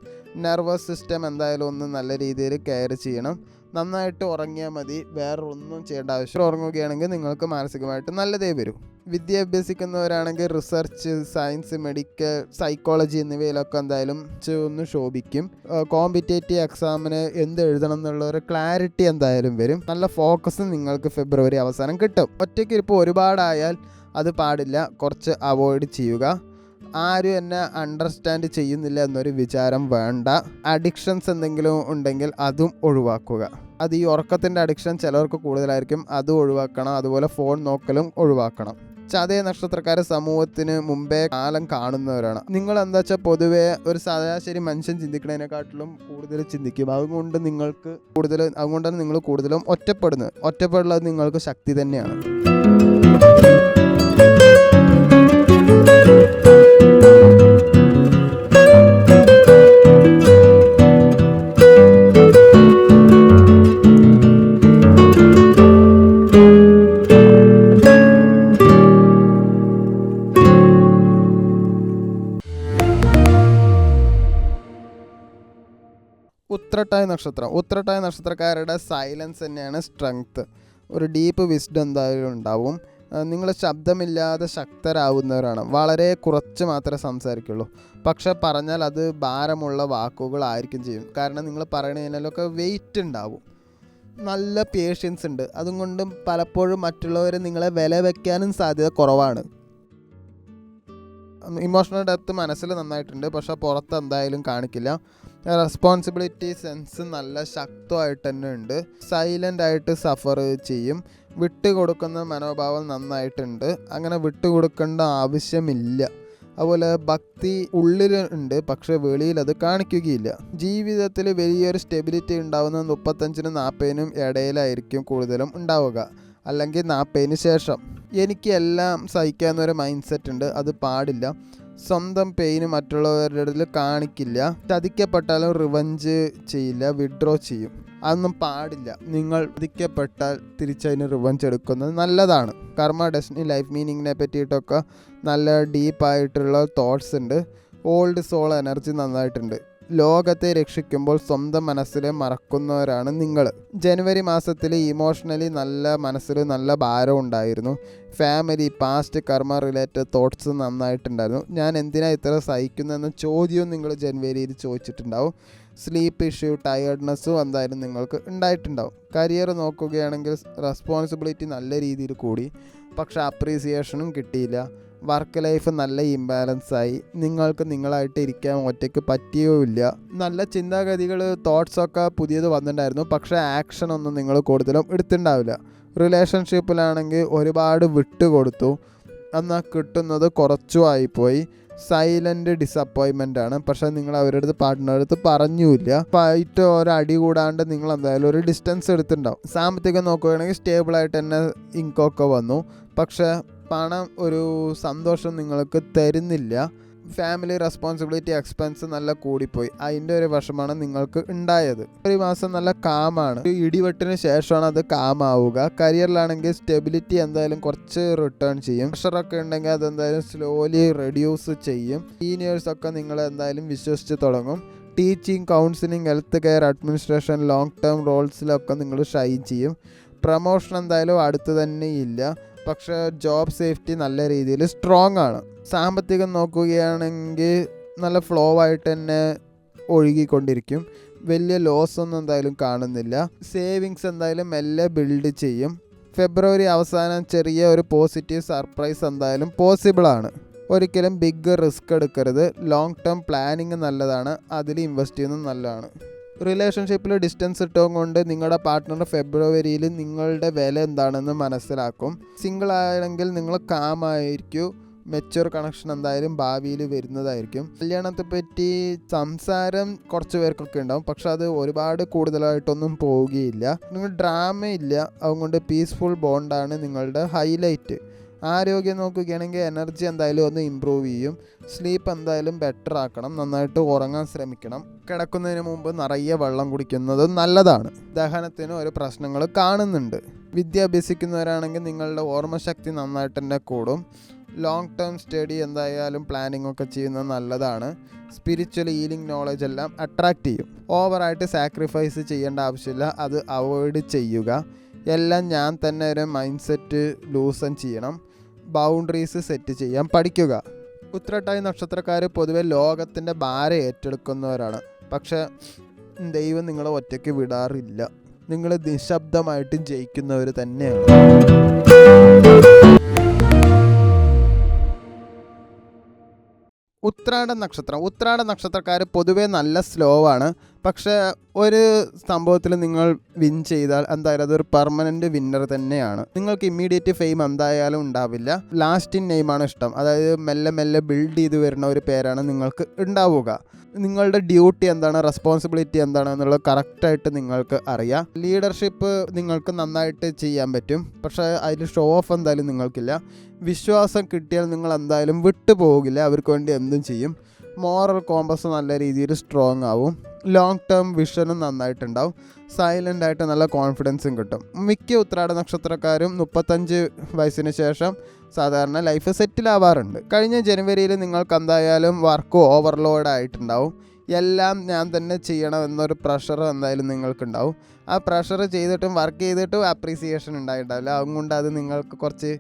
നെർവസ് സിസ്റ്റം എന്തായാലും ഒന്ന് നല്ല രീതിയിൽ കെയർ ചെയ്യണം. നന്നായിട്ട് ഉറങ്ങിയാൽ മതി, വേറെ ഒന്നും ചെയ്യേണ്ട ആവശ്യം. ഉറങ്ങുകയാണെങ്കിൽ നിങ്ങൾക്ക് മാനസികമായിട്ട് നല്ലതേ വരും. വിദ്യ അഭ്യസിക്കുന്നവരാണെങ്കിൽ റിസർച്ച്, സയൻസ്, മെഡിക്കൽ, സൈക്കോളജി എന്നിവയിലൊക്കെ എന്തായാലും ഒന്ന് ശോഭിക്കും. കോമ്പറ്റേറ്റീവ് എക്സാമിന് എന്ത് എഴുതണം എന്നുള്ള ഒരു ക്ലാരിറ്റി എന്തായാലും വരും. നല്ല ഫോക്കസ് നിങ്ങൾക്ക് ഫെബ്രുവരി അവസാനം കിട്ടും. ഒറ്റയ്ക്ക് ഇപ്പോൾ ഒരുപാടായാൽ അത് പാടില്ല, കുറച്ച് അവോയ്ഡ് ചെയ്യുക. ആരും എന്നെ അണ്ടർസ്റ്റാൻഡ് ചെയ്യുന്നില്ല എന്നൊരു വിചാരം വേണ്ട. അഡിക്ഷൻസ് എന്തെങ്കിലും ഉണ്ടെങ്കിൽ അതും ഒഴിവാക്കുക. അത് ഈ ഉറക്കത്തിൻ്റെ അഡിക്ഷൻ ചിലർക്ക് കൂടുതലായിരിക്കും, അതും ഒഴിവാക്കണം. അതുപോലെ ഫോൺ നോക്കലും ഒഴിവാക്കണം. ചതയ നക്ഷത്രക്കാരെ സമൂഹത്തിന് മുമ്പേ കാലം കാണുന്നവരാണ്. നിങ്ങൾ എന്താ വെച്ചാൽ പൊതുവേ ഒരു ശരാശരി മനുഷ്യൻ ചിന്തിക്കുന്നതിനെക്കാട്ടിലും കൂടുതൽ ചിന്തിക്കും. അതുകൊണ്ടാണ് നിങ്ങൾ കൂടുതലും ഒറ്റപ്പെടുന്നത്. ഒറ്റപ്പെടുന്നത് നിങ്ങൾക്ക് ശക്തി തന്നെയാണ്. ഉത്രട്ടായ നക്ഷത്രക്കാരുടെ സൈലൻസ് തന്നെയാണ് സ്ട്രെങ്ത്ത്. ഒരു ഡീപ്പ് വിസ്ഡം എന്തായാലും ഉണ്ടാവും. നിങ്ങൾ ശബ്ദമില്ലാതെ ശക്തരാകുന്നവരാണ്. വളരെ കുറച്ച് മാത്രമേ സംസാരിക്കുള്ളൂ, പക്ഷെ പറഞ്ഞാൽ അത് ഭാരമുള്ള വാക്കുകളായിരിക്കും ചെയ്യും. കാരണം നിങ്ങൾ പറയുന്നതിനൊക്കെ വെയിറ്റ് ഉണ്ടാവും. നല്ല പേഷ്യൻസ് ഉണ്ട്. അതുകൊണ്ടും പലപ്പോഴും മറ്റുള്ളവർ നിങ്ങളെ വില വയ്ക്കാനും സാധ്യത കുറവാണ്. ഇമോഷണൽ ഡെപ്ത് മനസ്സിൽ നന്നായിട്ടുണ്ട്, പക്ഷേ പുറത്ത് എന്തായാലും കാണിക്കില്ല. റെസ്പോൺസിബിലിറ്റി സെൻസ് നല്ല ശക്തമായിട്ട് തന്നെ ഉണ്ട്. സൈലൻ്റ് ആയിട്ട് സഫർ ചെയ്യും. വിട്ടുകൊടുക്കുന്ന മനോഭാവം നന്നായിട്ടുണ്ട്. അങ്ങനെ വിട്ടുകൊടുക്കേണ്ട ആവശ്യമില്ല. അതുപോലെ ഭക്തി ഉള്ളിൽ ഉണ്ട്, പക്ഷെ വെളിയിൽ അത് കാണിക്കുകയില്ല. ജീവിതത്തിൽ വലിയൊരു സ്റ്റെബിലിറ്റി ഉണ്ടാവുന്ന 35-നും 40-നും ഇടയിലായിരിക്കും കൂടുതലും ഉണ്ടാവുക, അല്ലെങ്കിൽ 40-ന് ശേഷം. എനിക്ക് എല്ലാം സഹിക്കാവുന്നൊരു മൈൻഡ് സെറ്റ് ഉണ്ട്, അത് പാടില്ല. സ്വന്തം പെയിന് മറ്റുള്ളവരുടെ ഇടയിൽ കാണിക്കില്ല. ചതിക്കപ്പെട്ടാലും റിവഞ്ച് ചെയ്യില്ല, വിഡ്രോ ചെയ്യും. അതൊന്നും പാടില്ല. നിങ്ങൾ ചതിക്കപ്പെട്ടാൽ തിരിച്ചതിന് റിവഞ്ച് എടുക്കുന്നത് നല്ലതാണ്. കർമ്മ, ഡെസ്റ്റിനി, ലൈഫ് മീനിങ്ങിനെ പറ്റിയിട്ടൊക്കെ നല്ല ഡീപ്പായിട്ടുള്ള തോട്ട്സ് ഉണ്ട്. ഓൾഡ് സോൾ എനർജി നന്നായിട്ടുണ്ട്. ലോകത്തെ രക്ഷിക്കുമ്പോൾ സ്വന്തം മനസ്സിലെ മറക്കുന്നവരാണ് നിങ്ങൾ. ജനുവരി മാസത്തിൽ ഇമോഷണലി നല്ല മനസ്സിൽ നല്ല ഭാരം ഉണ്ടായിരുന്നു. ഫാമിലി, പാസ്റ്റ്, കർമ്മ റിലേറ്റഡ് തോട്ട്സ് നന്നായിട്ടുണ്ടായിരുന്നു. ഞാൻ എന്തിനാ ഇത്ര സഹിക്കുന്നതെന്ന ചോദ്യവും നിങ്ങൾ ജനുവരിയിൽ ചോദിച്ചിട്ടുണ്ടാവും. സ്ലീപ്പ് ഇഷ്യൂ, ടയേർഡ്നെസ്സും എന്തായാലും നിങ്ങൾക്ക് ഉണ്ടായിട്ടുണ്ടാവും. കരിയർ നോക്കുകയാണെങ്കിൽ റെസ്പോൺസിബിലിറ്റി നല്ല രീതിയിൽ കൂടി, പക്ഷേ അപ്രീസിയേഷനും കിട്ടിയില്ല. വർക്ക് ലൈഫ് നല്ല ഇംബാലൻസായി. നിങ്ങൾക്ക് നിങ്ങളായിട്ട് ഇരിക്കാൻ ഒറ്റയ്ക്ക് പറ്റിയുമില്ല. നല്ല ചിന്താഗതികൾ, തോട്ട്സൊക്കെ പുതിയത് വന്നിട്ടുണ്ടായിരുന്നു, പക്ഷേ ആക്ഷനൊന്നും നിങ്ങൾ കൂടുതലും എടുത്തിട്ടുണ്ടാവില്ല. റിലേഷൻഷിപ്പിലാണെങ്കിൽ ഒരുപാട് വിട്ടുകൊടുത്തു, എന്നാൽ കിട്ടുന്നത് കുറച്ചും ആയിപ്പോയി. സൈലൻ്റ് ഡിസപ്പോയിൻമെൻ്റ് ആണ്. പക്ഷേ നിങ്ങൾ അവരുടെ അടുത്ത്, പാർട്ട്ണറുടെ അടുത്ത് പറഞ്ഞില്ല. ഫൈറ്റ് ഒരടി കൂടാണ്ട് നിങ്ങൾ എന്തായാലും ഒരു ഡിസ്റ്റൻസ് എടുത്തിട്ടുണ്ടാവും. സാമ്പത്തികം നോക്കുകയാണെങ്കിൽ സ്റ്റേബിളായിട്ട് തന്നെ ഇൻകമൊക്കെ വന്നു, പക്ഷേ പണം ഒരു സന്തോഷം നിങ്ങൾക്ക് തരുന്നില്ല. ഫാമിലി റെസ്പോൺസിബിലിറ്റി, എക്സ്പെൻസ് നല്ല കൂടിപ്പോയി. അതിൻ്റെ ഒരു വിഷമാണ് നിങ്ങൾക്ക് ഉണ്ടായത്. ഒരു മാസം നല്ല കാമാണ്. ഇടിവെട്ടിന് ശേഷമാണ് അത് കാമാവുക. കരിയറിലാണെങ്കിൽ സ്റ്റെബിലിറ്റി എന്തായാലും കുറച്ച് റിട്ടേൺ ചെയ്യും. പ്രഷറൊക്കെ ഉണ്ടെങ്കിൽ അതെന്തായാലും സ്ലോലി റെഡ്യൂസ് ചെയ്യും. സീനിയേഴ്സൊക്കെ നിങ്ങൾ എന്തായാലും വിശ്വസിച്ച് തുടങ്ങും. Teaching, counselling, health care, administration, long term റോൾസിലൊക്കെ നിങ്ങൾ ഷൈൻ ചെയ്യും. പ്രമോഷൻ എന്തായാലും അടുത്ത് തന്നെ ഇല്ല, പക്ഷേ ജോബ് സേഫ്റ്റി നല്ല രീതിയിൽ സ്ട്രോങ് ആണ്. സാമ്പത്തികം നോക്കുകയാണെങ്കിൽ നല്ല ഫ്ലോ ആയിട്ട് തന്നെ ഒഴുകിക്കൊണ്ടിരിക്കും. വലിയ ലോസ് ഒന്നും എന്തായാലും കാണുന്നില്ല. സേവിങ്സ് എന്തായാലും മെല്ലെ ബിൽഡ് ചെയ്യും. ഫെബ്രുവരി അവസാനം ചെറിയ ഒരു പോസിറ്റീവ് സർപ്രൈസ് എന്തായാലും പോസിബിളാണ്. ഒരിക്കലും ബിഗ് റിസ്ക് എടുക്കരുത്. ലോങ് ടേം പ്ലാനിങ് നല്ലതാണ്, അതിൽ ഇൻവെസ്റ്റ് ചെയ്യുന്നത് നല്ലതാണ്. റിലേഷൻഷിപ്പിൽ ഡിസ്റ്റൻസ് ഇട്ടും കൊണ്ട് നിങ്ങളുടെ പാർട്ട്ണർ ഫെബ്രുവരിയിൽ നിങ്ങളുടെ വില എന്താണെന്ന് മനസ്സിലാക്കും. സിംഗിൾ ആണെങ്കിൽ നിങ്ങൾ കാമായിരിക്കും. മെച്യൂർ കണക്ഷൻ എന്തായാലും ഭാവിയിൽ വരുന്നതായിരിക്കും. കല്യാണത്തെ പറ്റി സംസാരം കുറച്ച് പേർക്കൊക്കെ ഉണ്ടാവും, പക്ഷെ അത് ഒരുപാട് കൂടുതലായിട്ടൊന്നും പോവുകയില്ല. നിങ്ങൾ ഡ്രാമ ഇല്ല, അതുകൊണ്ട് പീസ്ഫുൾ ബോണ്ടാണ് നിങ്ങളുടെ ഹൈലൈറ്റ്. ആരോഗ്യം നോക്കുകയാണെങ്കിൽ എനർജി എന്തായാലും ഒന്ന് ഇമ്പ്രൂവ് ചെയ്യും. സ്ലീപ്പ് എന്തായാലും ബെറ്റർ ആക്കണം. നന്നായിട്ട് ഉറങ്ങാൻ ശ്രമിക്കണം. കിടക്കുന്നതിന് മുമ്പ് നിറയെ വെള്ളം കുടിക്കുന്നത് നല്ലതാണ്. ദഹനത്തിന് ഒരു പ്രശ്നങ്ങൾ കാണുന്നുണ്ട്. വിദ്യ അഭ്യസിക്കുന്നവരാണെങ്കിൽ നിങ്ങളുടെ ഓർമ്മശക്തി നന്നായിട്ട് തന്നെ കൂടും. ലോങ് ടേം സ്റ്റഡി എന്തായാലും പ്ലാനിങ് ഒക്കെ ചെയ്യുന്നത് നല്ലതാണ്. സ്പിരിച്വൽ ഹീലിംഗ് നോളജ് എല്ലാം അട്രാക്റ്റ് ചെയ്യും. ഓവറായിട്ട് സാക്രിഫൈസ് ചെയ്യേണ്ട ആവശ്യമില്ല, അത് അവോയ്ഡ് ചെയ്യുക. എല്ലാം ഞാൻ തന്നെ ഒരു മൈൻഡ് സെറ്റ് ലൂസൺ ചെയ്യണം. ബൗണ്ടറീസ് സെറ്റ് ചെയ്യാൻ പഠിക്കുക. ഉത്രട്ടാതി നക്ഷത്രക്കാർ പൊതുവെ ലോകത്തിൻ്റെ ഭാരം ഏറ്റെടുക്കുന്നവരാണ്, പക്ഷേ ദൈവം നിങ്ങളെ ഒറ്റയ്ക്ക് വിടാറില്ല. നിങ്ങൾ നിശബ്ദമായിട്ടും ജയിക്കുന്നവർ തന്നെയാണ്. ഉത്രാട നക്ഷത്രക്കാർ പൊതുവേ നല്ല സ്ലോ ആണ്, പക്ഷേ ഒരു സംഭവത്തിൽ നിങ്ങൾ വിൻ ചെയ്താൽ എന്തായാലും അതൊരു പെർമനൻറ്റ് വിന്നർ തന്നെയാണ്. നിങ്ങൾക്ക് ഇമ്മീഡിയറ്റ് ഫെയിം എന്തായാലും ഉണ്ടാവില്ല. ലാസ്റ്റിൻ നെയിമാണ് ഇഷ്ടം, അതായത് മെല്ലെ മെല്ലെ ബിൽഡ് ചെയ്ത് വരുന്ന ഒരു പേരാണ് നിങ്ങൾക്ക് ഉണ്ടാവുക. നിങ്ങളുടെ ഡ്യൂട്ടി എന്താണ്, റെസ്പോൺസിബിലിറ്റി എന്താണ് എന്നുള്ളത് കറക്റ്റായിട്ട് നിങ്ങൾക്ക് അറിയാം. ലീഡർഷിപ്പ് നിങ്ങൾക്ക് നന്നായിട്ട് ചെയ്യാൻ പറ്റും, പക്ഷേ അതിൽ ഷോ ഓഫ് എന്തായാലും നിങ്ങൾക്കില്ല. വിശ്വാസം കിട്ടിയാൽ നിങ്ങൾ എന്തായാലും വിട്ടു പോകില്ല, അവർക്ക് വേണ്ടി എന്തും ചെയ്യും. മോറൽ കോമ്പസ് നല്ല രീതിയിൽ സ്ട്രോങ് ആവും. ലോങ് ടേം വിഷനും നന്നായിട്ടുണ്ടാവും. സൈലൻ്റ് ആയിട്ട് നല്ല കോൺഫിഡൻസും കിട്ടും. മിക്ക ഉത്രാട നക്ഷത്രക്കാരും 35 വയസ്സിന് ശേഷം സാധാരണ ലൈഫ് സെറ്റിലാവാറുണ്ട്. കഴിഞ്ഞ ജനുവരിയിൽ നിങ്ങൾക്ക് എന്തായാലും വർക്ക് ഓവർലോഡ് ആയിട്ടുണ്ടാവും. എല്ലാം ഞാൻ തന്നെ ചെയ്യണം എന്നൊരു പ്രഷർ എന്തായാലും നിങ്ങൾക്കുണ്ടാവും. ആ പ്രഷർ ചെയ്തിട്ടും വർക്ക് ചെയ്തിട്ടും അപ്രീസിയേഷൻ ഉണ്ടായിട്ടുണ്ടാവില്ല. അതുകൊണ്ട് അത് നിങ്ങൾക്ക് കുറച്ച്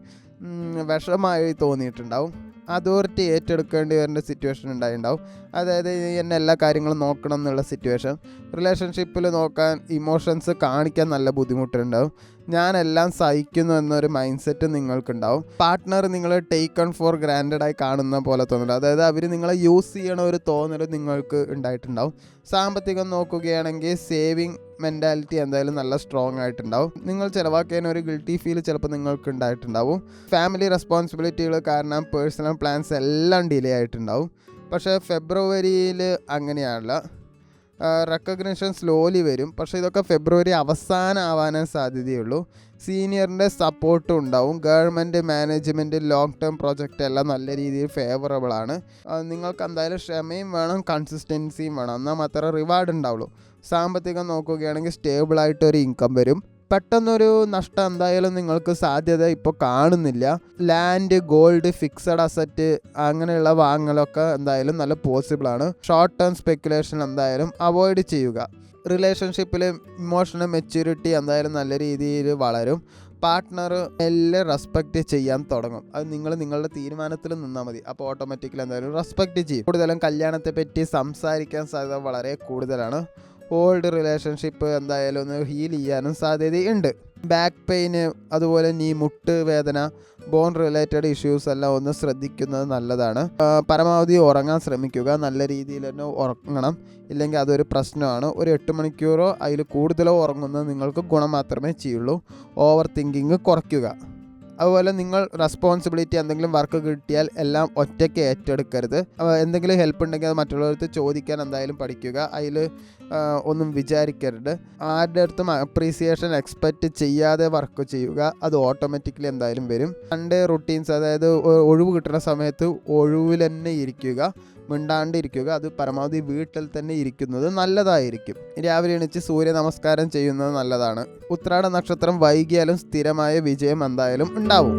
വിഷമായി തോന്നിയിട്ടുണ്ടാവും. അതോറിറ്റി ഏറ്റെടുക്കേണ്ടി വരുന്ന സിറ്റുവേഷൻ ഉണ്ടായിട്ടുണ്ടാവും. അതായത് എന്നെ എല്ലാ കാര്യങ്ങളും നോക്കണം എന്നുള്ള സിറ്റുവേഷൻ. റിലേഷൻഷിപ്പിൽ നോക്കാൻ ഇമോഷൻസ് കാണിക്കാൻ നല്ല ബുദ്ധിമുട്ടുണ്ടാവും. ഞാനെല്ലാം സഹിക്കുന്നു എന്നൊരു മൈൻഡ് സെറ്റ് നിങ്ങൾക്കുണ്ടാവും. പാർട്ട്ണർ നിങ്ങളെ ടേക്കൺ ഫോർ ഗ്രാൻഡഡ് ആയി കാണുന്ന പോലെ തോന്നില്ല. അതായത് അവർ നിങ്ങളെ യൂസ് ചെയ്യണ ഒരു തോന്നൽ നിങ്ങൾക്ക് ഉണ്ടായിട്ടുണ്ടാവും. സാമ്പത്തികം നോക്കുകയാണെങ്കിൽ സേവിങ് മെൻറ്റാലിറ്റി എന്തായാലും നല്ല സ്ട്രോങ് ആയിട്ടുണ്ടാവും. നിങ്ങൾ ചിലവാക്കിയതിന് ഒരു ഗിൽറ്റി ഫീൽ ചിലപ്പോൾ നിങ്ങൾക്ക് ഉണ്ടായിട്ടുണ്ടാവും. ഫാമിലി റെസ്പോൺസിബിലിറ്റികൾ കാരണം പേഴ്സണൽ പ്ലാൻസ് എല്ലാം ഡിലേ ആയിട്ടുണ്ടാവും. പക്ഷേ ഫെബ്രുവരിയിൽ അങ്ങനെയാണല്ല. റെക്കഗ്നിഷൻ സ്ലോലി വരും. പക്ഷേ ഇതൊക്കെ ഫെബ്രുവരി അവസാനം ആവാനേ സാധ്യതയുള്ളൂ. സീനിയറിൻ്റെ സപ്പോർട്ടും ഉണ്ടാവും. Government, management, long term project എല്ലാം നല്ല രീതിയിൽ ഫേവറബിൾ ആണ്. നിങ്ങൾക്ക് എന്തായാലും ക്ഷമയും വേണം, കൺസിസ്റ്റൻസിയും വേണം. എന്നാൽ മാത്രമേ റിവാർഡ് ഉണ്ടാവുള്ളൂ. സാമ്പത്തികം നോക്കുകയാണെങ്കിൽ സ്റ്റേബിളായിട്ടൊരു ഇൻകം വരും. പെട്ടെന്നൊരു നഷ്ടം എന്തായാലും നിങ്ങൾക്ക് സാധ്യത ഇപ്പോൾ കാണുന്നില്ല. ലാൻഡ്, ഗോൾഡ്, ഫിക്സഡ് അസറ്റ് അങ്ങനെയുള്ള വാങ്ങലൊക്കെ എന്തായാലും നല്ല പോസിബിളാണ്. ഷോർട്ട് ടേം സ്പെക്കുലേഷൻ എന്തായാലും അവോയ്ഡ് ചെയ്യുക. റിലേഷൻഷിപ്പിൽ ഇമോഷണൽ മെച്യൂരിറ്റി എന്തായാലും നല്ല രീതിയിൽ വളരും. പാർട്ട്ണർ എല്ലാം റെസ്പെക്റ്റ് ചെയ്യാൻ തുടങ്ങും. അത് നിങ്ങളുടെ തീരുമാനത്തിൽ നിന്നാൽ മതി. അപ്പോൾ ഓട്ടോമാറ്റിക്കലി എന്തായാലും റെസ്പെക്റ്റ് ചെയ്യും. കൂടുതലും കല്യാണത്തെ പറ്റി സംസാരിക്കാൻ സാധ്യത വളരെ കൂടുതലാണ്. ഓൾഡ് റിലേഷൻഷിപ്പ് എന്തായാലും ഒന്ന് ഹീൽ ചെയ്യാനും സാധ്യതയുണ്ട്. ബാക്ക് പെയിന്, അതുപോലെ മുട്ട് വേദന, ബോൺ റിലേറ്റഡ് ഇഷ്യൂസ് എല്ലാം ഒന്ന് ശ്രദ്ധിക്കുന്നത് നല്ലതാണ്. പരമാവധി ഉറങ്ങാൻ ശ്രമിക്കുക. നല്ല രീതിയിൽ തന്നെ ഉറങ്ങണം. ഇല്ലെങ്കിൽ അതൊരു പ്രശ്നമാണ്. ഒരു 8 മണിക്കൂറോ അതിൽ കൂടുതലോ ഉറങ്ങുന്നത് നിങ്ങൾക്ക് ഗുണം മാത്രമേ ചെയ്യുള്ളൂ. ഓവർ തിങ്കിങ് കുറയ്ക്കുക. അതുപോലെ നിങ്ങൾ റെസ്പോൺസിബിലിറ്റി എന്തെങ്കിലും വർക്ക് കിട്ടിയാൽ എല്ലാം ഒറ്റയ്ക്ക് ഏറ്റെടുക്കരുത്. എന്തെങ്കിലും ഹെൽപ്പ് ഉണ്ടെങ്കിൽ അത് മറ്റുള്ളവർക്ക് ചോദിക്കാൻ എന്തായാലും പഠിക്കുക. അതിൽ ഒന്നും വിചാരിക്കരുത്. ആരുടെ അടുത്തും അപ്രീസിയേഷൻ എക്സ്പെക്റ്റ് ചെയ്യാതെ വർക്ക് ചെയ്യുക. അത് ഓട്ടോമാറ്റിക്കലി എന്തായാലും വരും. സൺഡേ റുട്ടീൻസ്, അതായത് ഒഴിവ് കിട്ടുന്ന സമയത്ത് ഒഴിവിൽ തന്നെ ഇരിക്കുക, മിണ്ടാണ്ടിരിക്കുക. അത് പരമാവധി വീട്ടിൽ തന്നെ ഇരിക്കുന്നത് നല്ലതായിരിക്കും. രാവിലെ എണീച്ച് സൂര്യ നമസ്കാരം ചെയ്യുന്നത് നല്ലതാണ്. ഉത്രാട നക്ഷത്രം വൈകിയാലും സ്ഥിരമായ വിജയം എന്തായാലും ഉണ്ടാവും.